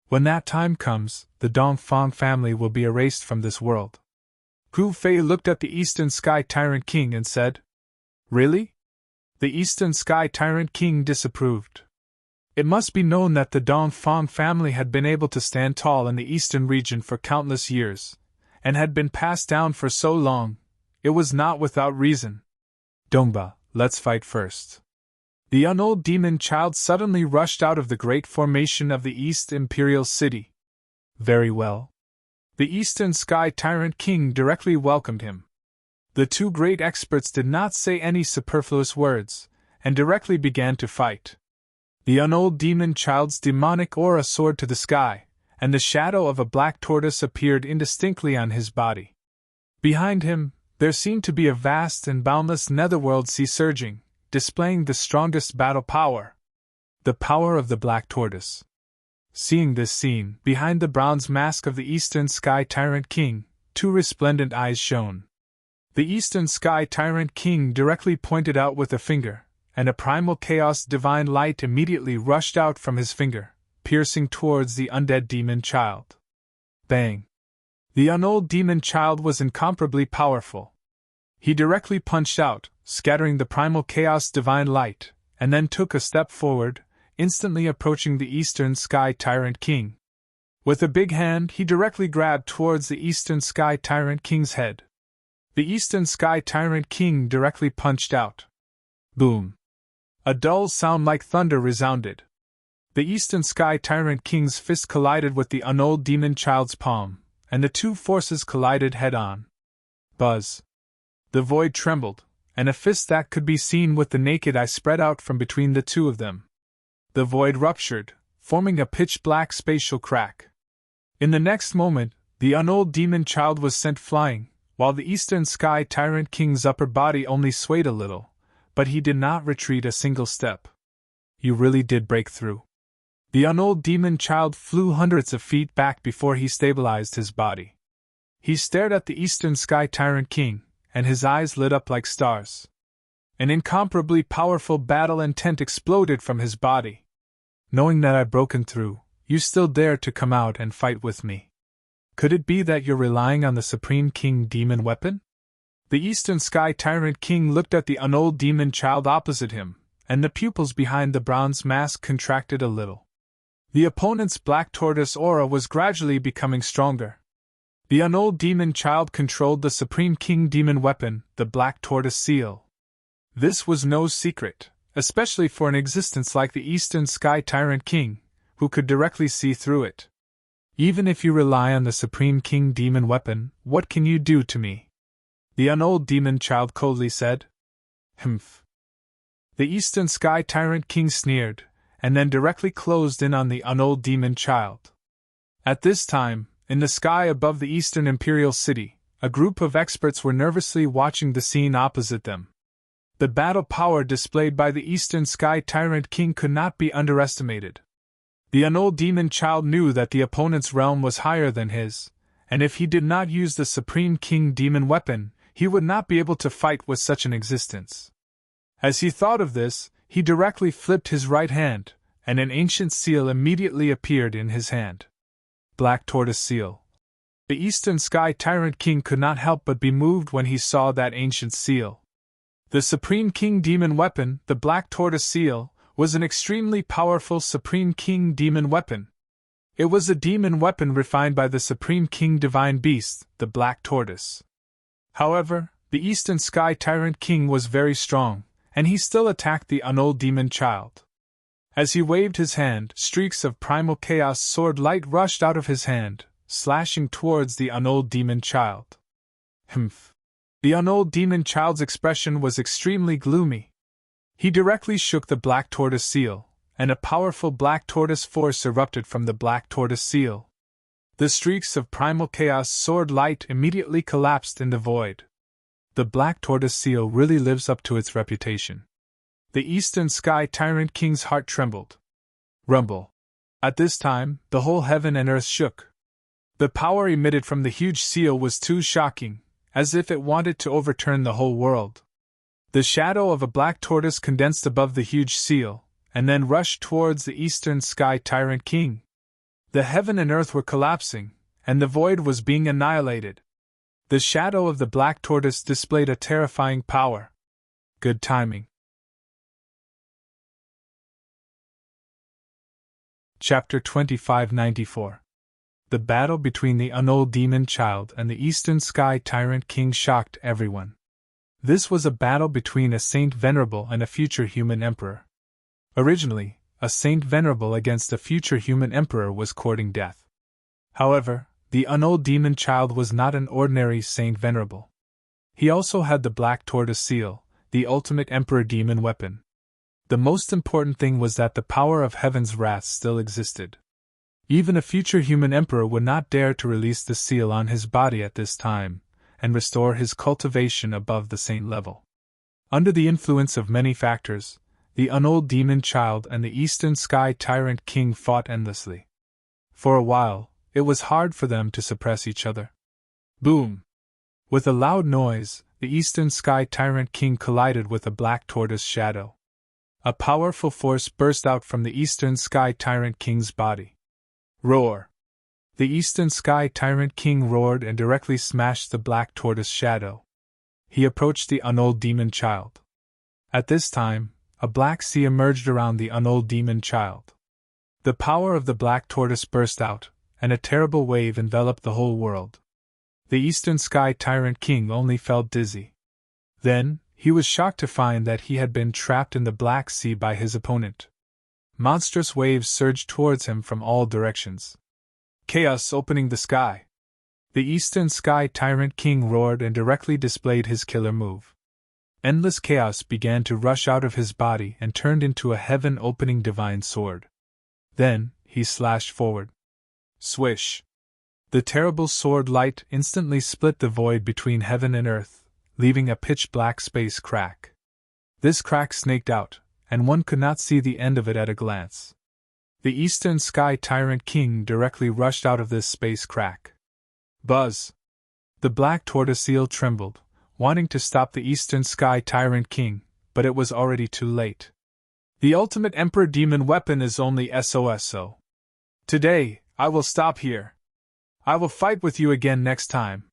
When that time comes, the Dongfang family will be erased from this world. Gu Fei looked at the Eastern Sky Tyrant King and said, Really? The Eastern Sky Tyrant King disapproved. It must be known that the Dongfang family had been able to stand tall in the eastern region for countless years, and had been passed down for so long. It was not without reason. Dongba, let's fight first. The unold demon child suddenly rushed out of the great formation of the East Imperial City. Very well. The Eastern Sky Tyrant King directly welcomed him. The two great experts did not say any superfluous words, and directly began to fight. The unold demon child's demonic aura soared to the sky, and the shadow of a black tortoise appeared indistinctly on his body. Behind him, there seemed to be a vast and boundless netherworld sea surging, displaying the strongest battle power. The power of the black tortoise. Seeing this scene, behind the bronze mask of the Eastern Sky Tyrant King, two resplendent eyes shone. The Eastern Sky Tyrant King directly pointed out with a finger, and a primal chaos divine light immediately rushed out from his finger, piercing towards the undead demon child. Bang! The unold demon child was incomparably powerful. He directly punched out, scattering the primal chaos divine light, and then took a step forward, instantly approaching the Eastern Sky Tyrant King. With a big hand, he directly grabbed towards the Eastern Sky Tyrant King's head. The Eastern Sky Tyrant King directly punched out. Boom! A dull sound like thunder resounded. The Eastern Sky Tyrant King's fist collided with the unold demon child's palm, and the two forces collided head-on. Buzz! The void trembled, and a fist that could be seen with the naked eye spread out from between the two of them. The void ruptured, forming a pitch-black spatial crack. In the next moment, the unold demon child was sent flying, while the Eastern Sky Tyrant King's upper body only swayed a little, but he did not retreat a single step. You really did break through. The unold demon child flew hundreds of feet back before he stabilized his body. He stared at the Eastern Sky Tyrant King, and his eyes lit up like stars. An incomparably powerful battle intent exploded from his body. Knowing that I've broken through, you still dare to come out and fight with me. Could it be that you're relying on the Supreme King demon weapon? The Eastern Sky Tyrant King looked at the unold demon child opposite him, and the pupils behind the bronze mask contracted a little. The opponent's black tortoise aura was gradually becoming stronger. The unold demon child controlled the Supreme King demon weapon, the black tortoise seal. This was no secret, especially for an existence like the Eastern Sky Tyrant King, who could directly see through it. Even if you rely on the Supreme King demon weapon, what can you do to me? The unold demon child coldly said. Humph. The Eastern Sky Tyrant King sneered, and then directly closed in on the unold demon child. At this time, in the sky above the Eastern Imperial City, a group of experts were nervously watching the scene opposite them. The battle power displayed by the Eastern Sky Tyrant King could not be underestimated. The unold demon child knew that the opponent's realm was higher than his, and if he did not use the Supreme King demon weapon, he would not be able to fight with such an existence. As he thought of this, he directly flipped his right hand, and an ancient seal immediately appeared in his hand. Black Tortoise Seal. The Eastern Sky Tyrant King could not help but be moved when he saw that ancient seal. The Supreme King demon weapon, the Black Tortoise Seal, was an extremely powerful Supreme King demon weapon. It was a demon weapon refined by the Supreme King Divine Beast, the Black Tortoise. However, the Eastern Sky Tyrant King was very strong, and he still attacked the unold demon child. As he waved his hand, streaks of primal chaos sword light rushed out of his hand, slashing towards the unold demon child. Humph. The unold demon child's expression was extremely gloomy. He directly shook the Black Tortoise Seal, and a powerful Black Tortoise force erupted from the Black Tortoise Seal. The streaks of primal chaos sword light immediately collapsed in the void. The Black Tortoise Seal really lives up to its reputation. The Eastern Sky Tyrant King's heart trembled. Rumble. At this time, the whole heaven and earth shook. The power emitted from the huge seal was too shocking, as if it wanted to overturn the whole world. The shadow of a black tortoise condensed above the huge seal, and then rushed towards the Eastern Sky Tyrant King. The heaven and earth were collapsing, and the void was being annihilated. The shadow of the black tortoise displayed a terrifying power. Good timing. Chapter 2594. The battle between the unold demon child and the Eastern Sky Tyrant King shocked everyone. This was a battle between a Saint Venerable and a future human emperor. Originally, a Saint Venerable against a future human emperor was courting death. However, the unold demon child was not an ordinary Saint Venerable. He also had the Black Tortoise Seal, the ultimate emperor demon weapon. The most important thing was that the power of heaven's wrath still existed. Even a future human emperor would not dare to release the seal on his body at this time, and restore his cultivation above the saint level. Under the influence of many factors, the unold demon child and the Eastern Sky Tyrant King fought endlessly. For a while, it was hard for them to suppress each other. Boom! With a loud noise, the Eastern Sky Tyrant King collided with a black tortoise shadow. A powerful force burst out from the Eastern Sky Tyrant King's body. Roar! The Eastern Sky Tyrant King roared and directly smashed the black tortoise shadow. He approached the unold demon child. At this time, a black sea emerged around the unold demon child. The power of the black tortoise burst out, and a terrible wave enveloped the whole world. The Eastern Sky Tyrant King only felt dizzy. Then, he was shocked to find that he had been trapped in the Black Sea by his opponent. Monstrous waves surged towards him from all directions. Chaos opening the sky. The Eastern Sky Tyrant King roared and directly displayed his killer move. Endless chaos began to rush out of his body and turned into a heaven-opening divine sword. Then, he slashed forward. Swish! The terrible sword light instantly split the void between heaven and earth, leaving a pitch-black space crack. This crack snaked out, and one could not see the end of it at a glance. The Eastern Sky Tyrant King directly rushed out of this space crack. Buzz! The black tortoise seal trembled, wanting to stop the Eastern Sky Tyrant King, but it was already too late. The ultimate Emperor Demon weapon is only SOSO. Today, I will stop here. I will fight with you again next time.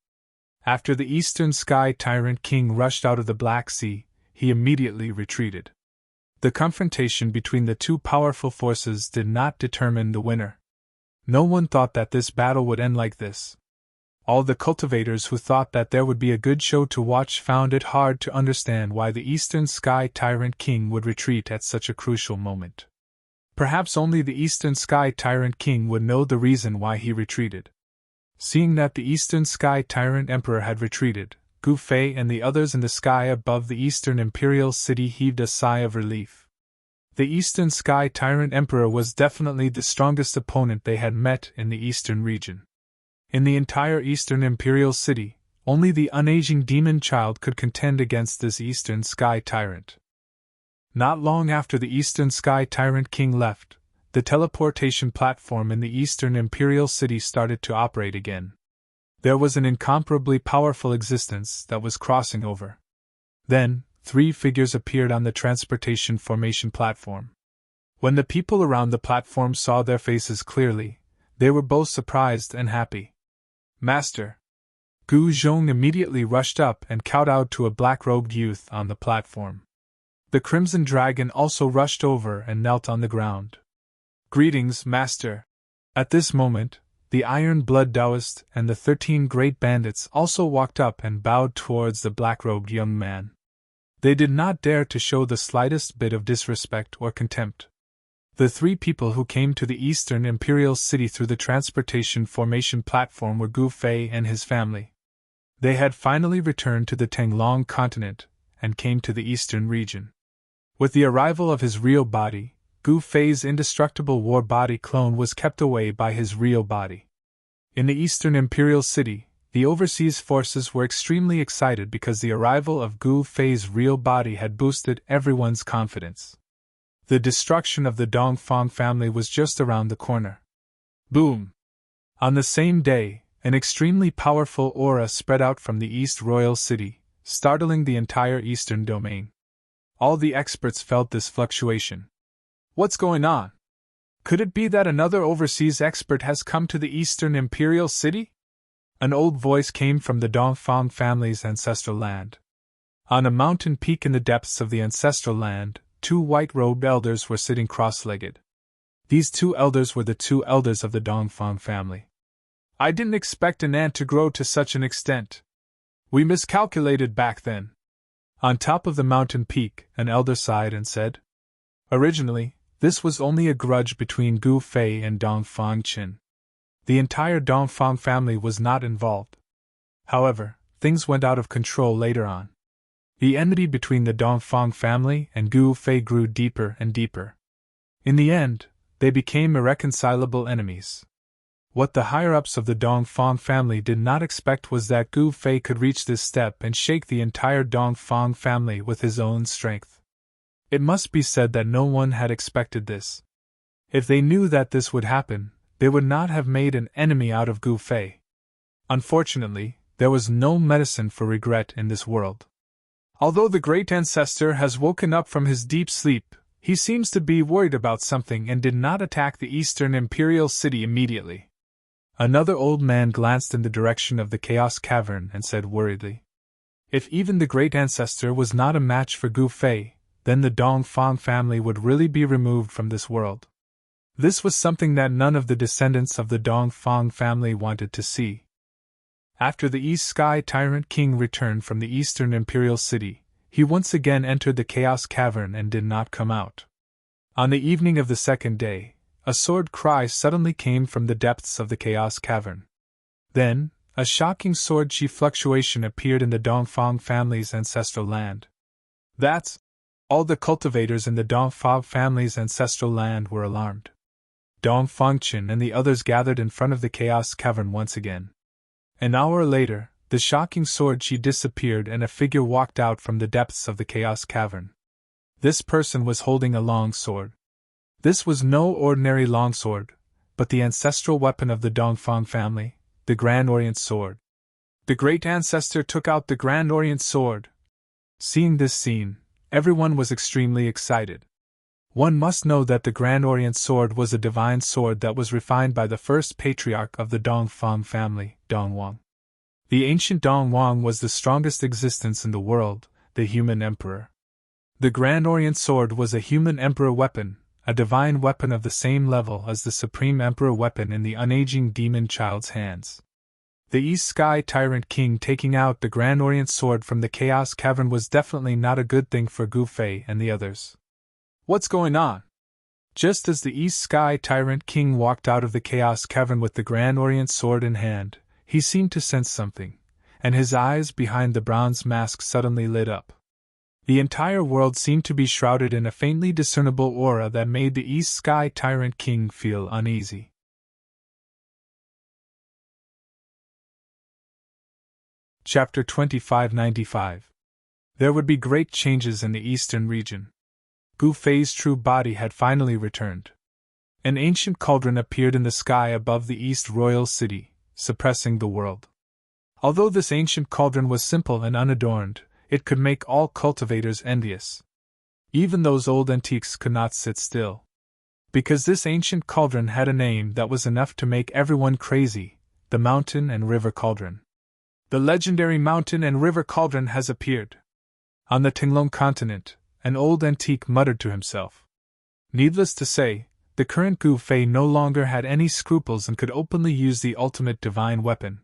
After the Eastern Sky Tyrant King rushed out of the Black Sea, he immediately retreated. The confrontation between the two powerful forces did not determine the winner. No one thought that this battle would end like this. All the cultivators who thought that there would be a good show to watch found it hard to understand why the Eastern Sky Tyrant King would retreat at such a crucial moment. Perhaps only the Eastern Sky Tyrant King would know the reason why he retreated. Seeing that the Eastern Sky Tyrant Emperor had retreated, Gu Fei and the others in the sky above the Eastern Imperial City heaved a sigh of relief. The Eastern Sky Tyrant Emperor was definitely the strongest opponent they had met in the Eastern region. In the entire Eastern Imperial City, only the unaging demon child could contend against this Eastern Sky Tyrant. Not long after the Eastern Sky Tyrant King left, the teleportation platform in the Eastern Imperial City started to operate again. There was an incomparably powerful existence that was crossing over. Then, 3 figures appeared on the transportation formation platform. When the people around the platform saw their faces clearly, they were both surprised and happy. Master! Gu Zhong immediately rushed up and kowtowed to a black-robed youth on the platform. The Crimson Dragon also rushed over and knelt on the ground. Greetings, Master! At this moment, the Iron Blood Taoist and the 13 Great Bandits also walked up and bowed towards the black-robed young man. They did not dare to show the slightest bit of disrespect or contempt. The 3 people who came to the Eastern Imperial City through the transportation formation platform were Gu Fei and his family. They had finally returned to the Tenglong continent and came to the Eastern region. With the arrival of his real body, Gu Fei's indestructible war body clone was kept away by his real body. In the Eastern Imperial City, the overseas forces were extremely excited because the arrival of Gu Fei's real body had boosted everyone's confidence. The destruction of the Dongfang family was just around the corner. Boom! On the same day, an extremely powerful aura spread out from the East Royal City, startling the entire Eastern domain. All the experts felt this fluctuation. What's going on? Could it be that another overseas expert has come to the Eastern Imperial City? An old voice came from the Dongfang family's ancestral land. On a mountain peak in the depths of the ancestral land, 2 white-robed elders were sitting cross-legged. These 2 elders were the 2 elders of the Dongfang family. I didn't expect an ant to grow to such an extent. We miscalculated back then. On top of the mountain peak, an elder sighed and said, originally, this was only a grudge between Gu Fei and Dongfang Qin. The entire Dongfang family was not involved. However, things went out of control later on. The enmity between the Dongfang family and Gu Fei grew deeper and deeper. In the end, they became irreconcilable enemies. What the higher-ups of the Dongfang family did not expect was that Gu Fei could reach this step and shake the entire Dongfang family with his own strength. It must be said that no one had expected this. If they knew that this would happen, they would not have made an enemy out of Gu Fei. Unfortunately, there was no medicine for regret in this world. Although the great ancestor has woken up from his deep sleep, he seems to be worried about something and did not attack the Eastern Imperial City immediately. Another old man glanced in the direction of the Chaos Cavern and said worriedly, if even the great ancestor was not a match for Gu Fei, then the Dongfang family would really be removed from this world. This was something that none of the descendants of the Dongfang family wanted to see. After the East Sky Tyrant King returned from the Eastern Imperial City, he once again entered the Chaos Cavern and did not come out. On the evening of the 2nd day, a sword cry suddenly came from the depths of the Chaos Cavern. Then, a shocking sword-chi fluctuation appeared in the Dongfang family's ancestral land. That's all the cultivators in the Dongfang family's ancestral land were alarmed. Dongfang Qin and the others gathered in front of the Chaos Cavern once again. An hour later, the shocking sword-chi disappeared and a figure walked out from the depths of the Chaos Cavern. This person was holding a long sword. This was no ordinary longsword, but the ancestral weapon of the Dongfang family, the Grand Orient Sword. The great ancestor took out the Grand Orient Sword. Seeing this scene, everyone was extremely excited. One must know that the Grand Orient Sword was a divine sword that was refined by the first patriarch of the Dongfang family, Dongwang. The ancient Dongwang was the strongest existence in the world, the human emperor. The Grand Orient Sword was a human emperor weapon, a divine weapon of the same level as the supreme emperor weapon in the unaging demon child's hands. The East Sky Tyrant King taking out the Grand Orient Sword from the Chaos Cavern was definitely not a good thing for Gu Fei and the others. What's going on? Just as the East Sky Tyrant King walked out of the Chaos Cavern with the Grand Orient Sword in hand, he seemed to sense something, and his eyes behind the bronze mask suddenly lit up. The entire world seemed to be shrouded in a faintly discernible aura that made the East Sky Tyrant King feel uneasy. Chapter 2595. There would be great changes in the eastern region. Gu Fei's true body had finally returned. An ancient cauldron appeared in the sky above the East Royal City, suppressing the world. Although this ancient cauldron was simple and unadorned, it could make all cultivators envious. Even those old antiques could not sit still. Because this ancient cauldron had a name that was enough to make everyone crazy: the Mountain and River Cauldron. The legendary Mountain and River Cauldron has appeared. On the Tinglong continent, an old antique muttered to himself. Needless to say, the current Gu Fei no longer had any scruples and could openly use the ultimate divine weapon.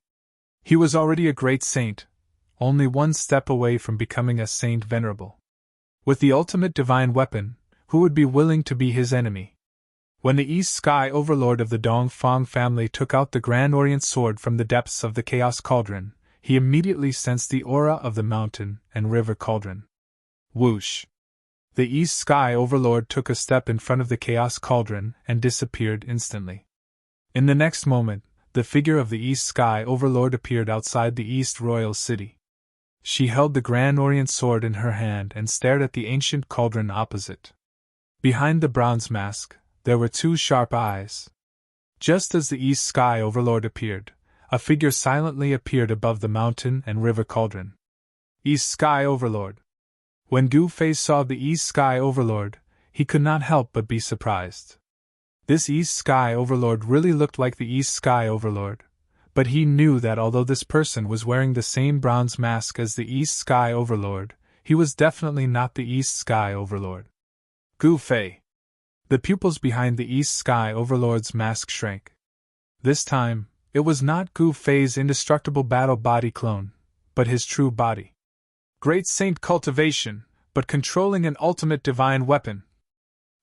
He was already a great saint, only one step away from becoming a Saint Venerable. With the ultimate divine weapon, who would be willing to be his enemy? When the East Sky Overlord of the Dongfang family took out the Grand Orient Sword from the depths of the Chaos Cauldron, he immediately sensed the aura of the Mountain and River Cauldron. Whoosh! The East Sky Overlord took a step in front of the Chaos Cauldron and disappeared instantly. In the next moment, the figure of the East Sky Overlord appeared outside the East Royal City. She held the Grand Orient Sword in her hand and stared at the ancient cauldron opposite. Behind the bronze mask, there were two sharp eyes. Just as the East Sky Overlord appeared, a figure silently appeared above the Mountain and River Cauldron. East Sky Overlord. When Gu Fei saw the East Sky Overlord, he could not help but be surprised. This East Sky Overlord really looked like the East Sky Overlord, but he knew that although this person was wearing the same bronze mask as the East Sky Overlord, he was definitely not the East Sky Overlord. Gu Fei. The pupils behind the East Sky Overlord's mask shrank. This time, it was not Gu Fei's indestructible battle body clone, but his true body. Great saint cultivation, but controlling an ultimate divine weapon.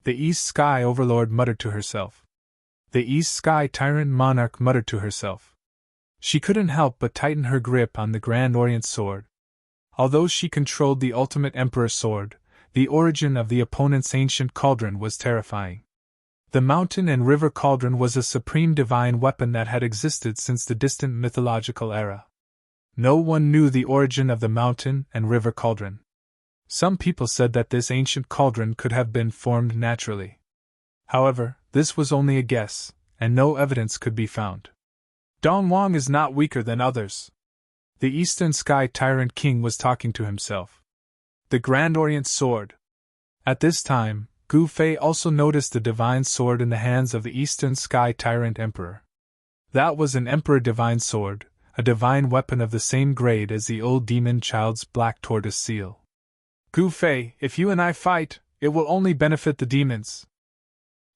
The East Sky Overlord muttered to herself. The East Sky Tyrant Monarch muttered to herself. She couldn't help but tighten her grip on the Grand Orient Sword. Although she controlled the ultimate Emperor Sword, the origin of the opponent's ancient cauldron was terrifying. The Mountain and River Cauldron was a supreme divine weapon that had existed since the distant mythological era. No one knew the origin of the Mountain and River Cauldron. Some people said that this ancient cauldron could have been formed naturally. However, this was only a guess, and no evidence could be found. Dongwang is not weaker than others. The Eastern Sky Tyrant King was talking to himself. The Grand Orient Sword. At this time, Gu Fei also noticed the divine sword in the hands of the Eastern Sky Tyrant Emperor. That was an Emperor Divine Sword, a divine weapon of the same grade as the old demon child's black tortoise seal. Gu Fei, if you and I fight, it will only benefit the demons.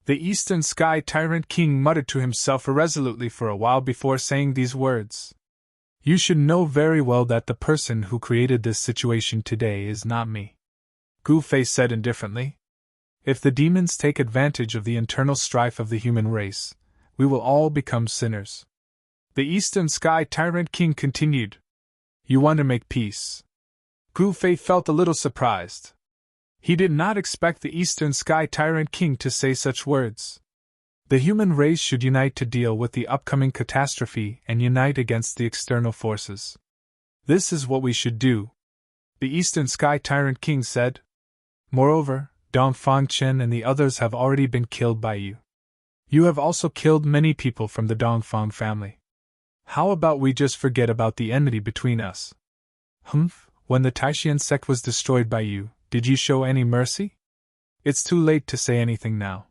The Eastern Sky Tyrant King muttered to himself irresolutely for a while before saying these words. You should know very well that the person who created this situation today is not me. Gu Fei said indifferently. If the demons take advantage of the internal strife of the human race, we will all become sinners. The Eastern Sky Tyrant King continued. You want to make peace. Gu Fei felt a little surprised. He did not expect the Eastern Sky Tyrant King to say such words. The human race should unite to deal with the upcoming catastrophe and unite against the external forces. This is what we should do, the Eastern Sky Tyrant King said. Moreover, Dongfang Chen and the others have already been killed by you. You have also killed many people from the Dongfang family. How about we just forget about the enmity between us? When the Taishan sect was destroyed by you, did you show any mercy? It's too late to say anything now.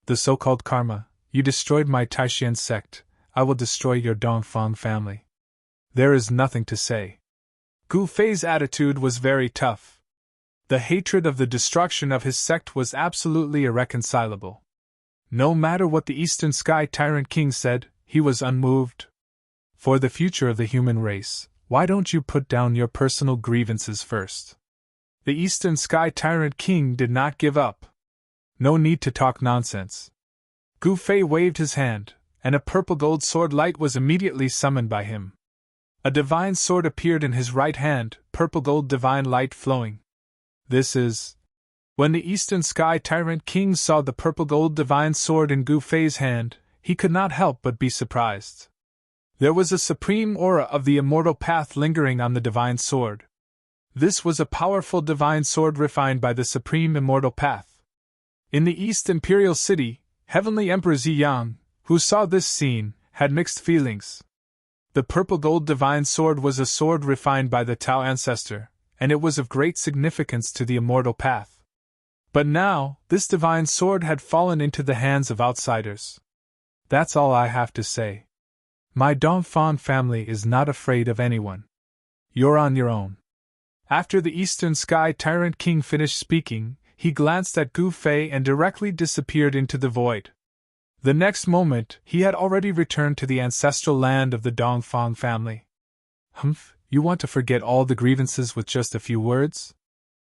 The so-called karma, you destroyed my Taishan sect, I will destroy your Dongfang family. There is nothing to say. Gu Fei's attitude was very tough. The hatred of the destruction of his sect was absolutely irreconcilable. No matter what the Eastern Sky Tyrant King said, he was unmoved. For the future of the human race, why don't you put down your personal grievances first? The Eastern Sky Tyrant King did not give up. No need to talk nonsense. Gu Fei waved his hand, and a purple gold sword light was immediately summoned by him. A divine sword appeared in his right hand, purple gold divine light flowing. This is. When the Eastern Sky Tyrant King saw the purple gold divine sword in Gu Fei's hand, he could not help but be surprised. There was a supreme aura of the immortal path lingering on the divine sword. This was a powerful divine sword refined by the supreme immortal path. In the East Imperial City, Heavenly Emperor Ziyang, who saw this scene, had mixed feelings. The purple gold divine sword was a sword refined by the Tao ancestor, and it was of great significance to the immortal path. But now, this divine sword had fallen into the hands of outsiders. That's all I have to say. My Dongfang family is not afraid of anyone. You're on your own. After the Eastern Sky Tyrant King finished speaking, he glanced at Gu Fei and directly disappeared into the void. The next moment, he had already returned to the ancestral land of the Dongfang family. Humph, you want to forget all the grievances with just a few words?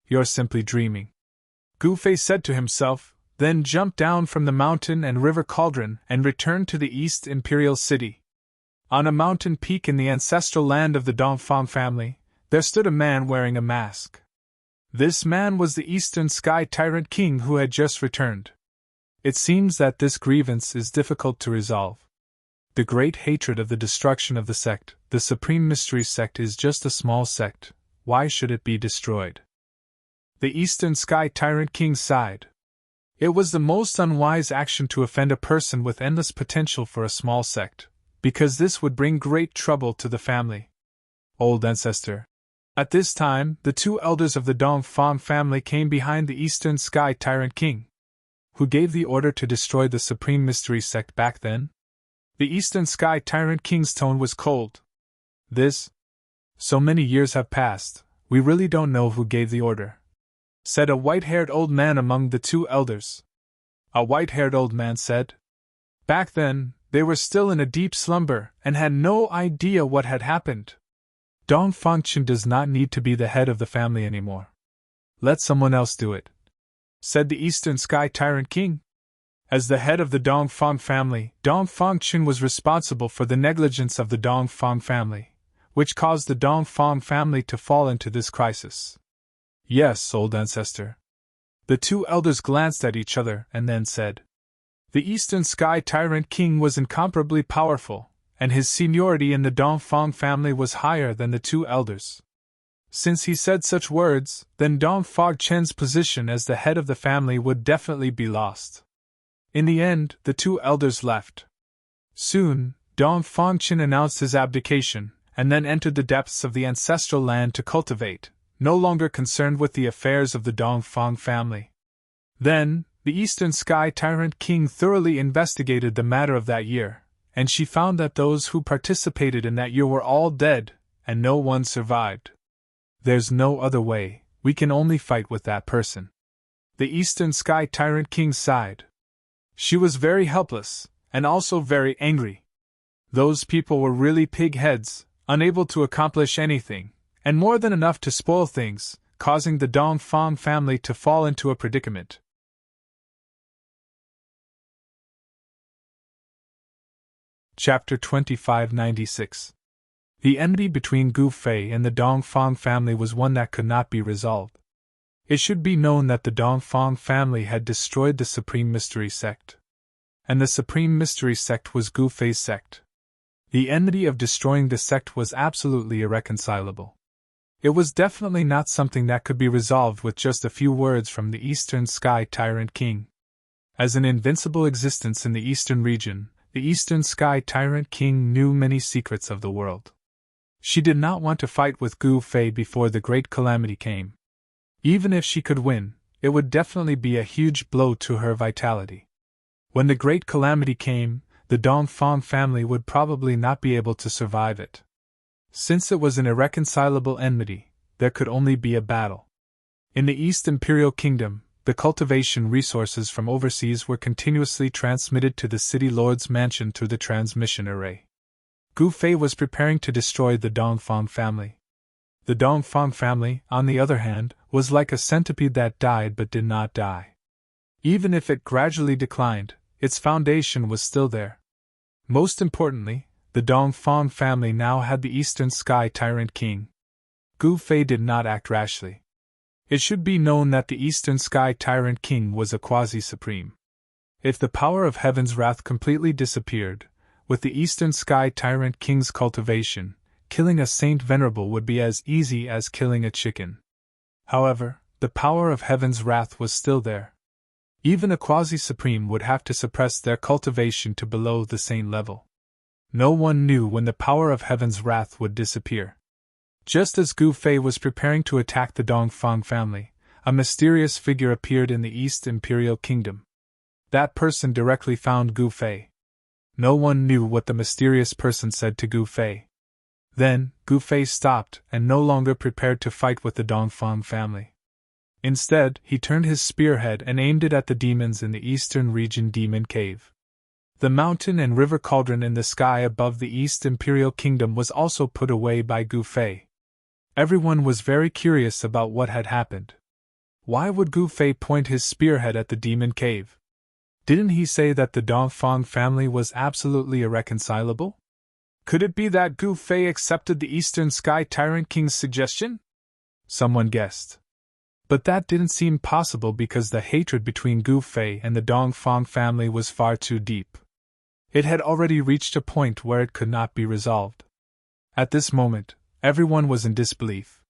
You're simply dreaming. Gu Fei said to himself, then jumped down from the mountain and river cauldron and returned to the East Imperial City. On a mountain peak in the ancestral land of the Dongfang family, there stood a man wearing a mask. This man was the Eastern Sky Tyrant King who had just returned. It seems that this grievance is difficult to resolve. The great hatred of the destruction of the sect, the Supreme Mystery Sect, is just a small sect. Why should it be destroyed? The Eastern Sky Tyrant King sighed. It was the most unwise action to offend a person with endless potential for a small sect, because this would bring great trouble to the family. Old ancestor. At this time, the two elders of the Dongfang family came behind the Eastern Sky Tyrant King. Who gave the order to destroy the Supreme Mystery Sect back then? The Eastern Sky Tyrant King's tone was cold. So many years have passed, we really don't know who gave the order, said a white-haired old man among the two elders. A white-haired old man said. Back then, they were still in a deep slumber and had no idea what had happened. Dongfang does not need to be the head of the family anymore. Let someone else do it, said the Eastern Sky Tyrant King. As the head of the Dongfang family, Dongfang was responsible for the negligence of the Dongfang family, which caused the Dongfang family to fall into this crisis. Yes, old ancestor. The two elders glanced at each other and then said. The Eastern Sky Tyrant King was incomparably powerful, and his seniority in the Dongfang family was higher than the two elders. Since he said such words, then Dongfang's position as the head of the family would definitely be lost. In the end, the two elders left. Soon, Dongfang announced his abdication, and then entered the depths of the ancestral land to cultivate, no longer concerned with the affairs of the Dongfang family. Then, the Eastern Sky Tyrant King thoroughly investigated the matter of that year, and she found that those who participated in that year were all dead, and no one survived. There's no other way, we can only fight with that person. The Eastern Sky Tyrant King sighed. She was very helpless, and also very angry. Those people were really pig-heads, unable to accomplish anything, and more than enough to spoil things, causing the Dongfang family to fall into a predicament. Chapter 2596. The enmity between Gu Fei and the Dongfang family was one that could not be resolved. It should be known that the Dongfang family had destroyed the Supreme Mystery Sect. And the Supreme Mystery Sect was Gu Fei's sect. The enmity of destroying the sect was absolutely irreconcilable. It was definitely not something that could be resolved with just a few words from the Eastern Sky Tyrant King. As an invincible existence in the Eastern region, the Eastern Sky Tyrant King knew many secrets of the world. She did not want to fight with Gu Fei before the great calamity came. Even if she could win, it would definitely be a huge blow to her vitality. When the great calamity came, the Dongfang family would probably not be able to survive it. Since it was an irreconcilable enmity, there could only be a battle. In the East Imperial Kingdom, the cultivation resources from overseas were continuously transmitted to the city lord's mansion through the transmission array. Gu Fei was preparing to destroy the Dongfang family. The Dongfang family, on the other hand, was like a centipede that died but did not die. Even if it gradually declined, its foundation was still there. Most importantly, The Dongfang family now had the Eastern Sky Tyrant King. Gu Fei did not act rashly. It should be known that the Eastern Sky Tyrant King was a quasi-supreme. If the power of heaven's wrath completely disappeared, with the Eastern Sky Tyrant King's cultivation, killing a Saint Venerable would be as easy as killing a chicken. However, the power of heaven's wrath was still there. Even a quasi-supreme would have to suppress their cultivation to below the saint level. No one knew when the power of heaven's wrath would disappear. Just as Gu Fei was preparing to attack the Dongfang family, a mysterious figure appeared in the East Imperial Kingdom. That person directly found Gu Fei. No one knew what the mysterious person said to Gu Fei. Then, Gu Fei stopped and no longer prepared to fight with the Dongfang family. Instead, he turned his spearhead and aimed it at the demons in the eastern region Demon Cave. The mountain and river cauldron in the sky above the East Imperial Kingdom was also put away by Gu Fei. Everyone was very curious about what had happened. Why would Gu Fei point his spearhead at the Demon Cave? Didn't he say that the Dongfang family was absolutely irreconcilable? Could it be that Gu Fei accepted the Eastern Sky Tyrant King's suggestion? Someone guessed. But that didn't seem possible because the hatred between Gu Fei and the Dongfang family was far too deep. It had already reached a point where it could not be resolved. At this moment, everyone was in disbelief.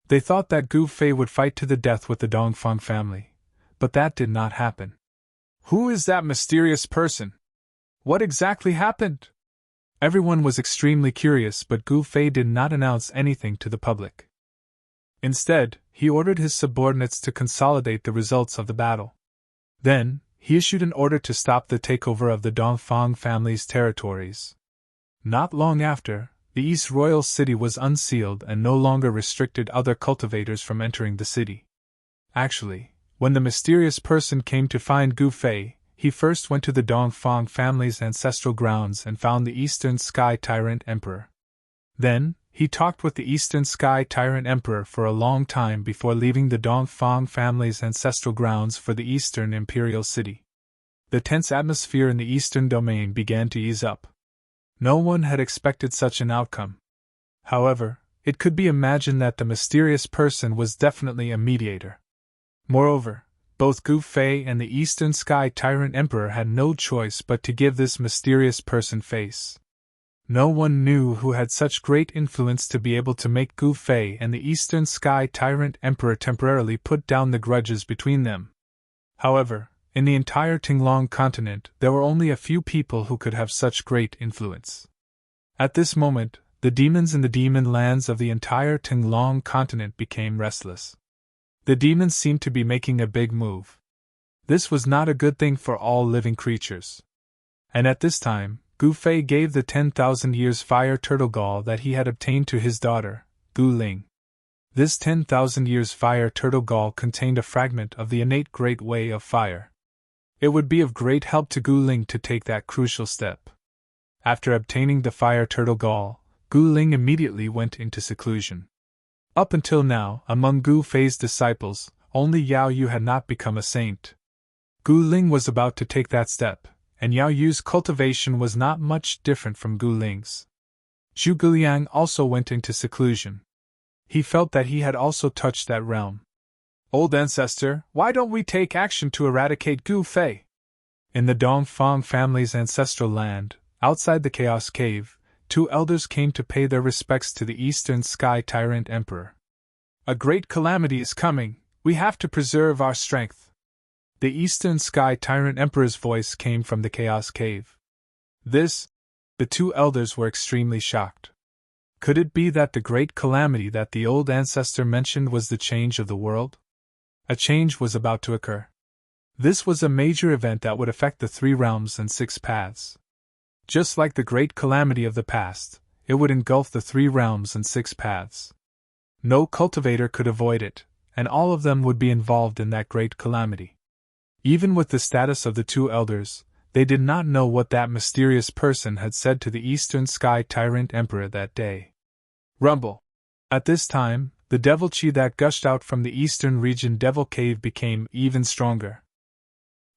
They thought that Gu Fei would fight to the death with the Dongfang family, but that did not happen. Who is that mysterious person? What exactly happened? Everyone was extremely curious, but Gu Fei did not announce anything to the public. Instead, he ordered his subordinates to consolidate the results of the battle. Then, he issued an order to stop the takeover of the Dongfang family's territories. Not long after, the East Royal City was unsealed and no longer restricted other cultivators from entering the city. Actually, when the mysterious person came to find Gu Fei, he first went to the Dongfang family's ancestral grounds and found the Eastern Sky Tyrant Emperor. Then, he talked with the Eastern Sky Tyrant Emperor for a long time before leaving the Dongfang family's ancestral grounds for the Eastern Imperial City. The tense atmosphere in the Eastern Domain began to ease up. No one had expected such an outcome. However, it could be imagined that the mysterious person was definitely a mediator. Moreover, both Gu Fei and the Eastern Sky Tyrant Emperor had no choice but to give this mysterious person face. No one knew who had such great influence to be able to make Gu Fei and the Eastern Sky Tyrant Emperor temporarily put down the grudges between them. However, in the entire Tinglong continent, there were only a few people who could have such great influence. At this moment, the demons in the demon lands of the entire Tinglong continent became restless. The demons seemed to be making a big move. This was not a good thing for all living creatures. And at this time, Gu Fei gave the 10,000 years fire turtle gall that he had obtained to his daughter, Gu Ling. This 10,000 years fire turtle gall contained a fragment of the innate great way of fire. It would be of great help to Gu Ling to take that crucial step. After obtaining the fire turtle gall, Gu Ling immediately went into seclusion. Up until now, among Gu Fei's disciples, only Yao Yu had not become a saint. Gu Ling was about to take that step, and Yao Yu's cultivation was not much different from Gu Ling's. Zhu Guliang also went into seclusion. He felt that he had also touched that realm. Old ancestor, why don't we take action to eradicate Gu Fei? In the Dongfang family's ancestral land, outside the Chaos Cave, two elders came to pay their respects to the Eastern Sky Tyrant Emperor. A great calamity is coming, we have to preserve our strength. The Eastern Sky Tyrant Emperor's voice came from the Chaos Cave. The two elders were extremely shocked. Could it be that the great calamity that the old ancestor mentioned was the change of the world? A change was about to occur. This was a major event that would affect the 3 realms and 6 paths. Just like the great calamity of the past, it would engulf the 3 realms and 6 paths. No cultivator could avoid it, and all of them would be involved in that great calamity. Even with the status of the 2 elders, they did not know what that mysterious person had said to the Eastern Sky Tyrant Emperor that day. Rumble. At this time, the devil chi that gushed out from the eastern region Devil Cave became even stronger.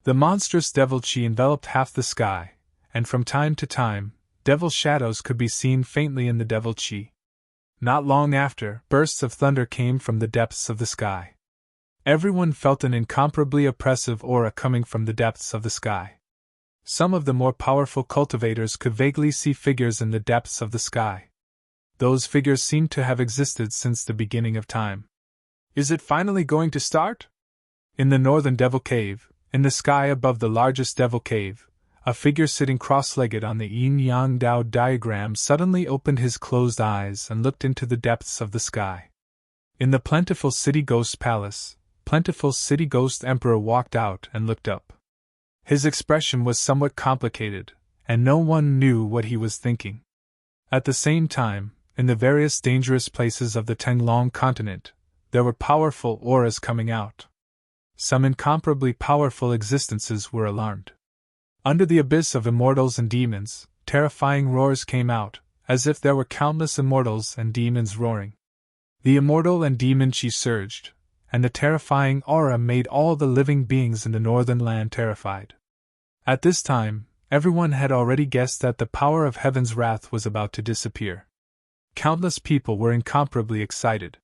The monstrous devil chi enveloped half the sky, and from time to time, devil shadows could be seen faintly in the devil chi. Not long after, bursts of thunder came from the depths of the sky. Everyone felt an incomparably oppressive aura coming from the depths of the sky. Some of the more powerful cultivators could vaguely see figures in the depths of the sky. Those figures seemed to have existed since the beginning of time. Is it finally going to start? In the northern devil cave, in the sky above the largest devil cave, a figure sitting cross-legged on the yin-yang Dao diagram suddenly opened his closed eyes and looked into the depths of the sky. In the plentiful city ghost palace, plentiful city ghost emperor walked out and looked up. His expression was somewhat complicated, and no one knew what he was thinking. At the same time, in the various dangerous places of the Tenglong continent, there were powerful auras coming out. Some incomparably powerful existences were alarmed. Under the abyss of immortals and demons, terrifying roars came out, as if there were countless immortals and demons roaring. The immortal and demon chi surged, and the terrifying aura made all the living beings in the northern land terrified. At this time, everyone had already guessed that the power of heaven's wrath was about to disappear. Countless people were incomparably excited.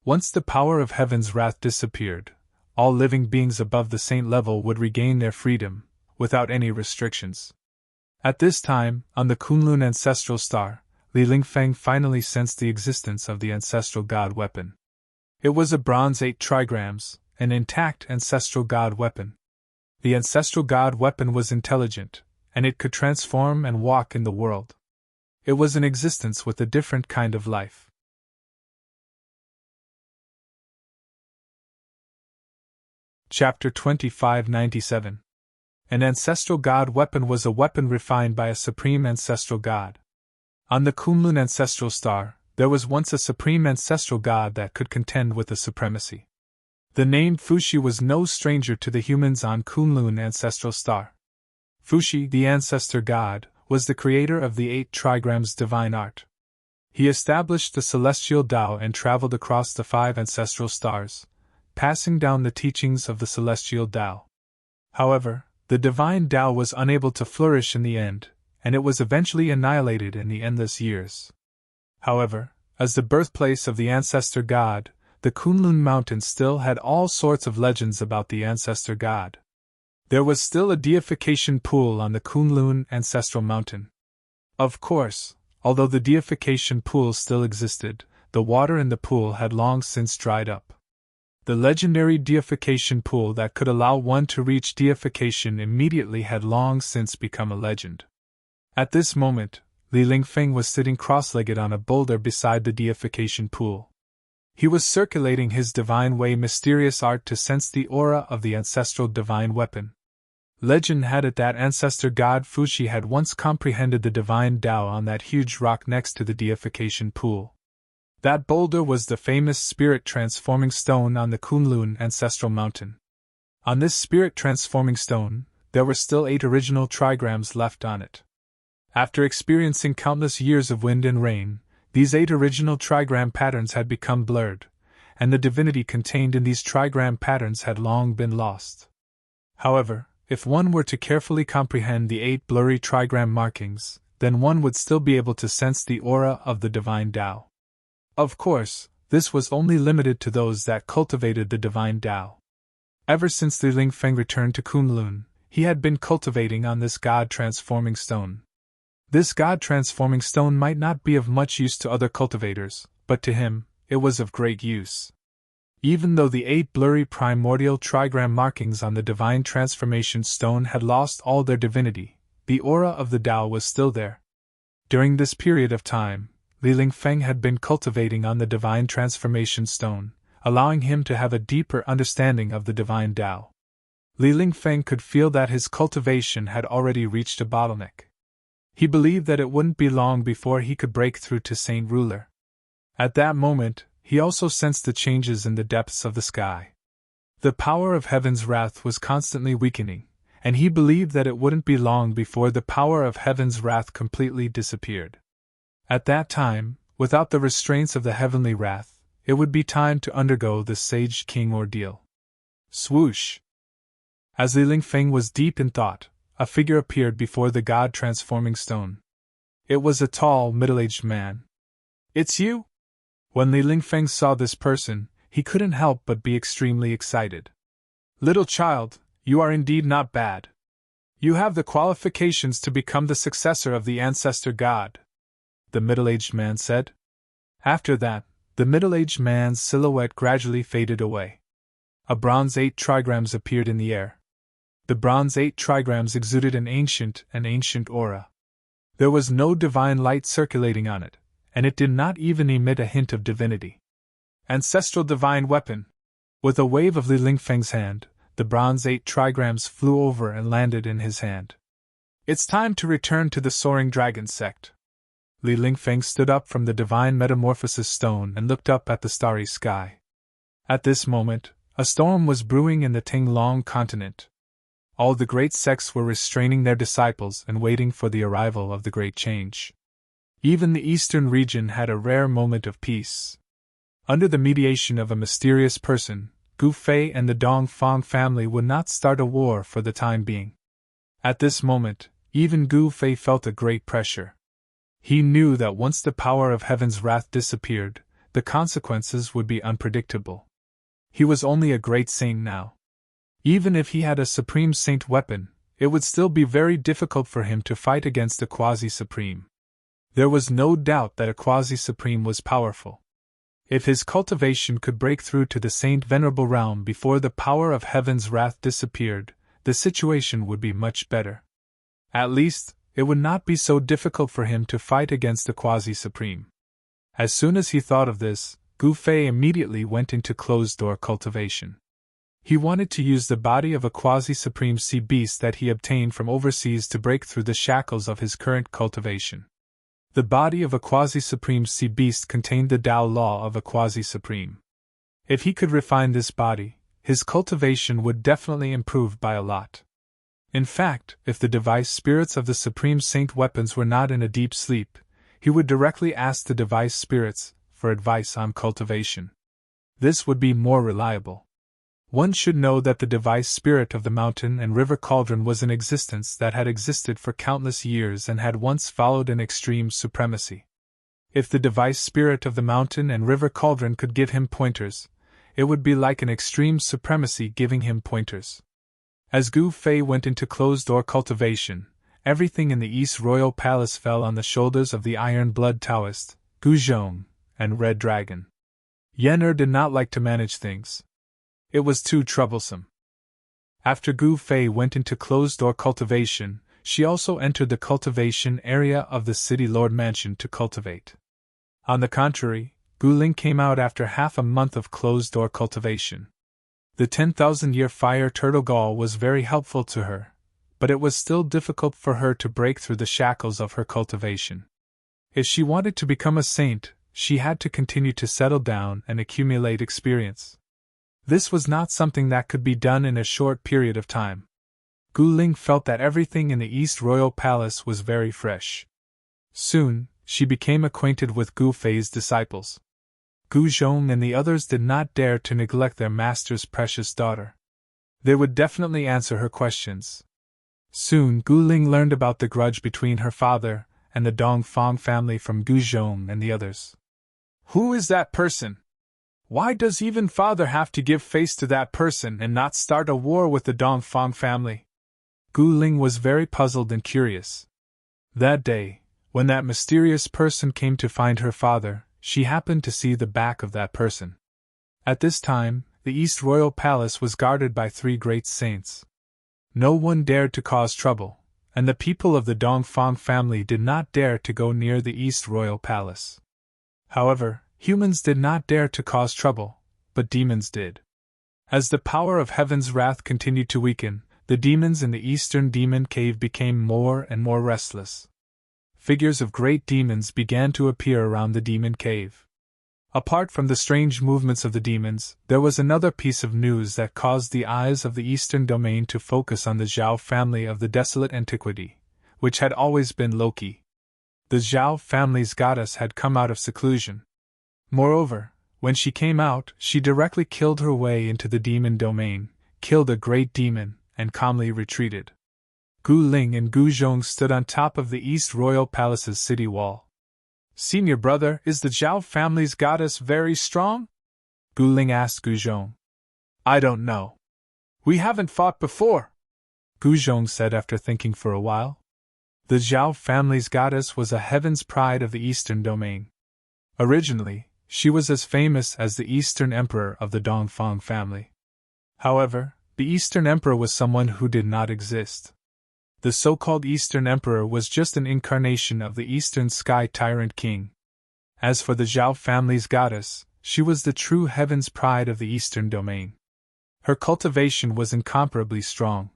Once the power of heaven's wrath disappeared, all living beings above the saint level would regain their freedom, without any restrictions. At this time, on the Kunlun ancestral star, Li Lingfeng finally sensed the existence of the ancestral god weapon. It was a bronze 8 trigrams, an intact ancestral god weapon. The ancestral god weapon was intelligent, and it could transform and walk in the world. It was an existence with a different kind of life. Chapter 2597. An ancestral god weapon was a weapon refined by a supreme ancestral god. On the Kunlun ancestral star, there was once a supreme ancestral god that could contend with the supremacy. The name Fuxi was no stranger to the humans on Kunlun ancestral star. Fuxi, the ancestor god, was the creator of the 8 trigrams divine art. He established the celestial Tao and traveled across the 5 ancestral stars, passing down the teachings of the celestial Tao. However, the divine Tao was unable to flourish in the end, and it was eventually annihilated in the endless years. However, as the birthplace of the ancestor god, the Kunlun mountain still had all sorts of legends about the ancestor god. There was still a deification pool on the Kunlun ancestral mountain. Of course, although the deification pool still existed, the water in the pool had long since dried up. The legendary deification pool that could allow one to reach deification immediately had long since become a legend. At this moment, Li Lingfeng was sitting cross-legged on a boulder beside the deification pool. He was circulating his divine way mysterious art to sense the aura of the ancestral divine weapon. Legend had it that ancestor god Fuxi had once comprehended the divine Tao on that huge rock next to the deification pool. That boulder was the famous spirit-transforming stone on the Kunlun ancestral mountain. On this spirit-transforming stone, there were still 8 original trigrams left on it. After experiencing countless years of wind and rain, these 8 original trigram patterns had become blurred, and the divinity contained in these trigram patterns had long been lost. However, if one were to carefully comprehend the 8 blurry trigram markings, then one would still be able to sense the aura of the divine Tao. Of course, this was only limited to those that cultivated the divine Tao. Ever since Li Lingfeng returned to Kunlun, he had been cultivating on this god-transforming stone. This god-transforming stone might not be of much use to other cultivators, but to him, it was of great use. Even though the 8 blurry primordial trigram markings on the divine transformation stone had lost all their divinity, the aura of the Tao was still there. During this period of time, Li Lingfeng had been cultivating on the divine transformation stone, allowing him to have a deeper understanding of the divine Tao. Li Lingfeng could feel that his cultivation had already reached a bottleneck. He believed that it wouldn't be long before he could break through to Saint Ruler. At that moment, he also sensed the changes in the depths of the sky. The power of heaven's wrath was constantly weakening, and he believed that it wouldn't be long before the power of heaven's wrath completely disappeared. At that time, without the restraints of the heavenly wrath, it would be time to undergo the Sage King ordeal. Swoosh! As Li Lingfeng was deep in thought, a figure appeared before the god-transforming stone. It was a tall, middle-aged man. "It's you?" When Li Lingfeng saw this person, he couldn't help but be extremely excited. "Little child, you are indeed not bad. You have the qualifications to become the successor of the ancestor god," the middle-aged man said. After that, the middle-aged man's silhouette gradually faded away. A bronze 8 trigrams appeared in the air. The bronze 8 trigrams exuded an ancient aura. There was no divine light circulating on it, and it did not even emit a hint of divinity. "Ancestral divine weapon!" With a wave of Li Lingfeng's hand, the bronze 8 trigrams flew over and landed in his hand. "It's time to return to the Soaring Dragon sect." Li Lingfeng stood up from the divine metamorphosis stone and looked up at the starry sky. At this moment, a storm was brewing in the Tinglong continent. All the great sects were restraining their disciples and waiting for the arrival of the great change. Even the eastern region had a rare moment of peace. Under the mediation of a mysterious person, Gu Fei and the Dongfang family would not start a war for the time being. At this moment, even Gu Fei felt a great pressure. He knew that once the power of heaven's wrath disappeared, the consequences would be unpredictable. He was only a great saint now. Even if he had a supreme saint weapon, it would still be very difficult for him to fight against a quasi-supreme. There was no doubt that a quasi-supreme was powerful. If his cultivation could break through to the Saint Venerable realm before the power of heaven's wrath disappeared, the situation would be much better. At least, it would not be so difficult for him to fight against a quasi-supreme. As soon as he thought of this, Gu Fei immediately went into closed-door cultivation. He wanted to use the body of a quasi-supreme sea beast that he obtained from overseas to break through the shackles of his current cultivation. The body of a quasi-supreme sea beast contained the Tao law of a quasi-supreme. If he could refine this body, his cultivation would definitely improve by a lot. In fact, if the device spirits of the Supreme Saint weapons were not in a deep sleep, he would directly ask the device spirits for advice on cultivation. This would be more reliable. One should know that the device spirit of the mountain and river cauldron was in existence that had existed for countless years and had once followed an extreme supremacy. If the device spirit of the mountain and river cauldron could give him pointers, it would be like an extreme supremacy giving him pointers. As Gu Fei went into closed-door cultivation, everything in the East Royal Palace fell on the shoulders of the Iron Blood Taoist, Gu Zhong, and Red Dragon. Yen did not like to manage things. It was too troublesome. After Gu Fei went into closed-door cultivation, she also entered the cultivation area of the City Lord Mansion to cultivate. On the contrary, Gu Ling came out after half a month of closed-door cultivation. The 10,000-year fire turtle gall was very helpful to her, but it was still difficult for her to break through the shackles of her cultivation. If she wanted to become a saint, she had to continue to settle down and accumulate experience. This was not something that could be done in a short period of time. Gu Ling felt that everything in the East Royal Palace was very fresh. Soon, she became acquainted with Gu Fei's disciples. Gu Zhong and the others did not dare to neglect their master's precious daughter. They would definitely answer her questions. Soon Gu Ling learned about the grudge between her father and the Dongfang family from Gu Zhong and the others. "Who is that person? Why does even father have to give face to that person and not start a war with the Dongfang family?" Gu Ling was very puzzled and curious. That day, when that mysterious person came to find her father, she happened to see the back of that person. At this time, the East Royal Palace was guarded by 3 great saints. No one dared to cause trouble, and the people of the Dongfang family did not dare to go near the East Royal Palace. However, humans did not dare to cause trouble, but demons did. As the power of heaven's wrath continued to weaken, the demons in the Eastern Demon Cave became more and more restless. Figures of great demons began to appear around the Demon Cave. Apart from the strange movements of the demons, there was another piece of news that caused the eyes of the Eastern Domain to focus on the Zhao family of the desolate antiquity, which had always been Loki. The Zhao family's goddess had come out of seclusion. Moreover, when she came out, she directly killed her way into the demon domain, killed a great demon, and calmly retreated. Gu Ling and Gu Zhong stood on top of the East Royal Palace's city wall. "Senior brother, is the Zhao family's goddess very strong?" Gu Ling asked Gu Zhong. "I don't know. We haven't fought before," Gu Zhong said after thinking for a while. The Zhao family's goddess was a heaven's pride of the Eastern domain. Originally, she was as famous as the Eastern Emperor of the Dongfang family. However, the Eastern Emperor was someone who did not exist. The so-called Eastern Emperor was just an incarnation of the Eastern Sky Tyrant King. As for the Zhao family's goddess, she was the true heaven's pride of the Eastern domain. Her cultivation was incomparably strong.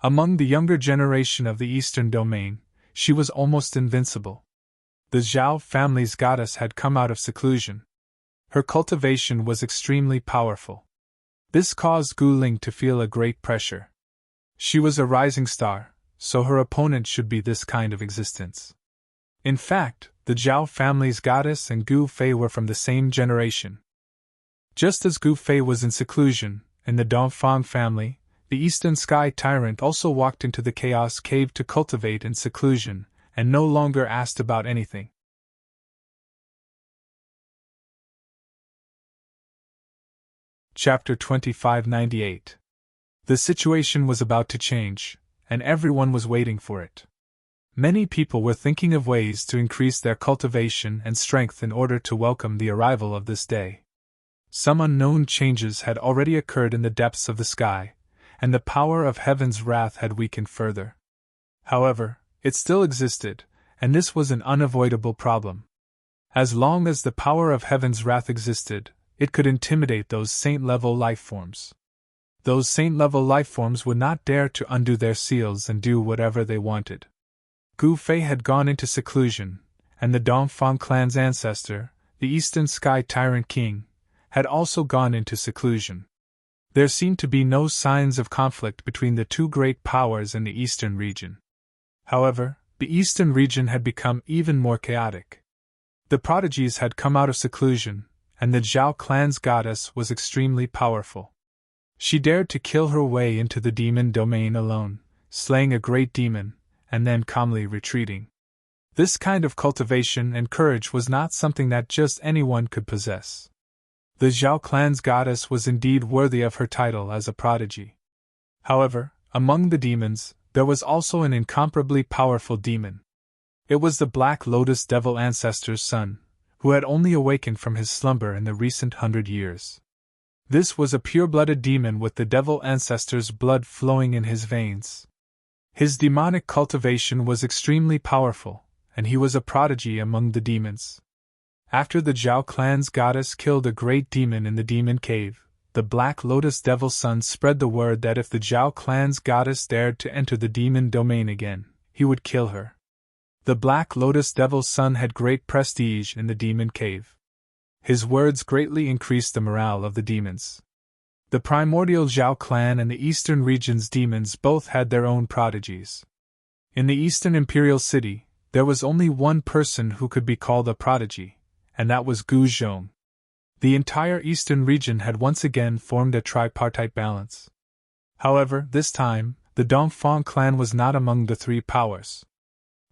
Among the younger generation of the Eastern domain, she was almost invincible. The Zhao family's goddess had come out of seclusion. Her cultivation was extremely powerful. This caused Gu Ling to feel a great pressure. She was a rising star, so her opponent should be this kind of existence. In fact, the Zhao family's goddess and Gu Fei were from the same generation. Just as Gu Fei was in seclusion, in the Dongfang family, the Eastern Sky Tyrant also walked into the Chaos Cave to cultivate in seclusion, and no longer asked about anything. Chapter 2598. The situation was about to change, and everyone was waiting for it. Many people were thinking of ways to increase their cultivation and strength in order to welcome the arrival of this day. Some unknown changes had already occurred in the depths of the sky, and the power of heaven's wrath had weakened further. However, it still existed, and this was an unavoidable problem. As long as the power of heaven's wrath existed, it could intimidate those saint-level life forms. Those saint-level life forms would not dare to undo their seals and do whatever they wanted. Gu Fei had gone into seclusion, and the Dongfang clan's ancestor, the Eastern Sky Tyrant King, had also gone into seclusion. There seemed to be no signs of conflict between the two great powers in the Eastern region. However, the Eastern region had become even more chaotic. The prodigies had come out of seclusion, and the Zhao clan's goddess was extremely powerful. She dared to kill her way into the demon domain alone, slaying a great demon, and then calmly retreating. This kind of cultivation and courage was not something that just anyone could possess. The Zhao clan's goddess was indeed worthy of her title as a prodigy. However, among the demons, there was also an incomparably powerful demon. It was the Black Lotus Devil ancestor's son, who had only awakened from his slumber in the recent 100 years. This was a pure-blooded demon with the devil ancestor's blood flowing in his veins. His demonic cultivation was extremely powerful, and he was a prodigy among the demons. After the Zhao clan's goddess killed a great demon in the demon cave, the Black Lotus Devil's son spread the word that if the Zhao clan's goddess dared to enter the demon domain again, he would kill her. The Black Lotus Devil's son had great prestige in the demon cave. His words greatly increased the morale of the demons. The primordial Zhao clan and the Eastern region's demons both had their own prodigies. In the Eastern Imperial City, there was only one person who could be called a prodigy, and that was Gu Zhong. The entire Eastern region had once again formed a tripartite balance. However, this time, the Dongfang clan was not among the three powers.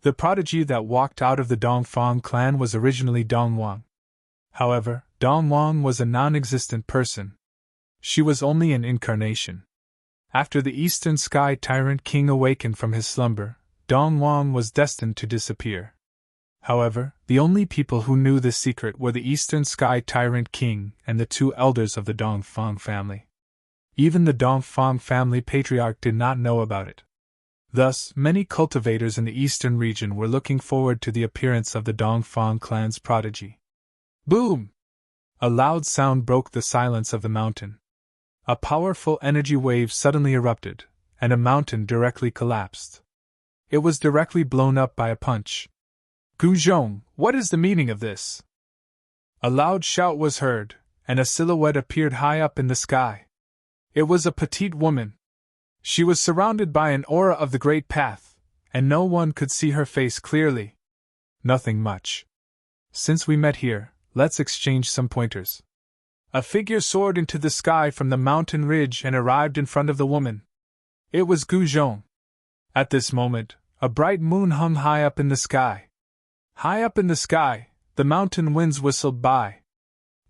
The prodigy that walked out of the Dongfang clan was originally Dongwang. However, Dongwang was a non-existent person. She was only an incarnation. After the Eastern Sky Tyrant King awakened from his slumber, Dongwang was destined to disappear. However, the only people who knew this secret were the Eastern Sky Tyrant King and the two elders of the Dongfang family. Even the Dongfang family patriarch did not know about it. Thus, many cultivators in the Eastern region were looking forward to the appearance of the Dongfang clan's prodigy. Boom! A loud sound broke the silence of the mountain. A powerful energy wave suddenly erupted, and a mountain directly collapsed. It was directly blown up by a punch. Gu Zhong, what is the meaning of this? A loud shout was heard, and a silhouette appeared high up in the sky. It was a petite woman. She was surrounded by an aura of the Great Path, and no one could see her face clearly. Nothing much. Since we met here, let's exchange some pointers. A figure soared into the sky from the mountain ridge and arrived in front of the woman. It was Gu Zhong. At this moment, a bright moon hung high up in the sky. High up in the sky, the mountain winds whistled by.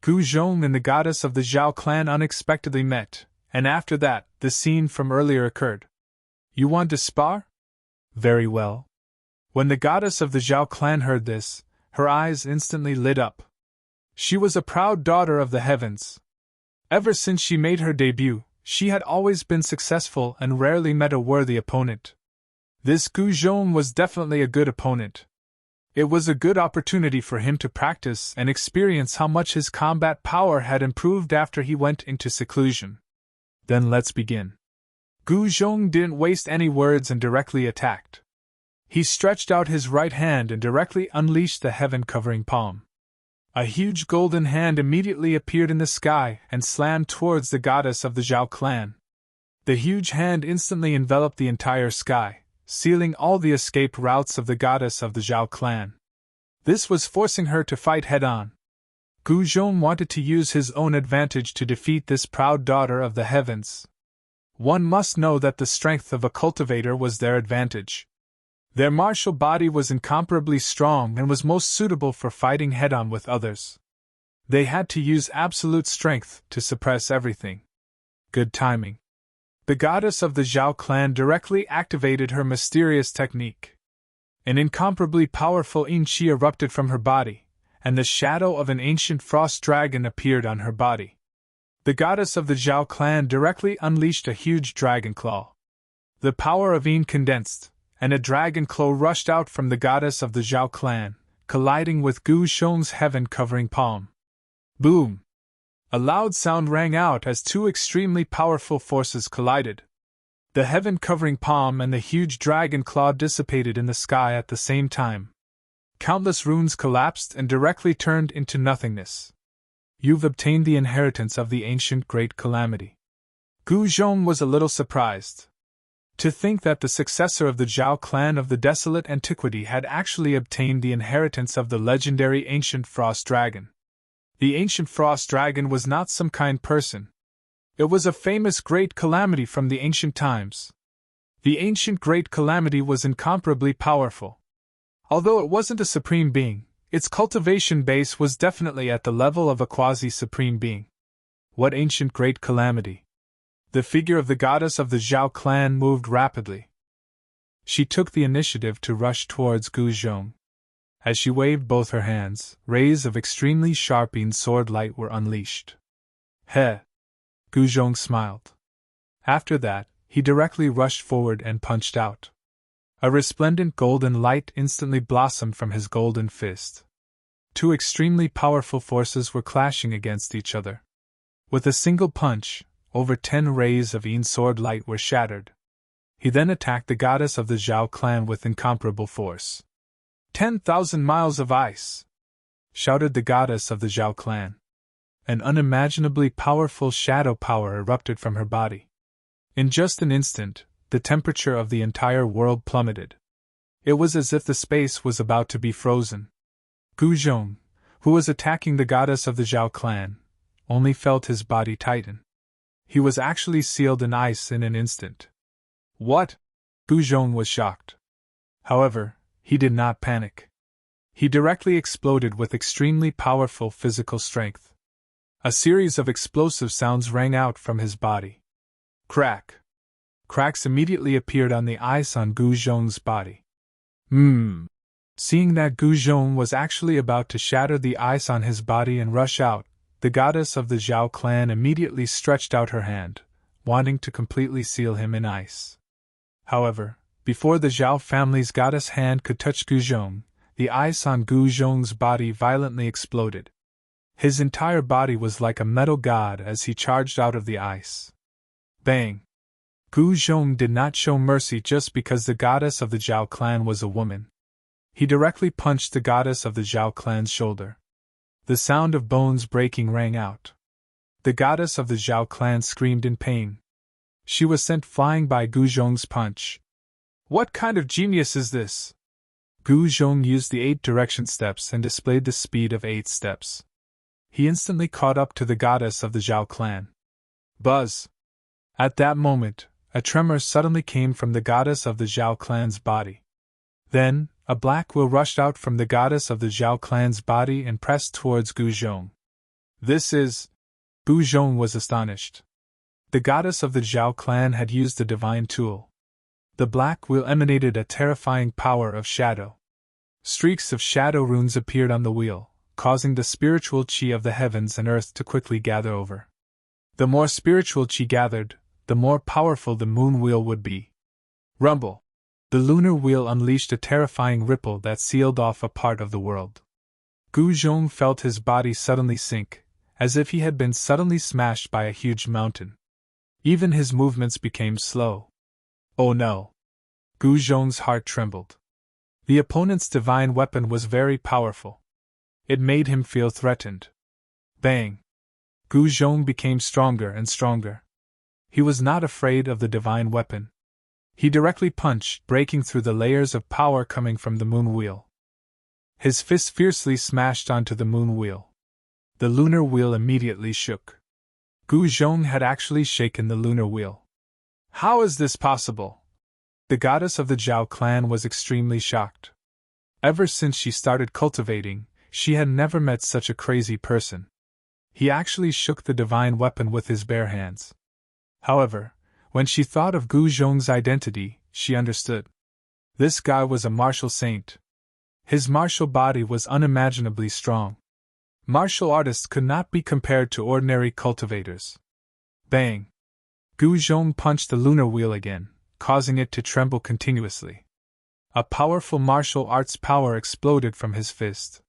Gu Zhong and the goddess of the Zhao clan unexpectedly met, and after that, the scene from earlier occurred. You want to spar? Very well. When the goddess of the Zhao clan heard this, her eyes instantly lit up. She was a proud daughter of the heavens. Ever since she made her debut, she had always been successful and rarely met a worthy opponent. This Gu Zhong was definitely a good opponent. It was a good opportunity for him to practice and experience how much his combat power had improved after he went into seclusion. Then let's begin. Gu Zhong didn't waste any words and directly attacked. He stretched out his right hand and directly unleashed the heaven-covering palm. A huge golden hand immediately appeared in the sky and slammed towards the goddess of the Zhao clan. The huge hand instantly enveloped the entire sky, sealing all the escape routes of the goddess of the Zhao clan. This was forcing her to fight head-on. Gu Zhong wanted to use his own advantage to defeat this proud daughter of the heavens. One must know that the strength of a cultivator was their advantage. Their martial body was incomparably strong and was most suitable for fighting head-on with others. They had to use absolute strength to suppress everything. Good timing. The goddess of the Zhao clan directly activated her mysterious technique. An incomparably powerful yin qi erupted from her body, and the shadow of an ancient frost dragon appeared on her body. The goddess of the Zhao clan directly unleashed a huge dragon claw. The power of yin condensed, and a dragon claw rushed out from the goddess of the Zhao clan, colliding with Gu Zhong's heaven-covering palm. Boom! A loud sound rang out as two extremely powerful forces collided. The heaven-covering palm and the huge dragon claw dissipated in the sky at the same time. Countless runes collapsed and directly turned into nothingness. You've obtained the inheritance of the ancient great calamity. Gu Zhong was a little surprised. To think that the successor of the Zhao clan of the desolate antiquity had actually obtained the inheritance of the legendary ancient frost dragon. The ancient frost dragon was not some kind person. It was a famous great calamity from the ancient times. The ancient great calamity was incomparably powerful. Although it wasn't a supreme being, its cultivation base was definitely at the level of a quasi-supreme being. What ancient great calamity? The figure of the goddess of the Zhao clan moved rapidly. She took the initiative to rush towards Gu Zhong. As she waved both her hands, rays of extremely sharp-yin sword light were unleashed. Heh! Gu Zhong smiled. After that, he directly rushed forward and punched out. A resplendent golden light instantly blossomed from his golden fist. Two extremely powerful forces were clashing against each other. With a single punch, over 10 rays of yin sword light were shattered. He then attacked the goddess of the Zhao clan with incomparable force. 10,000 miles of ice! Shouted the goddess of the Zhao clan. An unimaginably powerful shadow power erupted from her body. In just an instant, the temperature of the entire world plummeted. It was as if the space was about to be frozen. Gu Zhong, who was attacking the goddess of the Zhao clan, only felt his body tighten. He was actually sealed in ice in an instant. What? Gu Zhong was shocked. However, he did not panic. He directly exploded with extremely powerful physical strength. A series of explosive sounds rang out from his body. Crack! Cracks immediately appeared on the ice on Gu Zhong's body. Seeing that Gu Zhong was actually about to shatter the ice on his body and rush out, the goddess of the Zhao clan immediately stretched out her hand, wanting to completely seal him in ice. However, before the Zhao family's goddess hand could touch Gu Zhong, the ice on Gu Zhong's body violently exploded. His entire body was like a metal god as he charged out of the ice. Bang! Gu Zhong did not show mercy just because the goddess of the Zhao clan was a woman. He directly punched the goddess of the Zhao clan's shoulder. The sound of bones breaking rang out. The goddess of the Zhao clan screamed in pain. She was sent flying by Gu Zhong's punch. What kind of genius is this? Gu Zhong used the 8 direction steps and displayed the speed of 8 steps. He instantly caught up to the goddess of the Zhao clan. Buzz! At that moment, a tremor suddenly came from the goddess of the Zhao clan's body. Then, a black will rushed out from the goddess of the Zhao clan's body and pressed towards Gu Zhong. This is. Gu Zhong was astonished. The goddess of the Zhao clan had used the divine tool. The black wheel emanated a terrifying power of shadow. Streaks of shadow runes appeared on the wheel, causing the spiritual chi of the heavens and earth to quickly gather over. The more spiritual chi gathered, the more powerful the moon wheel would be. Rumble! The lunar wheel unleashed a terrifying ripple that sealed off a part of the world. Gu Zhong felt his body suddenly sink, as if he had been suddenly smashed by a huge mountain. Even his movements became slow. Oh no! Gu Zhong's heart trembled. The opponent's divine weapon was very powerful. It made him feel threatened. Bang! Gu Zhong became stronger and stronger. He was not afraid of the divine weapon. He directly punched, breaking through the layers of power coming from the moon wheel. His fist fiercely smashed onto the moon wheel. The lunar wheel immediately shook. Gu Zhong had actually shaken the lunar wheel. How is this possible? The goddess of the Zhao clan was extremely shocked. Ever since she started cultivating, she had never met such a crazy person. He actually shook the divine weapon with his bare hands. However, when she thought of Gu Zhong's identity, she understood. This guy was a martial saint. His martial body was unimaginably strong. Martial artists could not be compared to ordinary cultivators. Bang! Gu Zhong punched the lunar wheel again, causing it to tremble continuously. A powerful martial arts power exploded from his fist.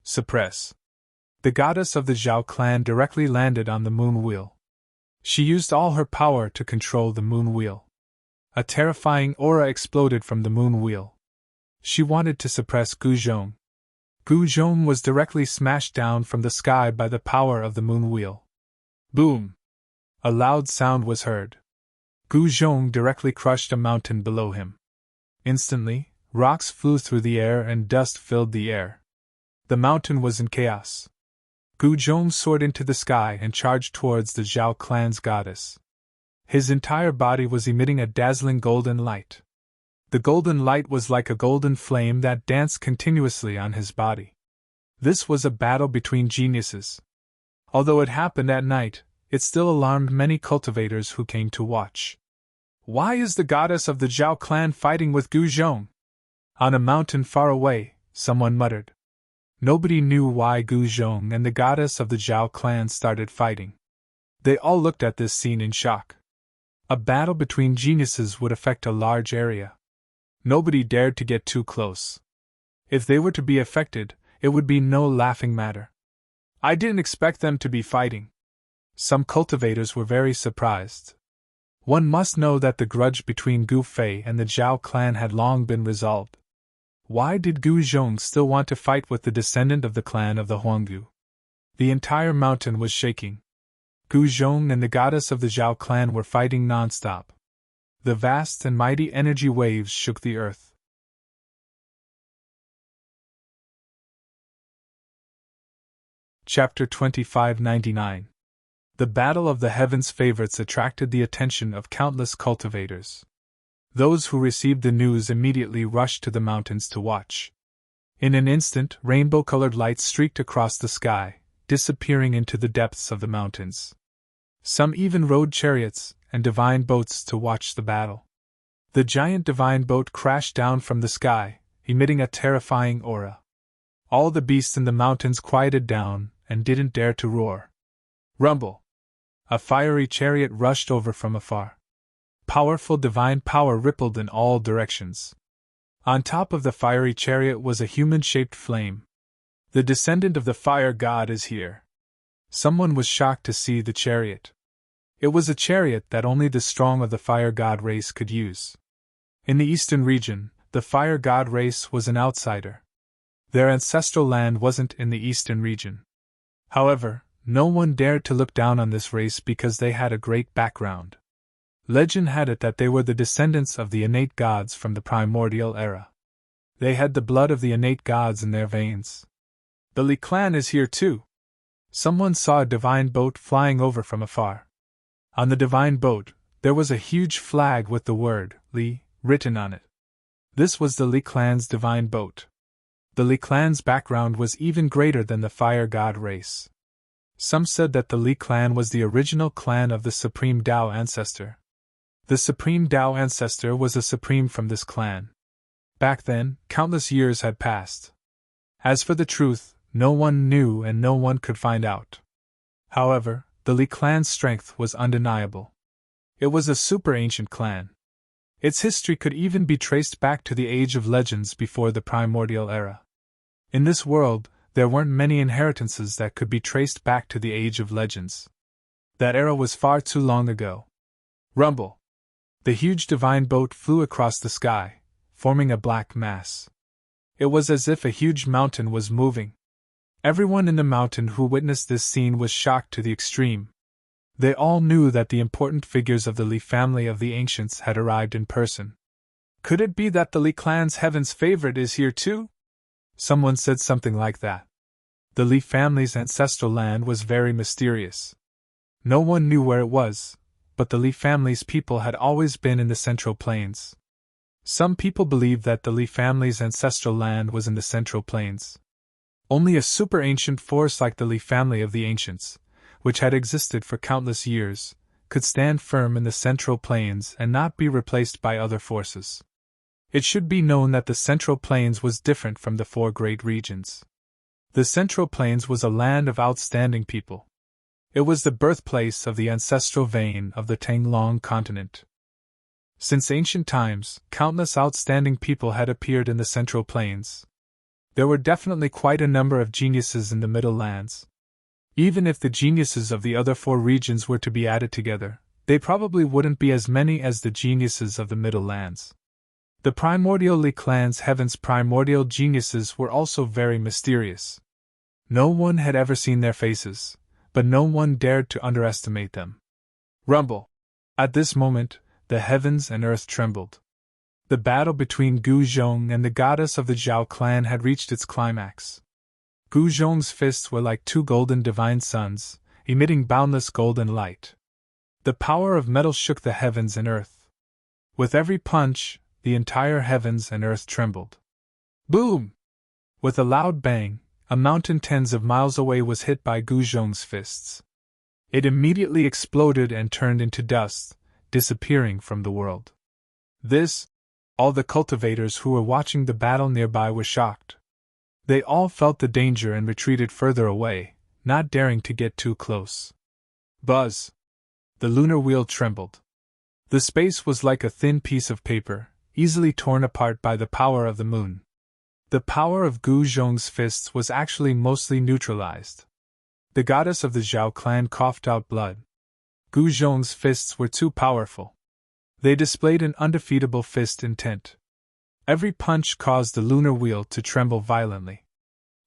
Suppress! The goddess of the Zhao clan directly landed on the moon wheel. She used all her power to control the moon wheel. A terrifying aura exploded from the moon wheel. She wanted to suppress Gu Zhong. Gu Zhong was directly smashed down from the sky by the power of the moon wheel. Boom! A loud sound was heard. Gu Zhong directly crushed a mountain below him. Instantly, rocks flew through the air and dust filled the air. The mountain was in chaos. Gu Zhong soared into the sky and charged towards the Zhao clan's goddess. His entire body was emitting a dazzling golden light. The golden light was like a golden flame that danced continuously on his body. This was a battle between geniuses. Although it happened at night, it still alarmed many cultivators who came to watch. Why is the goddess of the Zhao clan fighting with Gu Zhong? On a mountain far away, someone muttered. Nobody knew why Gu Zhong and the goddess of the Zhao clan started fighting. They all looked at this scene in shock. A battle between geniuses would affect a large area. Nobody dared to get too close. If they were to be affected, it would be no laughing matter. I didn't expect them to be fighting. Some cultivators were very surprised. One must know that the grudge between Gu Fei and the Zhao clan had long been resolved. Why did Gu Zhong still want to fight with the descendant of the clan of the Huanggu? The entire mountain was shaking. Gu Zhong and the goddess of the Zhao clan were fighting non-stop. The vast and mighty energy waves shook the earth. Chapter 2599. The Battle of the Heavens favorites attracted the attention of countless cultivators. Those who received the news immediately rushed to the mountains to watch. In an instant, rainbow-colored lights streaked across the sky, disappearing into the depths of the mountains. Some even rode chariots and divine boats to watch the battle. The giant divine boat crashed down from the sky, emitting a terrifying aura. All the beasts in the mountains quieted down and didn't dare to roar. Rumble! A fiery chariot rushed over from afar. Powerful divine power rippled in all directions. On top of the fiery chariot was a human-shaped flame. The descendant of the fire god is here. Someone was shocked to see the chariot. It was a chariot that only the strong of the fire god race could use. In the eastern region, the fire god race was an outsider. Their ancestral land wasn't in the eastern region. However, no one dared to look down on this race because they had a great background. Legend had it that they were the descendants of the innate gods from the primordial era. They had the blood of the innate gods in their veins. The Li clan is here too. Someone saw a divine boat flying over from afar. On the divine boat, There was a huge flag with the word Li written on it. This was the Li clan's divine boat. The Li clan's background was even greater than the fire god race. Some said that the Li clan was the original clan of the Supreme Tao ancestor. The Supreme Tao ancestor was a supreme from this clan. Back then, countless years had passed. As for the truth, no one knew and no one could find out. However, the Li clan's strength was undeniable. It was a super-ancient clan. Its history could even be traced back to the age of legends before the primordial era. In this world, there weren't many inheritances that could be traced back to the age of legends. That era was far too long ago. Rumble! The huge divine boat flew across the sky, forming a black mass. It was as if a huge mountain was moving. Everyone in the mountain who witnessed this scene was shocked to the extreme. They all knew that the important figures of the Li family of the ancients had arrived in person. Could it be that the Li clan's heaven's favorite is here too? Someone said something like that. The Li family's ancestral land was very mysterious. No one knew where it was, but the Li family's people had always been in the Central Plains. Some people believed that the Li family's ancestral land was in the Central Plains. Only a super-ancient force like the Li family of the ancients, which had existed for countless years, could stand firm in the Central Plains and not be replaced by other forces. It should be known that the Central Plains was different from the four great regions. The Central Plains was a land of outstanding people. It was the birthplace of the ancestral vein of the Tanglong continent. Since ancient times, countless outstanding people had appeared in the Central Plains. There were definitely quite a number of geniuses in the Middle Lands. Even if the geniuses of the other four regions were to be added together, they probably wouldn't be as many as the geniuses of the Middle Lands. The primordial Li clan's heaven's primordial geniuses were also very mysterious. No one had ever seen their faces, but no one dared to underestimate them. Rumble! At this moment, the heavens and earth trembled. The battle between Gu Zhong and the goddess of the Zhao clan had reached its climax. Gu Zhong's fists were like two golden divine suns, emitting boundless golden light. The power of metal shook the heavens and earth. With every punch, the entire heavens and earth trembled. Boom! With a loud bang, a mountain tens of miles away was hit by Gu Zhong's fists. It immediately exploded and turned into dust, disappearing from the world. All the cultivators who were watching the battle nearby were shocked. They all felt the danger and retreated further away, not daring to get too close. Buzz! The lunar wheel trembled. The space was like a thin piece of paper, easily torn apart by the power of the moon. The power of Gu Zhong's fists was actually mostly neutralized. The goddess of the Zhao clan coughed out blood. Gu Zhong's fists were too powerful. They displayed an undefeatable fist intent. Every punch caused the lunar wheel to tremble violently.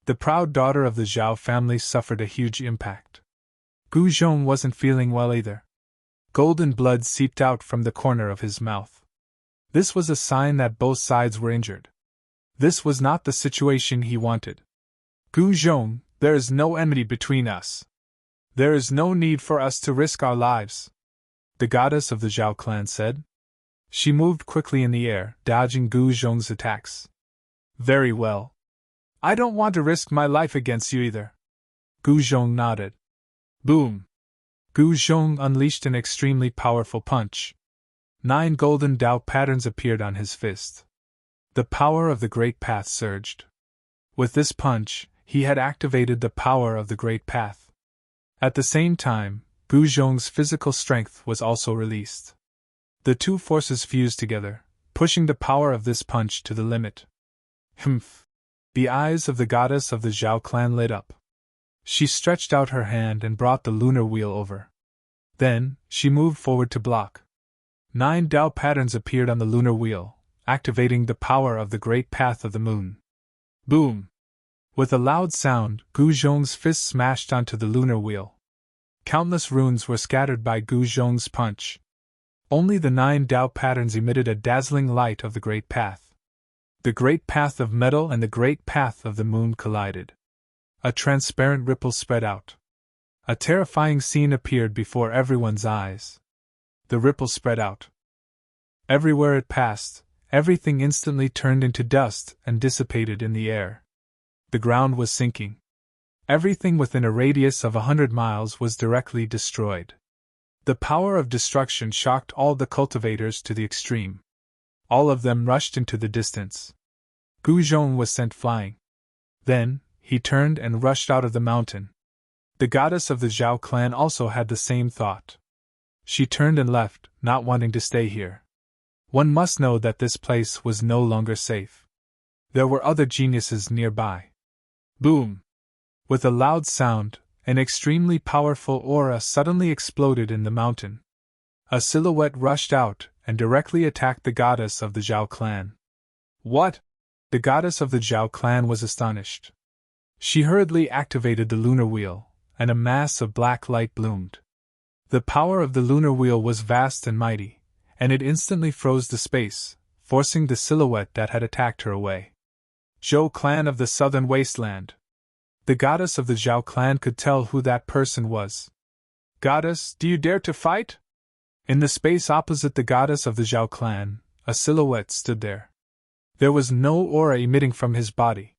The proud daughter of the Zhao family suffered a huge impact. Gu Zhong wasn't feeling well either. Golden blood seeped out from the corner of his mouth. This was a sign that both sides were injured. This was not the situation he wanted. Gu Zhong, there is no enmity between us. There is no need for us to risk our lives, the goddess of the Zhao clan said. She moved quickly in the air, dodging Gu Zhong's attacks. Very well. I don't want to risk my life against you either. Gu Zhong nodded. Boom! Gu Zhong unleashed an extremely powerful punch. 9 golden Tao patterns appeared on his fist. The power of the Great Path surged. With this punch, he had activated the power of the Great Path. At the same time, Gu Zhong's physical strength was also released. The two forces fused together, pushing the power of this punch to the limit. Humph! The eyes of the goddess of the Zhao clan lit up. She stretched out her hand and brought the lunar wheel over. Then, she moved forward to block. 9 Tao patterns appeared on the lunar wheel, activating the power of the Great Path of the Moon. Boom! With a loud sound, Gu Zhong's fist smashed onto the lunar wheel. Countless runes were scattered by Gu Zhong's punch. Only the 9 Tao patterns emitted a dazzling light of the Great Path. The Great Path of Metal and the Great Path of the Moon collided. A transparent ripple spread out. A terrifying scene appeared before everyone's eyes. The ripple spread out. Everywhere it passed, everything instantly turned into dust and dissipated in the air. The ground was sinking. Everything within a radius of 100 miles was directly destroyed. The power of destruction shocked all the cultivators to the extreme. All of them rushed into the distance. Gu Zhong was sent flying. Then, he turned and rushed out of the mountain. The goddess of the Zhao clan also had the same thought. She turned and left, not wanting to stay here. One must know that this place was no longer safe. There were other geniuses nearby. Boom! With a loud sound, an extremely powerful aura suddenly exploded in the mountain. A silhouette rushed out and directly attacked the goddess of the Zhao clan. What? The goddess of the Zhao clan was astonished. She hurriedly activated the lunar wheel, and a mass of black light bloomed. The power of the lunar wheel was vast and mighty, and it instantly froze the space, forcing the silhouette that had attacked her away. Zhou clan of the southern wasteland. The goddess of the Zhao clan could tell who that person was. Goddess, do you dare to fight? In the space opposite the goddess of the Zhao clan, a silhouette stood there. There was no aura emitting from his body.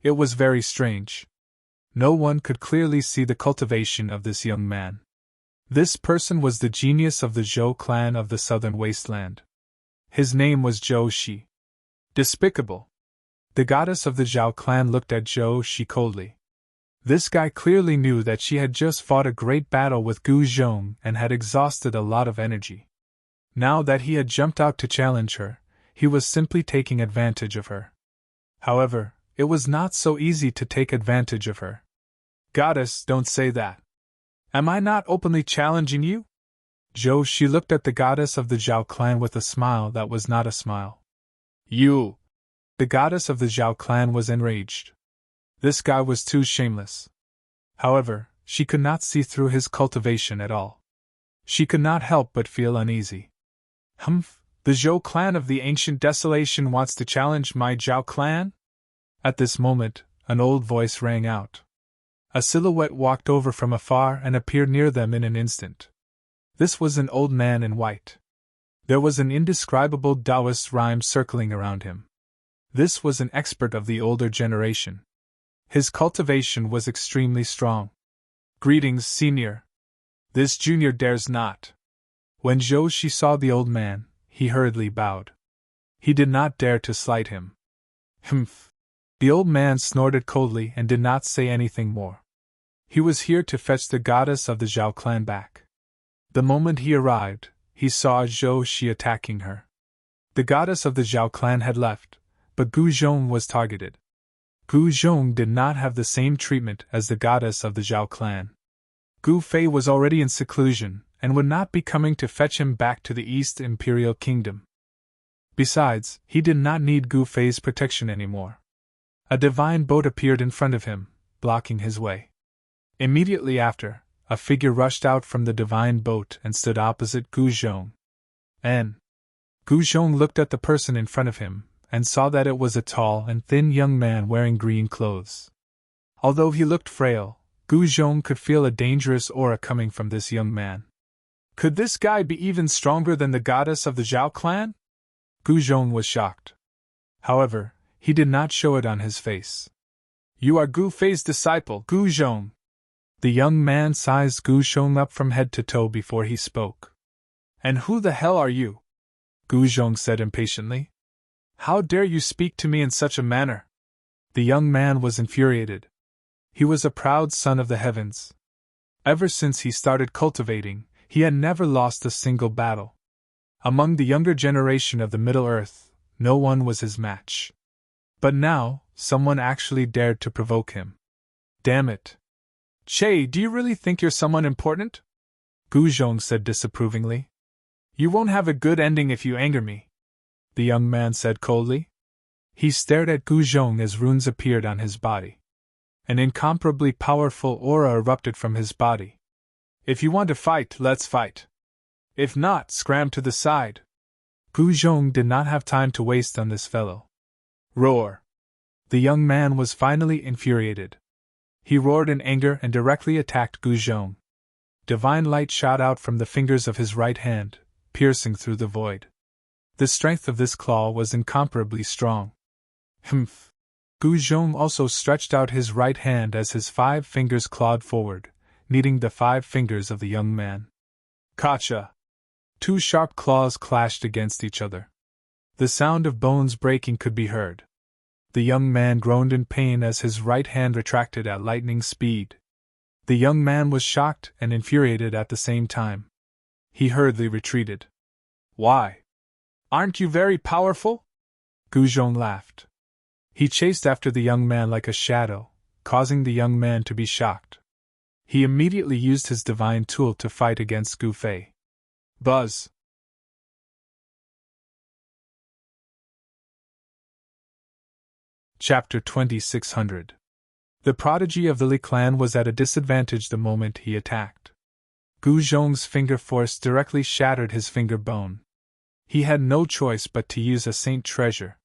It was very strange. No one could clearly see the cultivation of this young man. This person was the genius of the Zhou clan of the southern wasteland. His name was Zhou Shi. Despicable. The goddess of the Zhao clan looked at Zhou Shi coldly. This guy clearly knew that she had just fought a great battle with Gu Zhong and had exhausted a lot of energy. Now that he had jumped out to challenge her, he was simply taking advantage of her. However, it was not so easy to take advantage of her. Goddess, don't say that. Am I not openly challenging you? Zhou Shi looked at the goddess of the Zhao clan with a smile that was not a smile. You! The goddess of the Zhao clan was enraged. This guy was too shameless. However, she could not see through his cultivation at all. She could not help but feel uneasy. Humph, the Zhou clan of the ancient desolation wants to challenge my Zhao clan? At this moment, an old voice rang out. A silhouette walked over from afar and appeared near them in an instant. This was an old man in white. There was an indescribable Taoist rhyme circling around him. This was an expert of the older generation. His cultivation was extremely strong. Greetings, senior. This junior dares not. When Zhou Shi saw the old man, he hurriedly bowed. He did not dare to slight him. Humph. The old man snorted coldly and did not say anything more. He was here to fetch the goddess of the Zhao clan back. The moment he arrived, he saw Zhou Shi attacking her. The goddess of the Zhao clan had left, but Gu Zhong was targeted. Gu Zhong did not have the same treatment as the goddess of the Zhao clan. Gu Fei was already in seclusion, and would not be coming to fetch him back to the East Imperial Kingdom. Besides, he did not need Gu Fei's protection anymore. A divine boat appeared in front of him, blocking his way. Immediately after, a figure rushed out from the divine boat and stood opposite Gu Zhong. Gu Zhong looked at the person in front of him, and saw that it was a tall and thin young man wearing green clothes. Although he looked frail, Gu Zhong could feel a dangerous aura coming from this young man. Could this guy be even stronger than the goddess of the Zhao clan? Gu Zhong was shocked. However, he did not show it on his face. You are Gu Fei's disciple, Gu Zhong. The young man sized Gu Zhong up from head to toe before he spoke. And who the hell are you? Gu Zhong said impatiently. How dare you speak to me in such a manner? The young man was infuriated. He was a proud son of the heavens. Ever since he started cultivating, he had never lost a single battle. Among the younger generation of the Middle Earth, no one was his match. But now, someone actually dared to provoke him. Damn it. Che, do you really think you're someone important? Gu Zhong said disapprovingly. You won't have a good ending if you anger me, the young man said coldly. He stared at Gu Zhong as runes appeared on his body. An incomparably powerful aura erupted from his body. If you want to fight, let's fight. If not, scram to the side. Gu Zhong did not have time to waste on this fellow. Roar! The young man was finally infuriated. He roared in anger and directly attacked Gu Zhong. divine light shot out from the fingers of his right hand, piercing through the void. The strength of this claw was incomparably strong. Humph! Gu Zhong also stretched out his right hand as his 5 fingers clawed forward, kneading the 5 fingers of the young man. Gotcha! 2 sharp claws clashed against each other. The sound of bones breaking could be heard. The young man groaned in pain as his right hand retracted at lightning speed. The young man was shocked and infuriated at the same time. He hurriedly retreated. Why? Aren't you very powerful? Gu Zhong laughed. He chased after the young man like a shadow, causing the young man to be shocked. He immediately used his divine tool to fight against Gu Fei. Buzz! Chapter 2600. The prodigy of the Li clan was at a disadvantage the moment he attacked. Gu Zhong's finger force directly shattered his finger bone. He had no choice but to use a saint treasure.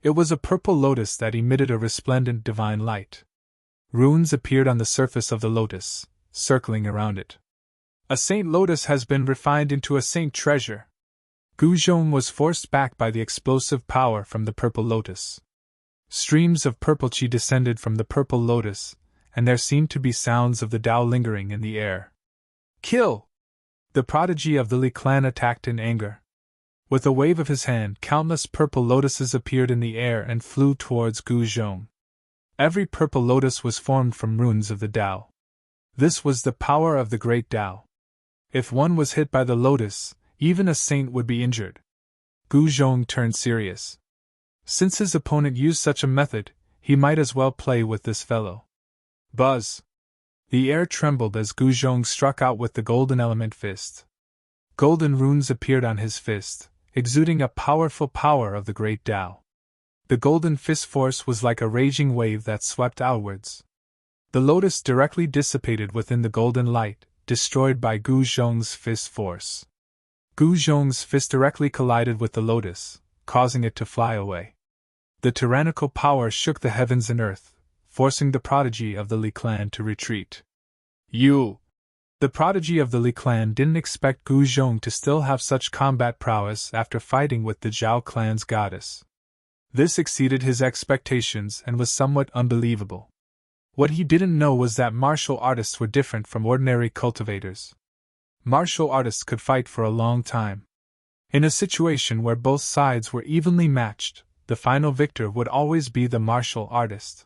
It was a purple lotus that emitted a resplendent divine light. Runes appeared on the surface of the lotus, circling around it. A saint lotus has been refined into a saint treasure. Gu Zhong was forced back by the explosive power from the purple lotus. Streams of purple qi descended from the purple lotus, and there seemed to be sounds of the Tao lingering in the air. Kill! The prodigy of the Li clan attacked in anger. With a wave of his hand, countless purple lotuses appeared in the air and flew towards Gu Zhong. Every purple lotus was formed from runes of the Tao. This was the power of the great Tao. If one was hit by the lotus, even a saint would be injured. Gu Zhong turned serious. Since his opponent used such a method, he might as well play with this fellow. Buzz! The air trembled as Gu Zhong struck out with the golden element fist. Golden runes appeared on his fist, exuding a powerful power of the great Tao. The golden fist force was like a raging wave that swept outwards. The lotus directly dissipated within the golden light, destroyed by Gu Zhong's fist force. Gu Zhong's fist directly collided with the lotus, causing it to fly away. The tyrannical power shook the heavens and earth, forcing the prodigy of the Li clan to retreat. You! The prodigy of the Li clan didn't expect Gu Zhong to still have such combat prowess after fighting with the Zhao clan's goddess. This exceeded his expectations and was somewhat unbelievable. What he didn't know was that martial artists were different from ordinary cultivators. Martial artists could fight for a long time. In a situation where both sides were evenly matched, the final victor would always be the martial artist.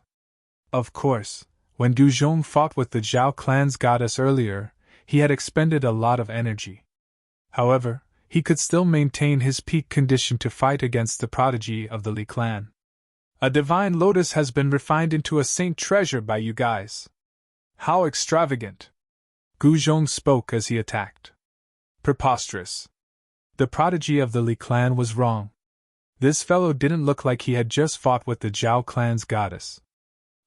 Of course, when Gu Zhong fought with the Zhao clan's goddess earlier, he had expended a lot of energy. However, he could still maintain his peak condition to fight against the prodigy of the Li clan. A divine lotus has been refined into a saint treasure by you guys. How extravagant! Gu Zhong spoke as he attacked. Preposterous. The prodigy of the Li clan was wrong. This fellow didn't look like he had just fought with the Zhao clan's goddess.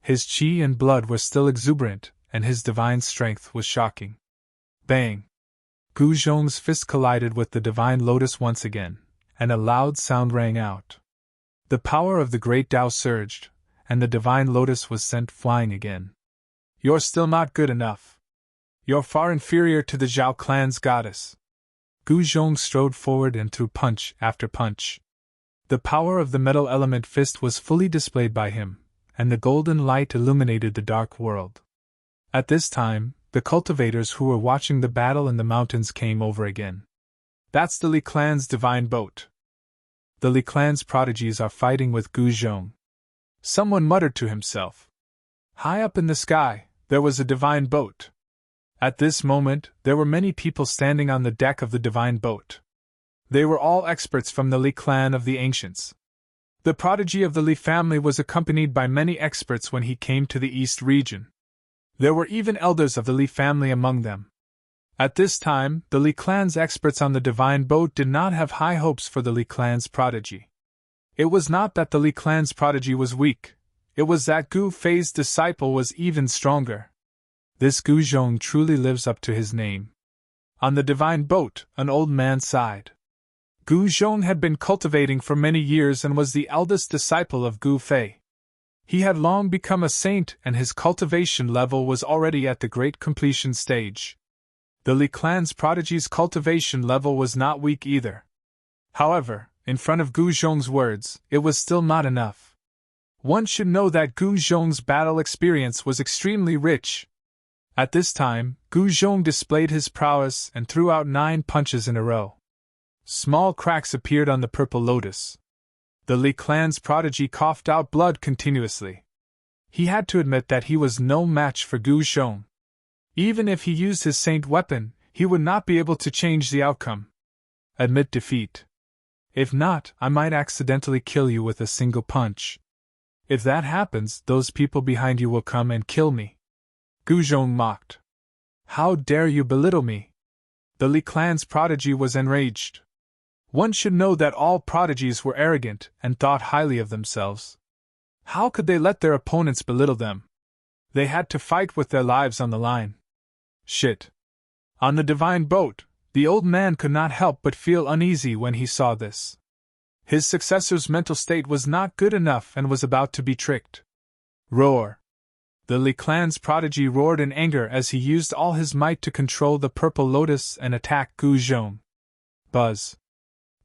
His qi and blood were still exuberant, and his divine strength was shocking. Bang! Gu Zhong's fist collided with the divine lotus once again, and a loud sound rang out. The power of the great Tao surged, and the divine lotus was sent flying again. You're still not good enough. You're far inferior to the Zhao clan's goddess. Gu Zhong strode forward and threw punch after punch. The power of the metal element fist was fully displayed by him, and the golden light illuminated the dark world. At this time, the cultivators who were watching the battle in the mountains came over again. That's the Li clan's divine boat. The Li clan's prodigies are fighting with Gu Zhong. Someone muttered to himself. High up in the sky, there was a divine boat. At this moment, there were many people standing on the deck of the divine boat. They were all experts from the Li clan of the ancients. The prodigy of the Li family was accompanied by many experts when he came to the east region. There were even elders of the Li family among them. At this time, the Li clan's experts on the divine boat did not have high hopes for the Li clan's prodigy. It was not that the Li clan's prodigy was weak, it was that Gu Fei's disciple was even stronger. This Gu Zhong truly lives up to his name. On the divine boat, an old man sighed. Gu Zhong had been cultivating for many years and was the eldest disciple of Gu Fei. He had long become a saint and his cultivation level was already at the great completion stage. The Li clan's prodigy's cultivation level was not weak either. However, in front of Gu Zhong's words, it was still not enough. One should know that Gu Zhong's battle experience was extremely rich. At this time, Gu Zhong displayed his prowess and threw out 9 punches in a row. Small cracks appeared on the purple lotus. The Li clan's prodigy coughed out blood continuously. He had to admit that he was no match for Gu Zhong. Even if he used his saint weapon, he would not be able to change the outcome. Admit defeat. If not, I might accidentally kill you with a single punch. If that happens, those people behind you will come and kill me. Gu Zhong mocked. How dare you belittle me? The Li clan's prodigy was enraged. One should know that all prodigies were arrogant and thought highly of themselves. How could they let their opponents belittle them? They had to fight with their lives on the line. Shit. On the divine boat, the old man could not help but feel uneasy when he saw this. His successor's mental state was not good enough and was about to be tricked. Roar. The Li clan's prodigy roared in anger as he used all his might to control the purple lotus and attack Gu Zhong. Buzz.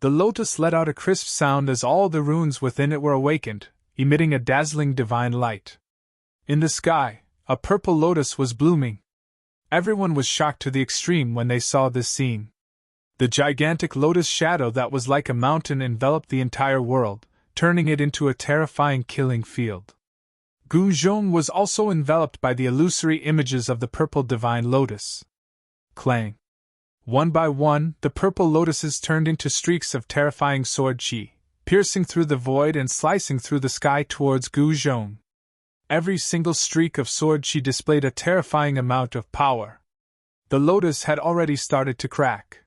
The lotus let out a crisp sound as all the runes within it were awakened, emitting a dazzling divine light. In the sky, a purple lotus was blooming. Everyone was shocked to the extreme when they saw this scene. The gigantic lotus shadow that was like a mountain enveloped the entire world, turning it into a terrifying killing field. Gu Zhong was also enveloped by the illusory images of the purple divine lotus. Clang. One by one, the purple lotuses turned into streaks of terrifying sword chi, piercing through the void and slicing through the sky towards Gu Zhong. Every single streak of sword chi displayed a terrifying amount of power. The lotus had already started to crack.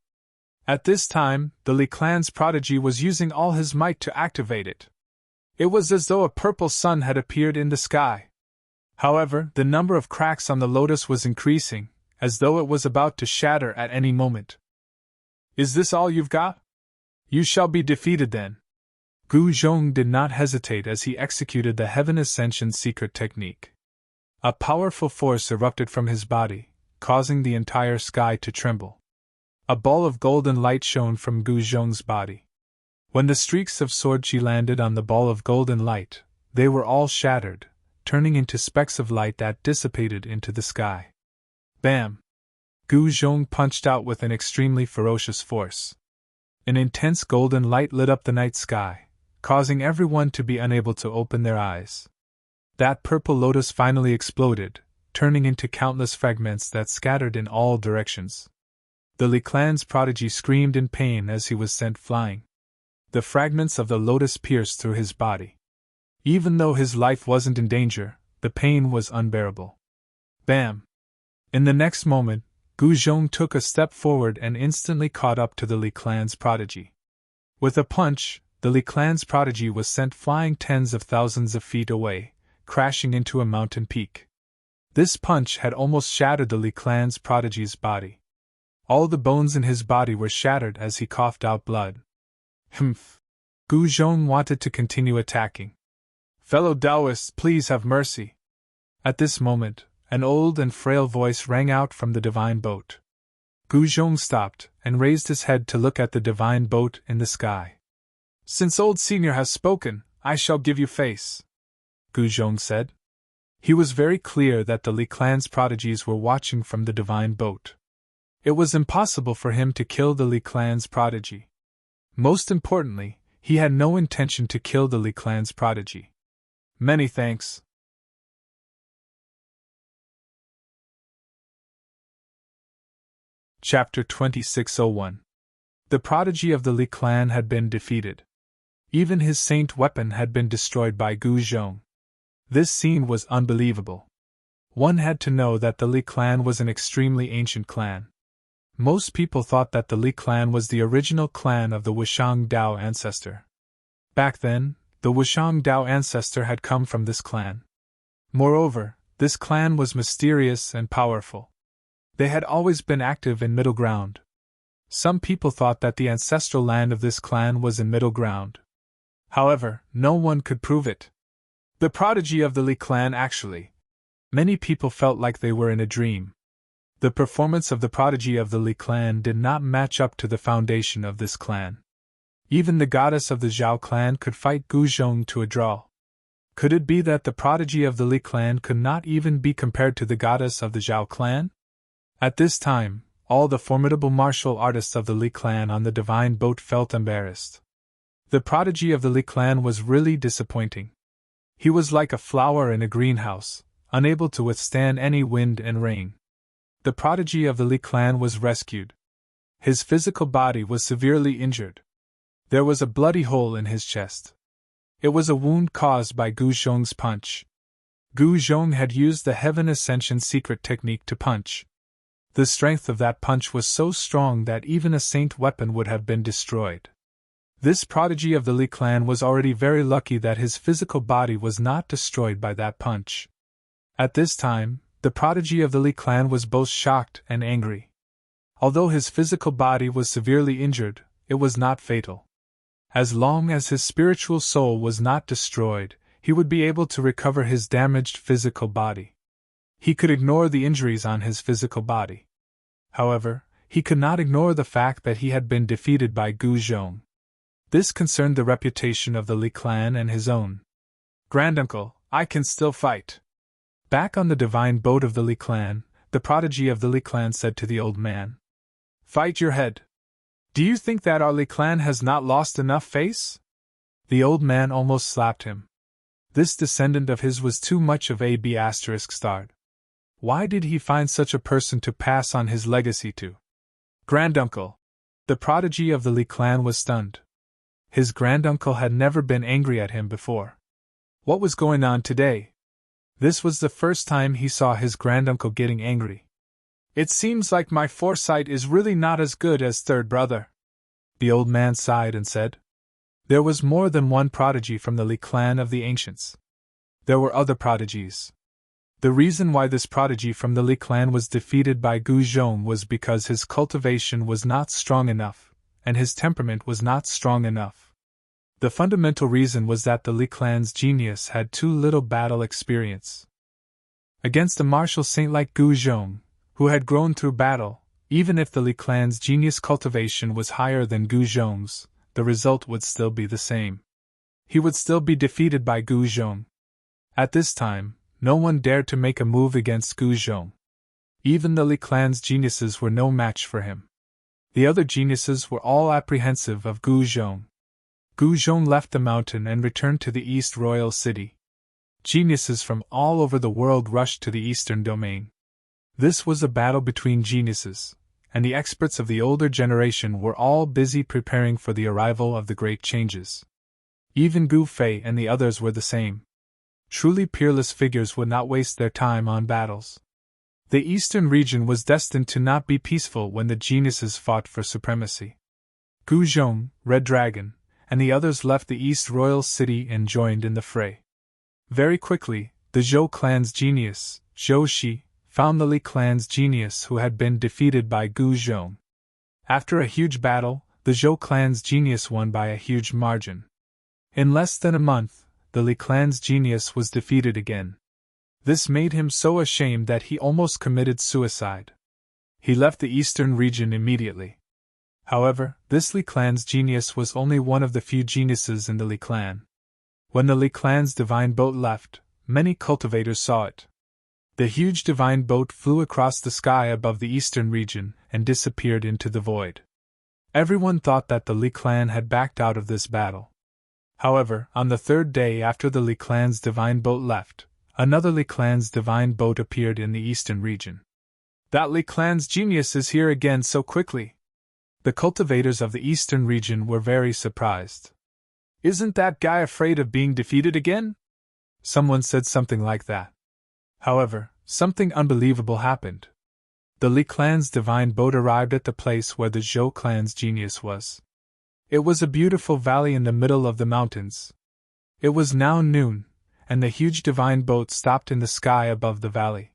At this time, the Li clan's prodigy was using all his might to activate it. It was as though a purple sun had appeared in the sky. However, the number of cracks on the lotus was increasing, as though it was about to shatter at any moment. Is this all you've got? You shall be defeated then. Gu Zhong did not hesitate as he executed the Heaven Ascension secret technique. A powerful force erupted from his body, causing the entire sky to tremble. A ball of golden light shone from Gu Zhong's body. When the streaks of sword chi landed on the ball of golden light, they were all shattered, turning into specks of light that dissipated into the sky. Bam! Gu Zhong punched out with an extremely ferocious force. An intense golden light lit up the night sky, causing everyone to be unable to open their eyes. That purple lotus finally exploded, turning into countless fragments that scattered in all directions. The Li clan's prodigy screamed in pain as he was sent flying. The fragments of the lotus pierced through his body. Even though his life wasn't in danger, the pain was unbearable. Bam! In the next moment, Gu Zhong took a step forward and instantly caught up to the Li clan's prodigy. With a punch, the Li clan's prodigy was sent flying tens of thousands of feet away, crashing into a mountain peak. This punch had almost shattered the Li clan's prodigy's body. All the bones in his body were shattered as he coughed out blood. Humph! Gu Zhong wanted to continue attacking. Fellow Taoists, please have mercy. At this moment, an old and frail voice rang out from the divine boat. Gu Zhong stopped and raised his head to look at the divine boat in the sky. Since old senior has spoken, I shall give you face, Gu Zhong said. He was very clear that the Li clan's prodigies were watching from the divine boat. It was impossible for him to kill the Li clan's prodigy. Most importantly, he had no intention to kill the Li clan's prodigy. Many thanks. Chapter 2601. The prodigy of the Li clan had been defeated. Even his saint weapon had been destroyed by Gu Zhong. This scene was unbelievable. One had to know that the Li clan was an extremely ancient clan. Most people thought that the Li clan was the original clan of the Wushang Dao ancestor. Back then, the Wushang Dao ancestor had come from this clan. Moreover, this clan was mysterious and powerful. They had always been active in Middle Ground. Some people thought that the ancestral land of this clan was in Middle Ground. However, no one could prove it. The prodigy of the Li clan actually. Many people felt like they were in a dream. The performance of the prodigy of the Li clan did not match up to the foundation of this clan. Even the goddess of the Zhao clan could fight Gu Zhong to a draw. Could it be that the prodigy of the Li clan could not even be compared to the goddess of the Zhao clan? At this time, all the formidable martial artists of the Li clan on the divine boat felt embarrassed. The prodigy of the Li clan was really disappointing. He was like a flower in a greenhouse, unable to withstand any wind and rain. The prodigy of the Li clan was rescued. His physical body was severely injured. There was a bloody hole in his chest. It was a wound caused by Gu Zhong's punch. Gu Zhong had used the Heaven Ascension secret technique to punch. The strength of that punch was so strong that even a saint weapon would have been destroyed. This prodigy of the Li clan was already very lucky that his physical body was not destroyed by that punch. At this time, the prodigy of the Li clan was both shocked and angry. Although his physical body was severely injured, it was not fatal. As long as his spiritual soul was not destroyed, he would be able to recover his damaged physical body. He could ignore the injuries on his physical body. However, he could not ignore the fact that he had been defeated by Gu Zhong. This concerned the reputation of the Li clan and his own. "Granduncle, I can still fight." Back on the divine boat of the Li clan, the prodigy of the Li clan said to the old man, "Fight your head. Do you think that our Li clan has not lost enough face?" The old man almost slapped him. This descendant of his was too much of a B****. Why did he find such a person to pass on his legacy to? "Granduncle." The prodigy of the Li clan was stunned. His granduncle had never been angry at him before. What was going on today? This was the first time he saw his granduncle getting angry. "It seems like my foresight is really not as good as third brother." The old man sighed and said, "There was more than one prodigy from the Li clan of the ancients. There were other prodigies. The reason why this prodigy from the Li clan was defeated by Gu Zhong was because his cultivation was not strong enough, and his temperament was not strong enough. The fundamental reason was that the Li clan's genius had too little battle experience. Against a martial saint like Gu Zhong, who had grown through battle, even if the Li clan's genius cultivation was higher than Gu Zhong's, the result would still be the same. He would still be defeated by Gu Zhong. At this time, no one dared to make a move against Gu Zhong. Even the Li clan's geniuses were no match for him. The other geniuses were all apprehensive of Gu Zhong. Gu Zhong left the mountain and returned to the East Royal City. Geniuses from all over the world rushed to the Eastern Domain. This was a battle between geniuses, and the experts of the older generation were all busy preparing for the arrival of the great changes. Even Gu Fei and the others were the same. Truly peerless figures would not waste their time on battles. The eastern region was destined to not be peaceful when the geniuses fought for supremacy. Gu Zhong, Red Dragon, and the others left the East Royal City and joined in the fray. Very quickly, the Zhou clan's genius, Zhou Shi, found the Li clan's genius who had been defeated by Gu Zhong. After a huge battle, the Zhou clan's genius won by a huge margin. In less than a month, the Li clan's genius was defeated again. This made him so ashamed that he almost committed suicide. He left the eastern region immediately. However, this Li clan's genius was only one of the few geniuses in the Li clan. When the Li clan's divine boat left, many cultivators saw it. The huge divine boat flew across the sky above the eastern region and disappeared into the void. Everyone thought that the Li clan had backed out of this battle. However, on the third day after the Li clan's divine boat left, another Li clan's divine boat appeared in the eastern region. "That Li clan's genius is here again so quickly." The cultivators of the eastern region were very surprised. "Isn't that guy afraid of being defeated again?" Someone said something like that. However, something unbelievable happened. The Li clan's divine boat arrived at the place where the Zhou clan's genius was. It was a beautiful valley in the middle of the mountains. It was now noon, and the huge divine boat stopped in the sky above the valley.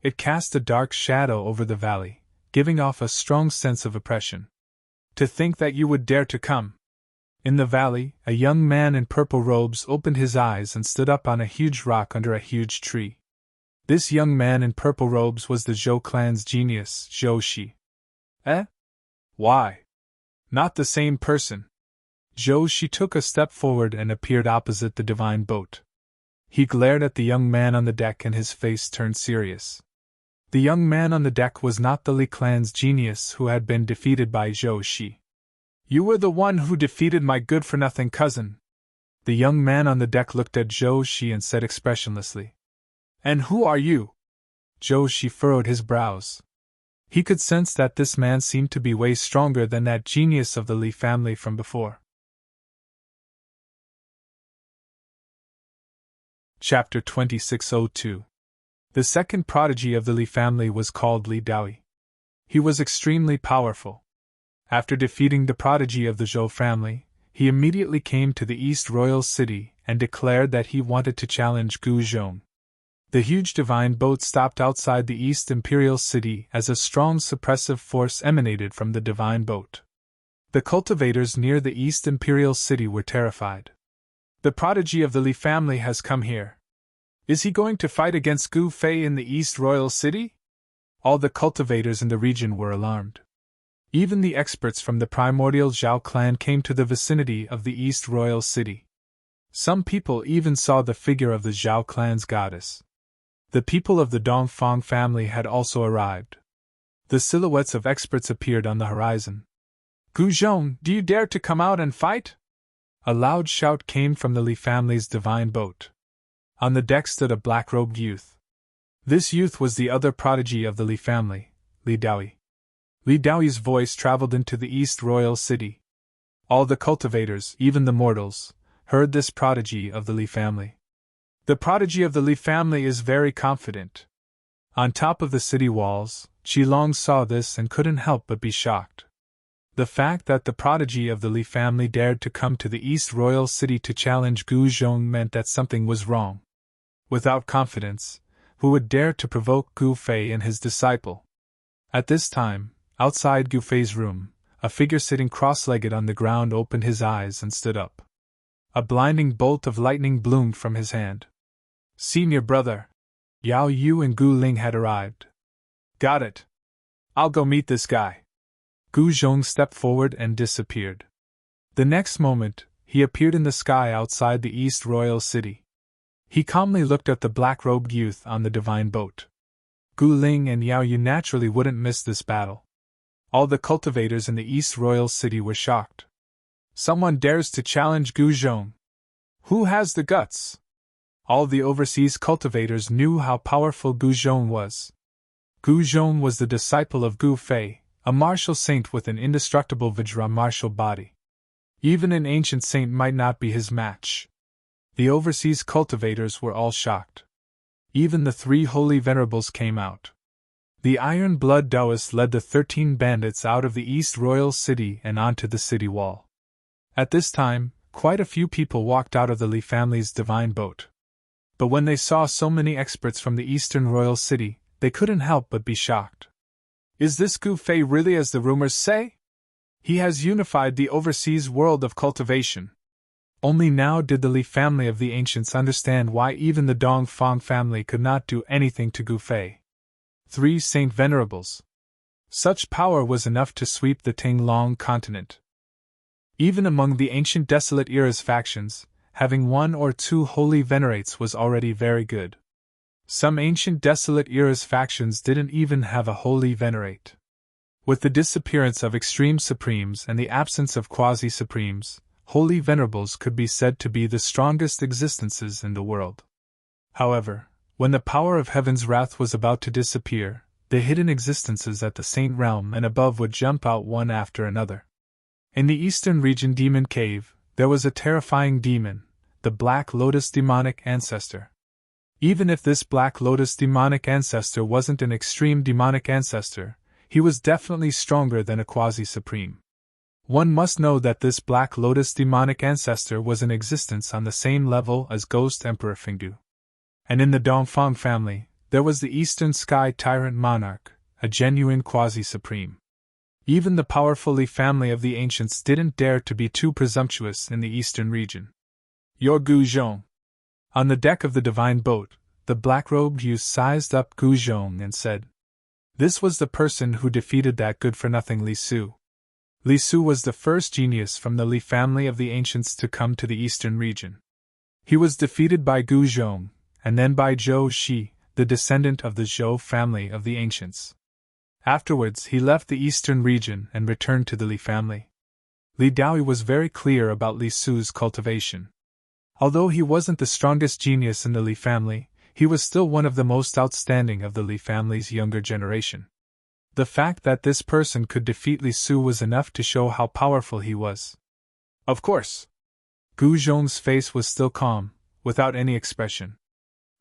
It cast a dark shadow over the valley, giving off a strong sense of oppression. "To think that you would dare to come!" In the valley, a young man in purple robes opened his eyes and stood up on a huge rock under a huge tree. This young man in purple robes was the Zhou clan's genius, Zhou Shi. Eh? Why? Not the same person. Zhou Shi took a step forward and appeared opposite the divine boat. He glared at the young man on the deck and his face turned serious. The young man on the deck was not the Li clan's genius who had been defeated by Zhou Shi. You were the one who defeated my good-for-nothing cousin. The young man on the deck looked at Zhou Shi and said expressionlessly. And who are you? Zhou Shi furrowed his brows. He could sense that this man seemed to be way stronger than that genius of the Li family from before. Chapter 2602. The second prodigy of the Li family was called Li Daoi. He was extremely powerful. After defeating the prodigy of the Zhou family, he immediately came to the East Royal City and declared that he wanted to challenge Gu Zhong. The huge divine boat stopped outside the East Imperial City as a strong suppressive force emanated from the divine boat. The cultivators near the East Imperial City were terrified. The prodigy of the Li family has come here. Is he going to fight against Gu Fei in the East Royal City? All the cultivators in the region were alarmed. Even the experts from the primordial Zhao clan came to the vicinity of the East Royal City. Some people even saw the figure of the Zhao clan's goddess. The people of the Dongfang family had also arrived. The silhouettes of experts appeared on the horizon. Gu Zhong, do you dare to come out and fight? A loud shout came from the Li family's divine boat. On the deck stood a black-robed youth. This youth was the other prodigy of the Li family, Li Daoi. Li Daoi's voice traveled into the East Royal City. All the cultivators, even the mortals, heard this prodigy of the Li family. The prodigy of the Li family is very confident. On top of the city walls, Qilong saw this and couldn't help but be shocked. The fact that the prodigy of the Li family dared to come to the East Royal City to challenge Gu Zhong meant that something was wrong. Without confidence, who would dare to provoke Gu Fei and his disciple? At this time, outside Gu Fei's room, a figure sitting cross-legged on the ground opened his eyes and stood up. A blinding bolt of lightning bloomed from his hand. Senior brother, Yao Yu and Gu Ling had arrived. Got it. I'll go meet this guy. Gu Zhong stepped forward and disappeared. The next moment, he appeared in the sky outside the East Royal City. He calmly looked at the black-robed youth on the divine boat. Gu Ling and Yao Yu naturally wouldn't miss this battle. All the cultivators in the East Royal City were shocked. Someone dares to challenge Gu Zhong. Who has the guts? All the overseas cultivators knew how powerful Gu Zhong was. Gu Zhong was the disciple of Gu Fei, a martial saint with an indestructible Vajra martial body. Even an ancient saint might not be his match. The overseas cultivators were all shocked. Even the 3 holy venerables came out. The Iron Blood Taoists led the 13 bandits out of the East Royal City and onto the city wall. At this time, quite a few people walked out of the Li family's divine boat. But when they saw so many experts from the Eastern Royal City, they couldn't help but be shocked. Is this Gu Fei really as the rumors say? He has unified the overseas world of cultivation. Only now did the Li family of the ancients understand why even the Dongfang family could not do anything to Gu Fei. 3 Saint Venerables. Such power was enough to sweep the Tinglong continent. Even among the ancient Desolate Era's factions, having 1 or 2 holy venerates was already very good. Some ancient Desolate Era's factions didn't even have a holy venerate. With the disappearance of extreme supremes and the absence of quasi-supremes, holy venerables could be said to be the strongest existences in the world. However, when the power of heaven's wrath was about to disappear, the hidden existences at the Saint Realm and above would jump out one after another. In the eastern region Demon Cave, there was a terrifying demon, the Black Lotus demonic ancestor. Even if this Black Lotus demonic ancestor wasn't an extreme demonic ancestor, he was definitely stronger than a quasi-supreme. One must know that this Black Lotus demonic ancestor was in existence on the same level as Ghost Emperor Fengdu. And in the Dongfang family, there was the Eastern Sky Tyrant Monarch, a genuine quasi-supreme. Even the powerful Li family of the ancients didn't dare to be too presumptuous in the eastern region. You're Gu Zhong. On the deck of the divine boat, the black-robed youth sized up Gu Zhong and said, "This was the person who defeated that good-for-nothing Li Su. Li Su was the first genius from the Li family of the ancients to come to the eastern region. He was defeated by Gu Zhong, and then by Zhou Shi, the descendant of the Zhou family of the ancients. Afterwards he left the eastern region and returned to the Li family." Li Daoyi was very clear about Li Su's cultivation. Although he wasn't the strongest genius in the Li family, he was still one of the most outstanding of the Li family's younger generation. The fact that this person could defeat Li Su was enough to show how powerful he was. Of course. Gu Zhong's face was still calm, without any expression.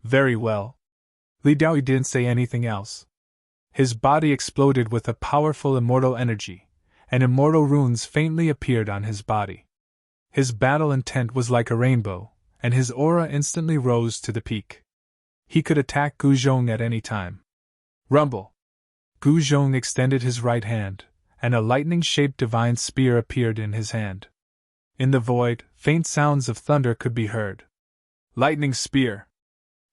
Very well. Li Daoyi didn't say anything else. His body exploded with a powerful immortal energy, and immortal runes faintly appeared on his body. His battle intent was like a rainbow, and his aura instantly rose to the peak. He could attack Gu Zhong at any time. Rumble! Gu Zhong extended his right hand, and a lightning-shaped divine spear appeared in his hand. In the void, faint sounds of thunder could be heard. Lightning spear!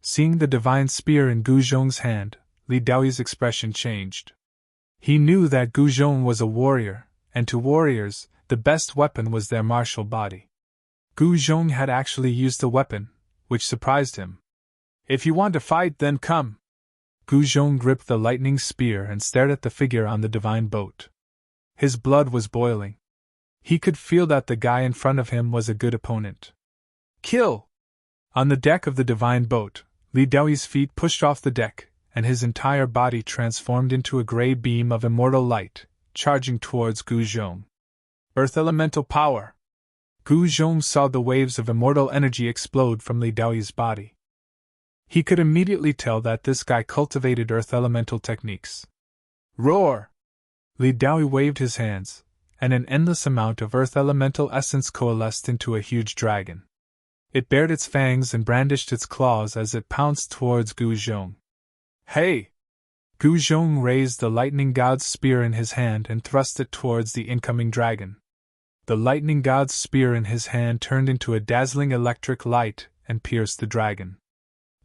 Seeing the divine spear in Gu Zhong's hand, Li Daoyi's expression changed. He knew that Gu Zhong was a warrior, and to warriors, the best weapon was their martial body. Gu Zhong had actually used a weapon, which surprised him. "If you want to fight, then come." Gu Zhong gripped the lightning spear and stared at the figure on the divine boat. His blood was boiling. He could feel that the guy in front of him was a good opponent. Kill! On the deck of the divine boat, Li Daoyi's feet pushed off the deck, and his entire body transformed into a gray beam of immortal light, charging towards Gu Zhong. Earth elemental power! Gu Zhong saw the waves of immortal energy explode from Li Daoyi's body. He could immediately tell that this guy cultivated earth elemental techniques. Roar! Li Daoyi waved his hands, and an endless amount of earth elemental essence coalesced into a huge dragon. It bared its fangs and brandished its claws as it pounced towards Gu Zhong. Hey! Gu Zhong raised the lightning god's spear in his hand and thrust it towards the incoming dragon. The lightning god's spear in his hand turned into a dazzling electric light and pierced the dragon.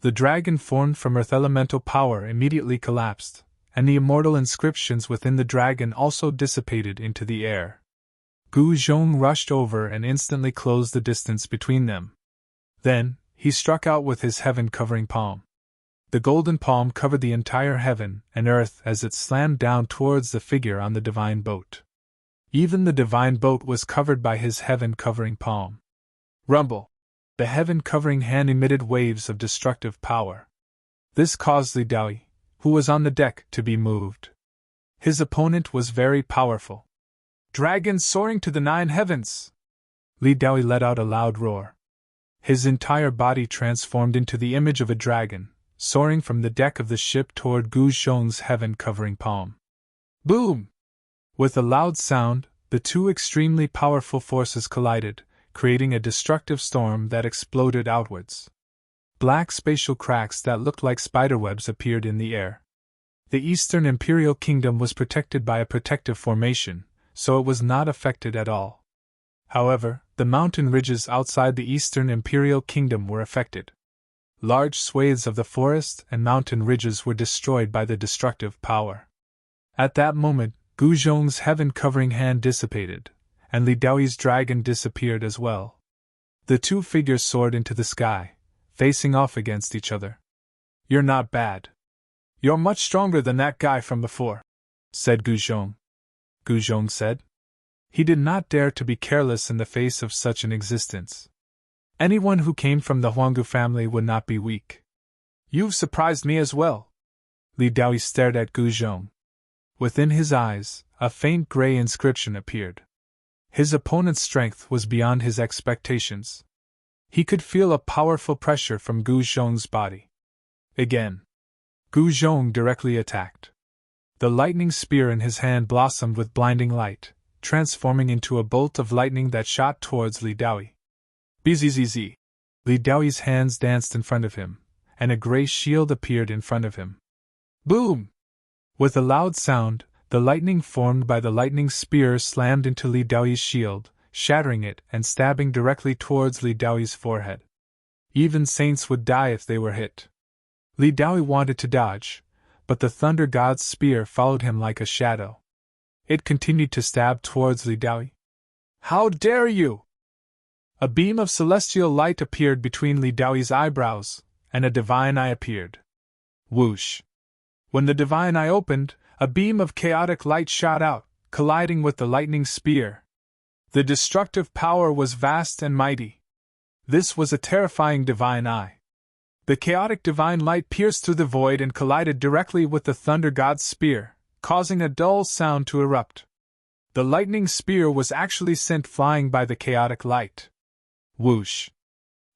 The dragon, formed from earth elemental power, immediately collapsed, and the immortal inscriptions within the dragon also dissipated into the air. Gu Zhong rushed over and instantly closed the distance between them. Then, he struck out with his heaven-covering palm. The golden palm covered the entire heaven and earth as it slammed down towards the figure on the divine boat. Even the divine boat was covered by his heaven-covering palm. Rumble! The heaven-covering hand emitted waves of destructive power. This caused Li Daoyi, who was on the deck, to be moved. His opponent was very powerful. Dragon soaring to the 9 heavens! Li Daoyi let out a loud roar. His entire body transformed into the image of a dragon, soaring from the deck of the ship toward Gu Zhong's heaven-covering palm. Boom! With a loud sound, the two extremely powerful forces collided, creating a destructive storm that exploded outwards. Black spatial cracks that looked like spiderwebs appeared in the air. The Eastern Imperial Kingdom was protected by a protective formation, so it was not affected at all. However, the mountain ridges outside the Eastern Imperial Kingdom were affected. Large swathes of the forest and mountain ridges were destroyed by the destructive power. At that moment, Gu Zhong's heaven-covering hand dissipated, and Li Daoyi's dragon disappeared as well. The two figures soared into the sky, facing off against each other. "You're not bad. You're much stronger than that guy from before," said Gu Zhong. Gu Zhong said. He did not dare to be careless in the face of such an existence. Anyone who came from the Huanggu family would not be weak. "You've surprised me as well." Li Daoyi stared at Gu Zhong. Within his eyes, a faint gray inscription appeared. His opponent's strength was beyond his expectations. He could feel a powerful pressure from Gu Zhong's body. Again, Gu Zhong directly attacked. The lightning spear in his hand blossomed with blinding light, transforming into a bolt of lightning that shot towards Li Daoyi. Bzzz. Li Daoyi's hands danced in front of him, and a gray shield appeared in front of him. Boom! With a loud sound, the lightning formed by the lightning spear slammed into Li Daoyi's shield, shattering it and stabbing directly towards Li Daoyi's forehead. Even saints would die if they were hit. Li Daoi wanted to dodge, but the Thunder God's spear followed him like a shadow. It continued to stab towards Li Daoi. How dare you! A beam of celestial light appeared between Li Daoi's eyebrows, and a divine eye appeared. Whoosh! When the divine eye opened, a beam of chaotic light shot out, colliding with the lightning spear. The destructive power was vast and mighty. This was a terrifying divine eye. The chaotic divine light pierced through the void and collided directly with the Thunder God's spear, causing a dull sound to erupt. The lightning spear was actually sent flying by the chaotic light. Whoosh!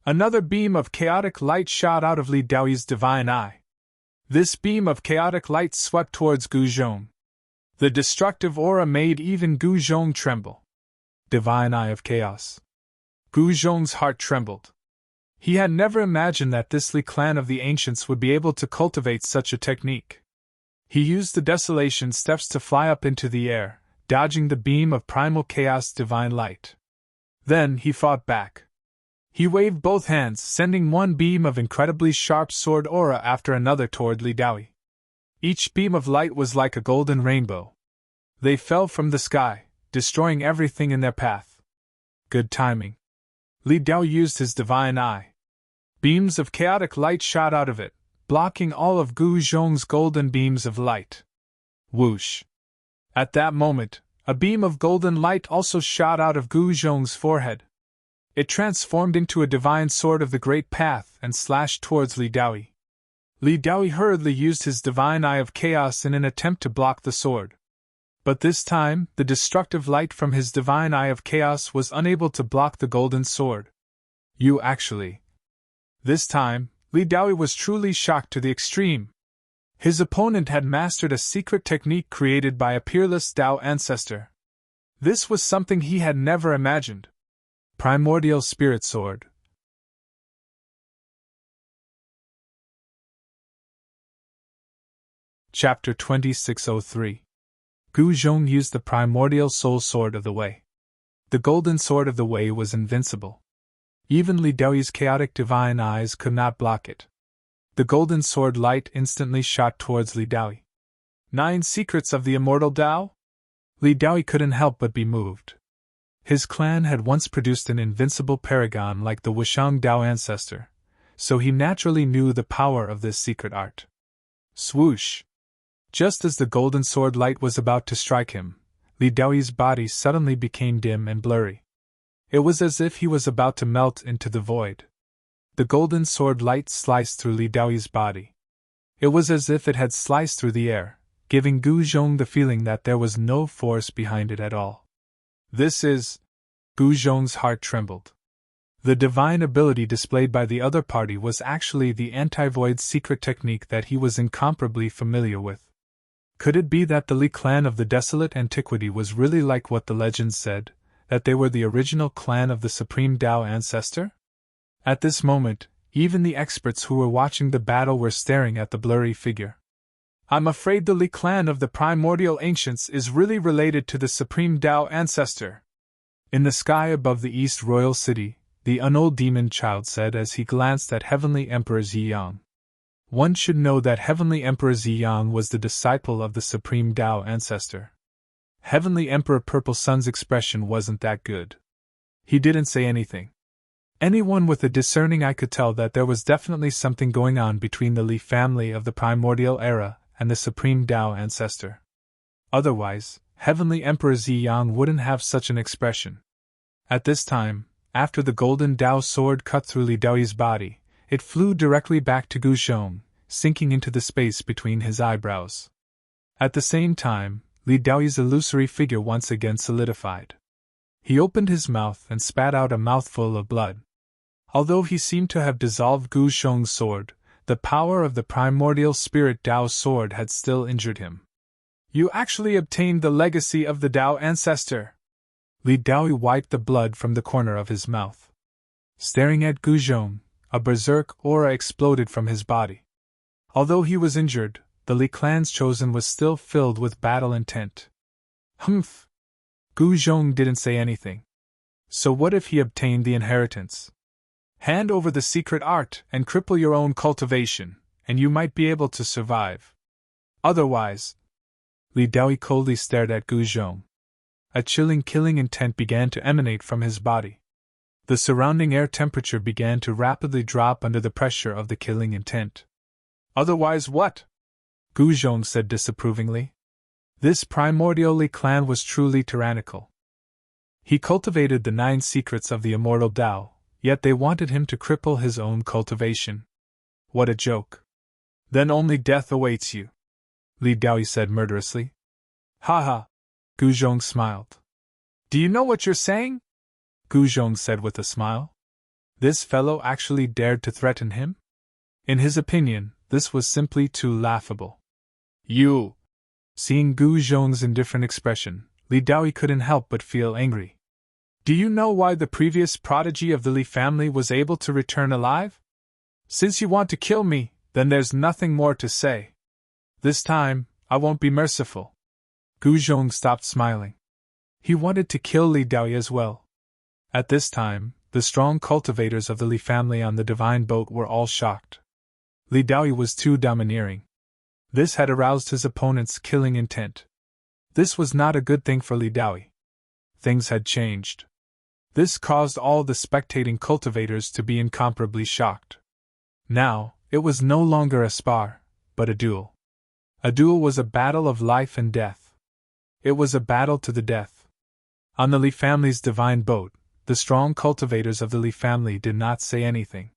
Another beam of chaotic light shot out of Li Daoi's divine eye. This beam of chaotic light swept towards Gu Zhong. The destructive aura made even Gu Zhong tremble. Divine Eye of Chaos. Gu Zhong's heart trembled. He had never imagined that this Li clan of the ancients would be able to cultivate such a technique. He used the desolation steps to fly up into the air, dodging the beam of primal chaos divine light. Then he fought back. He waved both hands, sending one beam of incredibly sharp sword aura after another toward Li Daoi. Each beam of light was like a golden rainbow. They fell from the sky, destroying everything in their path. Good timing. Li Daoi used his divine eye. Beams of chaotic light shot out of it, blocking all of Gu Zhong's golden beams of light. Whoosh! At that moment, a beam of golden light also shot out of Gu Zhong's forehead. It transformed into a divine sword of the Great Path and slashed towards Li Daoi. Li Daoi hurriedly used his divine eye of chaos in an attempt to block the sword. But this time, the destructive light from his divine eye of chaos was unable to block the golden sword. This time, Li Daoi was truly shocked to the extreme. His opponent had mastered a secret technique created by a peerless Tao ancestor. This was something he had never imagined. Primordial Spirit Sword. Chapter 2603. Gu Zhong used the primordial soul sword of the Wei. The golden sword of the Wei was invincible. Even Li Daoi's chaotic divine eyes could not block it. The golden sword light instantly shot towards Li Daoi. 9 secrets of the immortal Tao? Li Daoi couldn't help but be moved. His clan had once produced an invincible paragon like the Wushang Tao ancestor, so he naturally knew the power of this secret art. Swoosh! Just as the golden sword light was about to strike him, Li Daoi's body suddenly became dim and blurry. It was as if he was about to melt into the void. The golden sword light sliced through Li Daoi's body. It was as if it had sliced through the air, giving Gu Zhong the feeling that there was no force behind it at all. This is... Gu Zhong's heart trembled. The divine ability displayed by the other party was actually the anti-void secret technique that he was incomparably familiar with. Could it be that the Li clan of the desolate antiquity was really like what the legends said, that they were the original clan of the supreme Tao ancestor? At this moment, even the experts who were watching the battle were staring at the blurry figure. I'm afraid the Li clan of the primordial ancients is really related to the supreme Tao ancestor. In the sky above the East Royal City, the unold demon child said as he glanced at Heavenly Emperor Ziyang. One should know that Heavenly Emperor Ziyang was the disciple of the supreme Tao ancestor. Heavenly Emperor Purple Sun's expression wasn't that good. He didn't say anything. Anyone with a discerning eye could tell that there was definitely something going on between the Li family of the primordial era and the supreme Tao ancestor. Otherwise, Heavenly Emperor Ziyang wouldn't have such an expression. At this time, after the golden Tao sword cut through Li Daoi's body, it flew directly back to Gu Zhong, sinking into the space between his eyebrows. At the same time, Li Daoi's illusory figure once again solidified. He opened his mouth and spat out a mouthful of blood. Although he seemed to have dissolved Gu Zhong's sword, the power of the primordial spirit Tao sword had still injured him. You actually obtained the legacy of the Tao ancestor. Li Daoi wiped the blood from the corner of his mouth. Staring at Gu Zhong, a berserk aura exploded from his body. Although he was injured, the Li clan's chosen was still filled with battle intent. Humph! Gu Zhong didn't say anything. So what if he obtained the inheritance? Hand over the secret art and cripple your own cultivation, and you might be able to survive. Otherwise. Li Daoi coldly stared at Gu Zhong. A chilling killing intent began to emanate from his body. The surrounding air temperature began to rapidly drop under the pressure of the killing intent. Otherwise what? Gu Zhong said disapprovingly. This primordial Li clan was truly tyrannical. He cultivated the 9 secrets of the immortal Tao, yet they wanted him to cripple his own cultivation. What a joke. Then only death awaits you, Li Daoi said murderously. Ha ha, Gu Zhong smiled. Do you know what you're saying? Gu Zhong said with a smile. This fellow actually dared to threaten him? In his opinion, this was simply too laughable. You! Seeing Gu Zhong's indifferent expression, Li Daoi couldn't help but feel angry. Do you know why the previous prodigy of the Li family was able to return alive? Since you want to kill me, then there's nothing more to say. This time, I won't be merciful. Gu Zhong stopped smiling. He wanted to kill Li Daoi as well. At this time, the strong cultivators of the Li family on the divine boat were all shocked. Li Daoi was too domineering. This had aroused his opponent's killing intent. This was not a good thing for Li Daoi. Things had changed. This caused all the spectating cultivators to be incomparably shocked. Now, it was no longer a spar, but a duel. A duel was a battle of life and death. It was a battle to the death. On the Li family's divine boat, the strong cultivators of the Li family did not say anything.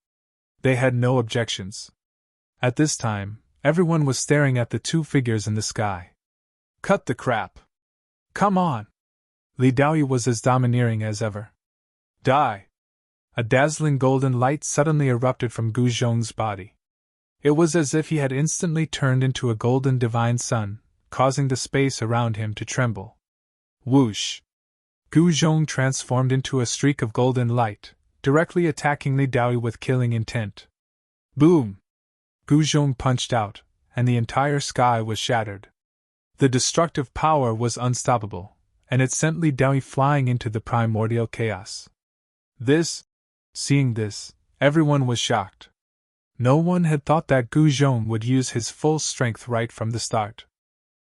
They had no objections. At this time, everyone was staring at the 2 figures in the sky. Cut the crap. Come on. Li Daoi was as domineering as ever. Die. A dazzling golden light suddenly erupted from Gu Zhong's body. It was as if he had instantly turned into a golden divine sun, causing the space around him to tremble. Whoosh! Gu Zhong transformed into a streak of golden light, directly attacking Li Daoi with killing intent. Boom! Gu Zhong punched out, and the entire sky was shattered. The destructive power was unstoppable, and it sent Li Daoi flying into the primordial chaos. Seeing this, everyone was shocked. No one had thought that Gu Zhong would use his full strength right from the start.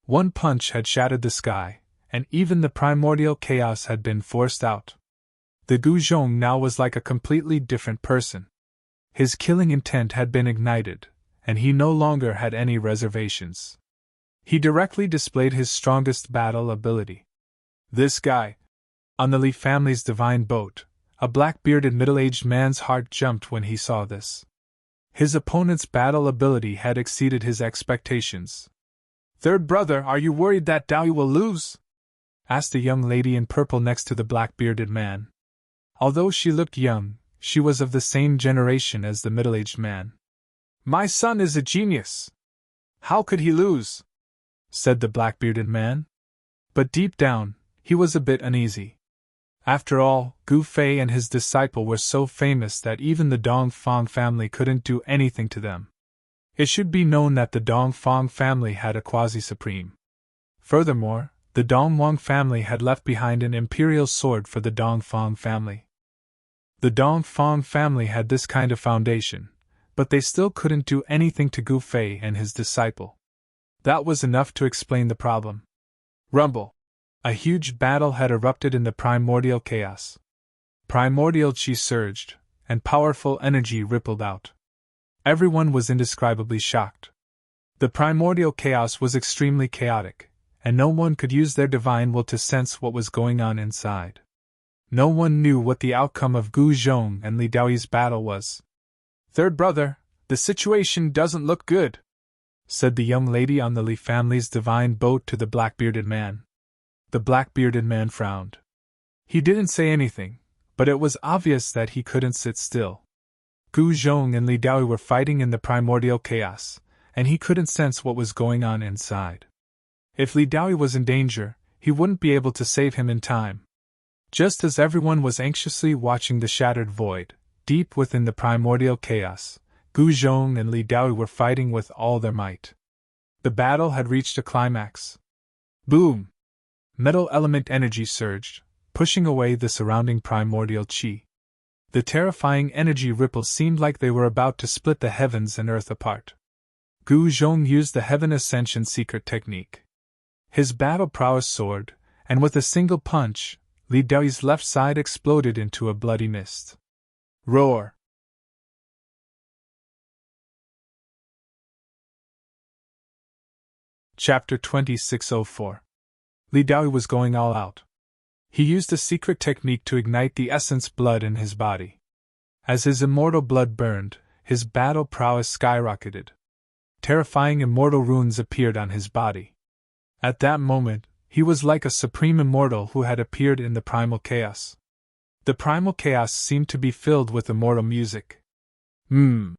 One punch had shattered the sky, and even the primordial chaos had been forced out. The Gu Zhong now was like a completely different person. His killing intent had been ignited, and he no longer had any reservations. He directly displayed his strongest battle ability. This guy. On the Li family's divine boat, a black-bearded middle-aged man's heart jumped when he saw this. His opponent's battle ability had exceeded his expectations. Third brother, are you worried that Daoi will lose? Asked a young lady in purple next to the black-bearded man. Although she looked young, she was of the same generation as the middle-aged man. My son is a genius. How could he lose? Said the black-bearded man. But deep down, he was a bit uneasy. After all, Gu Fei and his disciple were so famous that even the Dongfang family couldn't do anything to them. It should be known that the Dongfang family had a quasi-supreme. Furthermore, the Dongwang family had left behind an imperial sword for the Dongfang family. The Dongfang family had this kind of foundation, but they still couldn't do anything to Gu Fei and his disciple. That was enough to explain the problem. Rumble! A huge battle had erupted in the primordial chaos. Primordial chi surged, and powerful energy rippled out. Everyone was indescribably shocked. The primordial chaos was extremely chaotic, and no one could use their divine will to sense what was going on inside. No one knew what the outcome of Gu Zhong and Li Daoi's battle was. Third brother, the situation doesn't look good, said the young lady on the Li family's divine boat to the black-bearded man. The black-bearded man frowned. He didn't say anything, but it was obvious that he couldn't sit still. Gu Zhong and Li Daoi were fighting in the primordial chaos, and he couldn't sense what was going on inside. If Li Daoi was in danger, he wouldn't be able to save him in time. Just as everyone was anxiously watching the shattered void, deep within the primordial chaos, Gu Zhong and Li Daoi were fighting with all their might. The battle had reached a climax. Boom! Metal element energy surged, pushing away the surrounding primordial chi. The terrifying energy ripples seemed like they were about to split the heavens and earth apart. Gu Zhong used the Heaven Ascension secret technique. His battle prowess soared, and with a single punch, Li Daoyi's left side exploded into a bloody mist. Roar! Chapter 2604. Li Daoyi was going all out. He used a secret technique to ignite the essence blood in his body. As his immortal blood burned, his battle prowess skyrocketed. Terrifying immortal runes appeared on his body. At that moment, he was like a supreme immortal who had appeared in the primal chaos. The primal chaos seemed to be filled with immortal music. Gu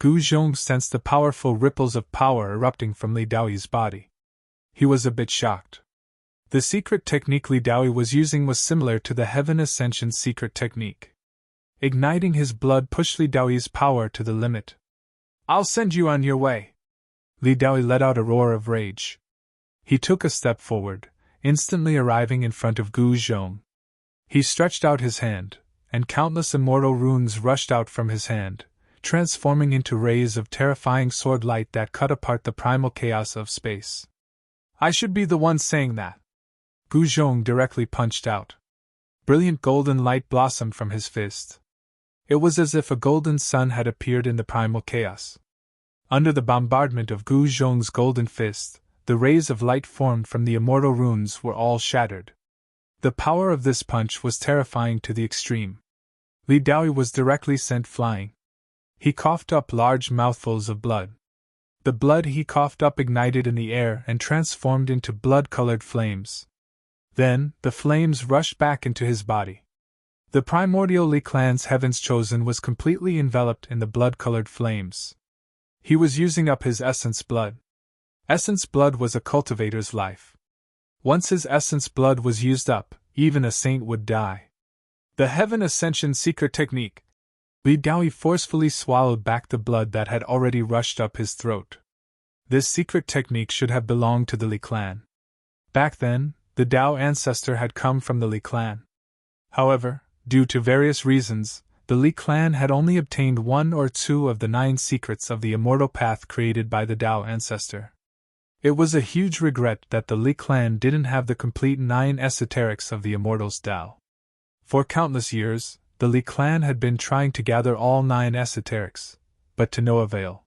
Zhong sensed the powerful ripples of power erupting from Li Daoyi's body. He was a bit shocked. The secret technique Li Daoyi was using was similar to the Heaven Ascension secret technique. Igniting his blood pushed Li Daoyi's power to the limit. "I'll send you on your way!" Li Daoyi let out a roar of rage. He took a step forward, instantly arriving in front of Gu Zhong. He stretched out his hand, and countless immortal runes rushed out from his hand, transforming into rays of terrifying sword light that cut apart the primal chaos of space. "I should be the one saying that!" Gu Zhong directly punched out. Brilliant golden light blossomed from his fist. It was as if a golden sun had appeared in the primal chaos. Under the bombardment of Gu Zhong's golden fist, the rays of light formed from the immortal runes were all shattered. The power of this punch was terrifying to the extreme. Li Daoyi was directly sent flying. He coughed up large mouthfuls of blood. The blood he coughed up ignited in the air and transformed into blood-colored flames. Then, the flames rushed back into his body. The primordial Li clan's Heavens Chosen was completely enveloped in the blood-colored flames. He was using up his essence blood. Essence blood was a cultivator's life. Once his essence blood was used up, even a saint would die. The Heaven Ascension secret technique. Li Daoyi forcefully swallowed back the blood that had already rushed up his throat. This secret technique should have belonged to the Li clan. Back then, the Dao ancestor had come from the Li clan. However, due to various reasons, the Li clan had only obtained 1 or 2 of the 9 secrets of the immortal path created by the Dao ancestor. It was a huge regret that the Li clan didn't have the complete 9 esoterics of the immortal's Dao. For countless years, the Li clan had been trying to gather all 9 esoterics, but to no avail.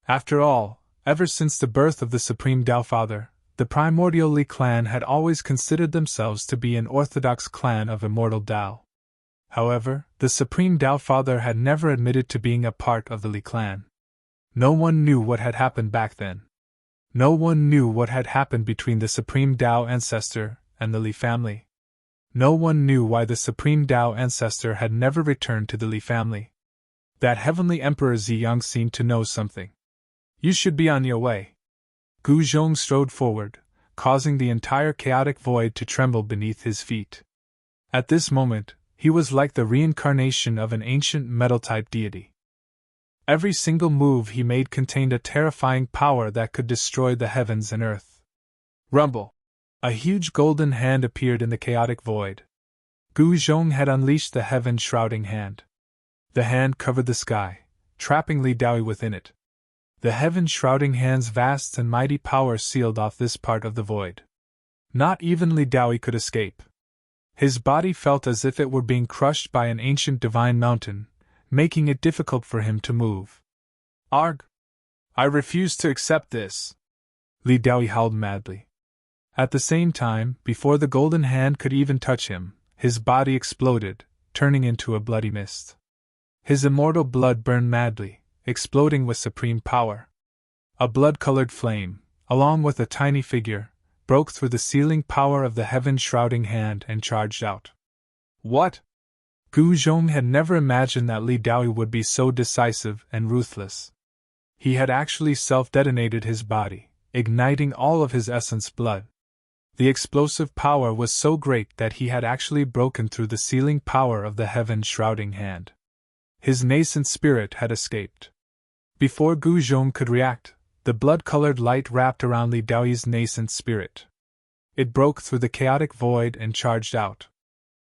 After all, ever since the birth of the Supreme Dao Father, the primordial Li clan had always considered themselves to be an orthodox clan of immortal Dao. However, the Supreme Dao Father had never admitted to being a part of the Li clan. No one knew what had happened back then. No one knew what had happened between the Supreme Dao ancestor and the Li family. No one knew why the Supreme Dao ancestor had never returned to the Li family. That heavenly Emperor Ziyang seemed to know something. "You should be on your way." Gu Zhong strode forward, causing the entire chaotic void to tremble beneath his feet. At this moment, he was like the reincarnation of an ancient metal-type deity. Every single move he made contained a terrifying power that could destroy the heavens and earth. Rumble! A huge golden hand appeared in the chaotic void. Gu Zhong had unleashed the heaven-shrouding hand. The hand covered the sky, trapping Li Daoyi within it. The heaven-shrouding hand's vast and mighty power sealed off this part of the void. Not even Li Daoyi could escape. His body felt as if it were being crushed by an ancient divine mountain, making it difficult for him to move. "Arg! I refuse to accept this!" Li Daoyi howled madly. At the same time, before the golden hand could even touch him, his body exploded, turning into a bloody mist. His immortal blood burned madly, exploding with supreme power. A blood-colored flame, along with a tiny figure, broke through the sealing power of the heaven-shrouding hand and charged out. What? Gu Zhong had never imagined that Li Daoyi would be so decisive and ruthless. He had actually self-detonated his body, igniting all of his essence blood. The explosive power was so great that he had actually broken through the sealing power of the heaven-shrouding hand. His nascent spirit had escaped. Before Gu Zhong could react, the blood-colored light wrapped around Li Daoyi's nascent spirit. It broke through the chaotic void and charged out.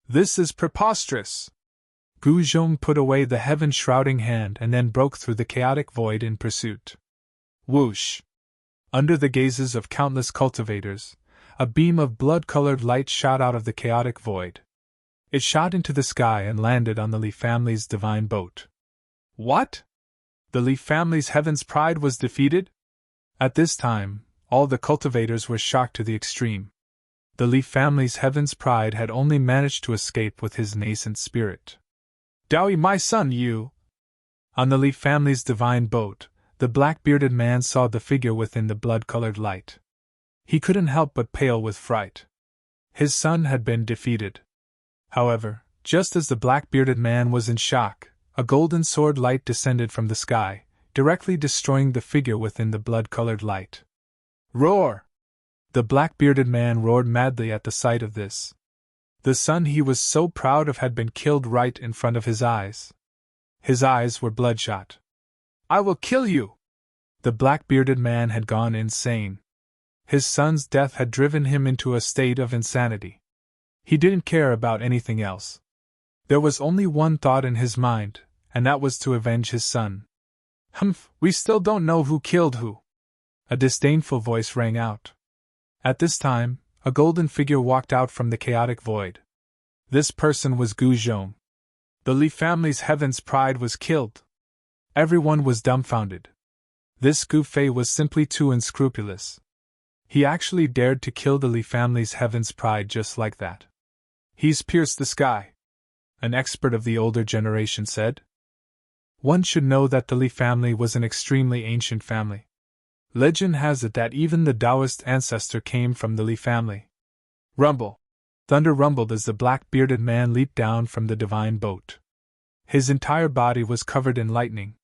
This is preposterous! Gu Zhong put away the heaven-shrouding hand and then broke through the chaotic void in pursuit. Whoosh! Under the gazes of countless cultivators, a beam of blood-colored light shot out of the chaotic void. It shot into the sky and landed on the Li family's divine boat. What? The Li family's heaven's pride was defeated? At this time, all the cultivators were shocked to the extreme. The Li family's heaven's pride had only managed to escape with his nascent spirit. Dowie, my son, you! On the Li family's divine boat, the black-bearded man saw the figure within the blood-colored light. He couldn't help but pale with fright. His son had been defeated. However, just as the black-bearded man was in shock, a golden sword light descended from the sky, directly destroying the figure within the blood-colored light. Roar! The black-bearded man roared madly at the sight of this. The son he was so proud of had been killed right in front of his eyes. His eyes were bloodshot. I will kill you! The black-bearded man had gone insane. His son's death had driven him into a state of insanity. He didn't care about anything else. There was only one thought in his mind, and that was to avenge his son. Humph, we still don't know who killed who. A disdainful voice rang out. At this time, a golden figure walked out from the chaotic void. This person was Gu Zhong. The Li family's heaven's pride was killed. Everyone was dumbfounded. This Gu Fei was simply too unscrupulous. He actually dared to kill the Li family's heaven's pride just like that. He's pierced the sky, an expert of the older generation said. One should know that the Li family was an extremely ancient family. Legend has it that even the Taoist ancestor came from the Li family. Rumble! Thunder rumbled as the black-bearded man leaped down from the divine boat. His entire body was covered in lightning.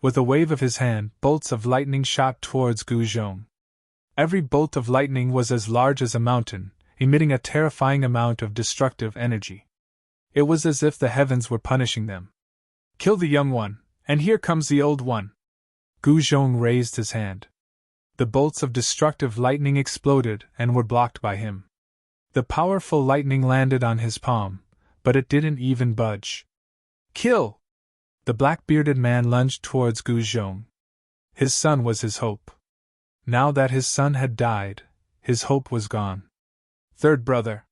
With a wave of his hand, bolts of lightning shot towards Gu Zhong. Every bolt of lightning was as large as a mountain, emitting a terrifying amount of destructive energy. It was as if the heavens were punishing them. Kill the young one, and here comes the old one. Gu Zhong raised his hand. The bolts of destructive lightning exploded and were blocked by him. The powerful lightning landed on his palm, but it didn't even budge. Kill! The black-bearded man lunged towards Gu Zhong. His son was his hope. Now that his son had died, his hope was gone. Third brother,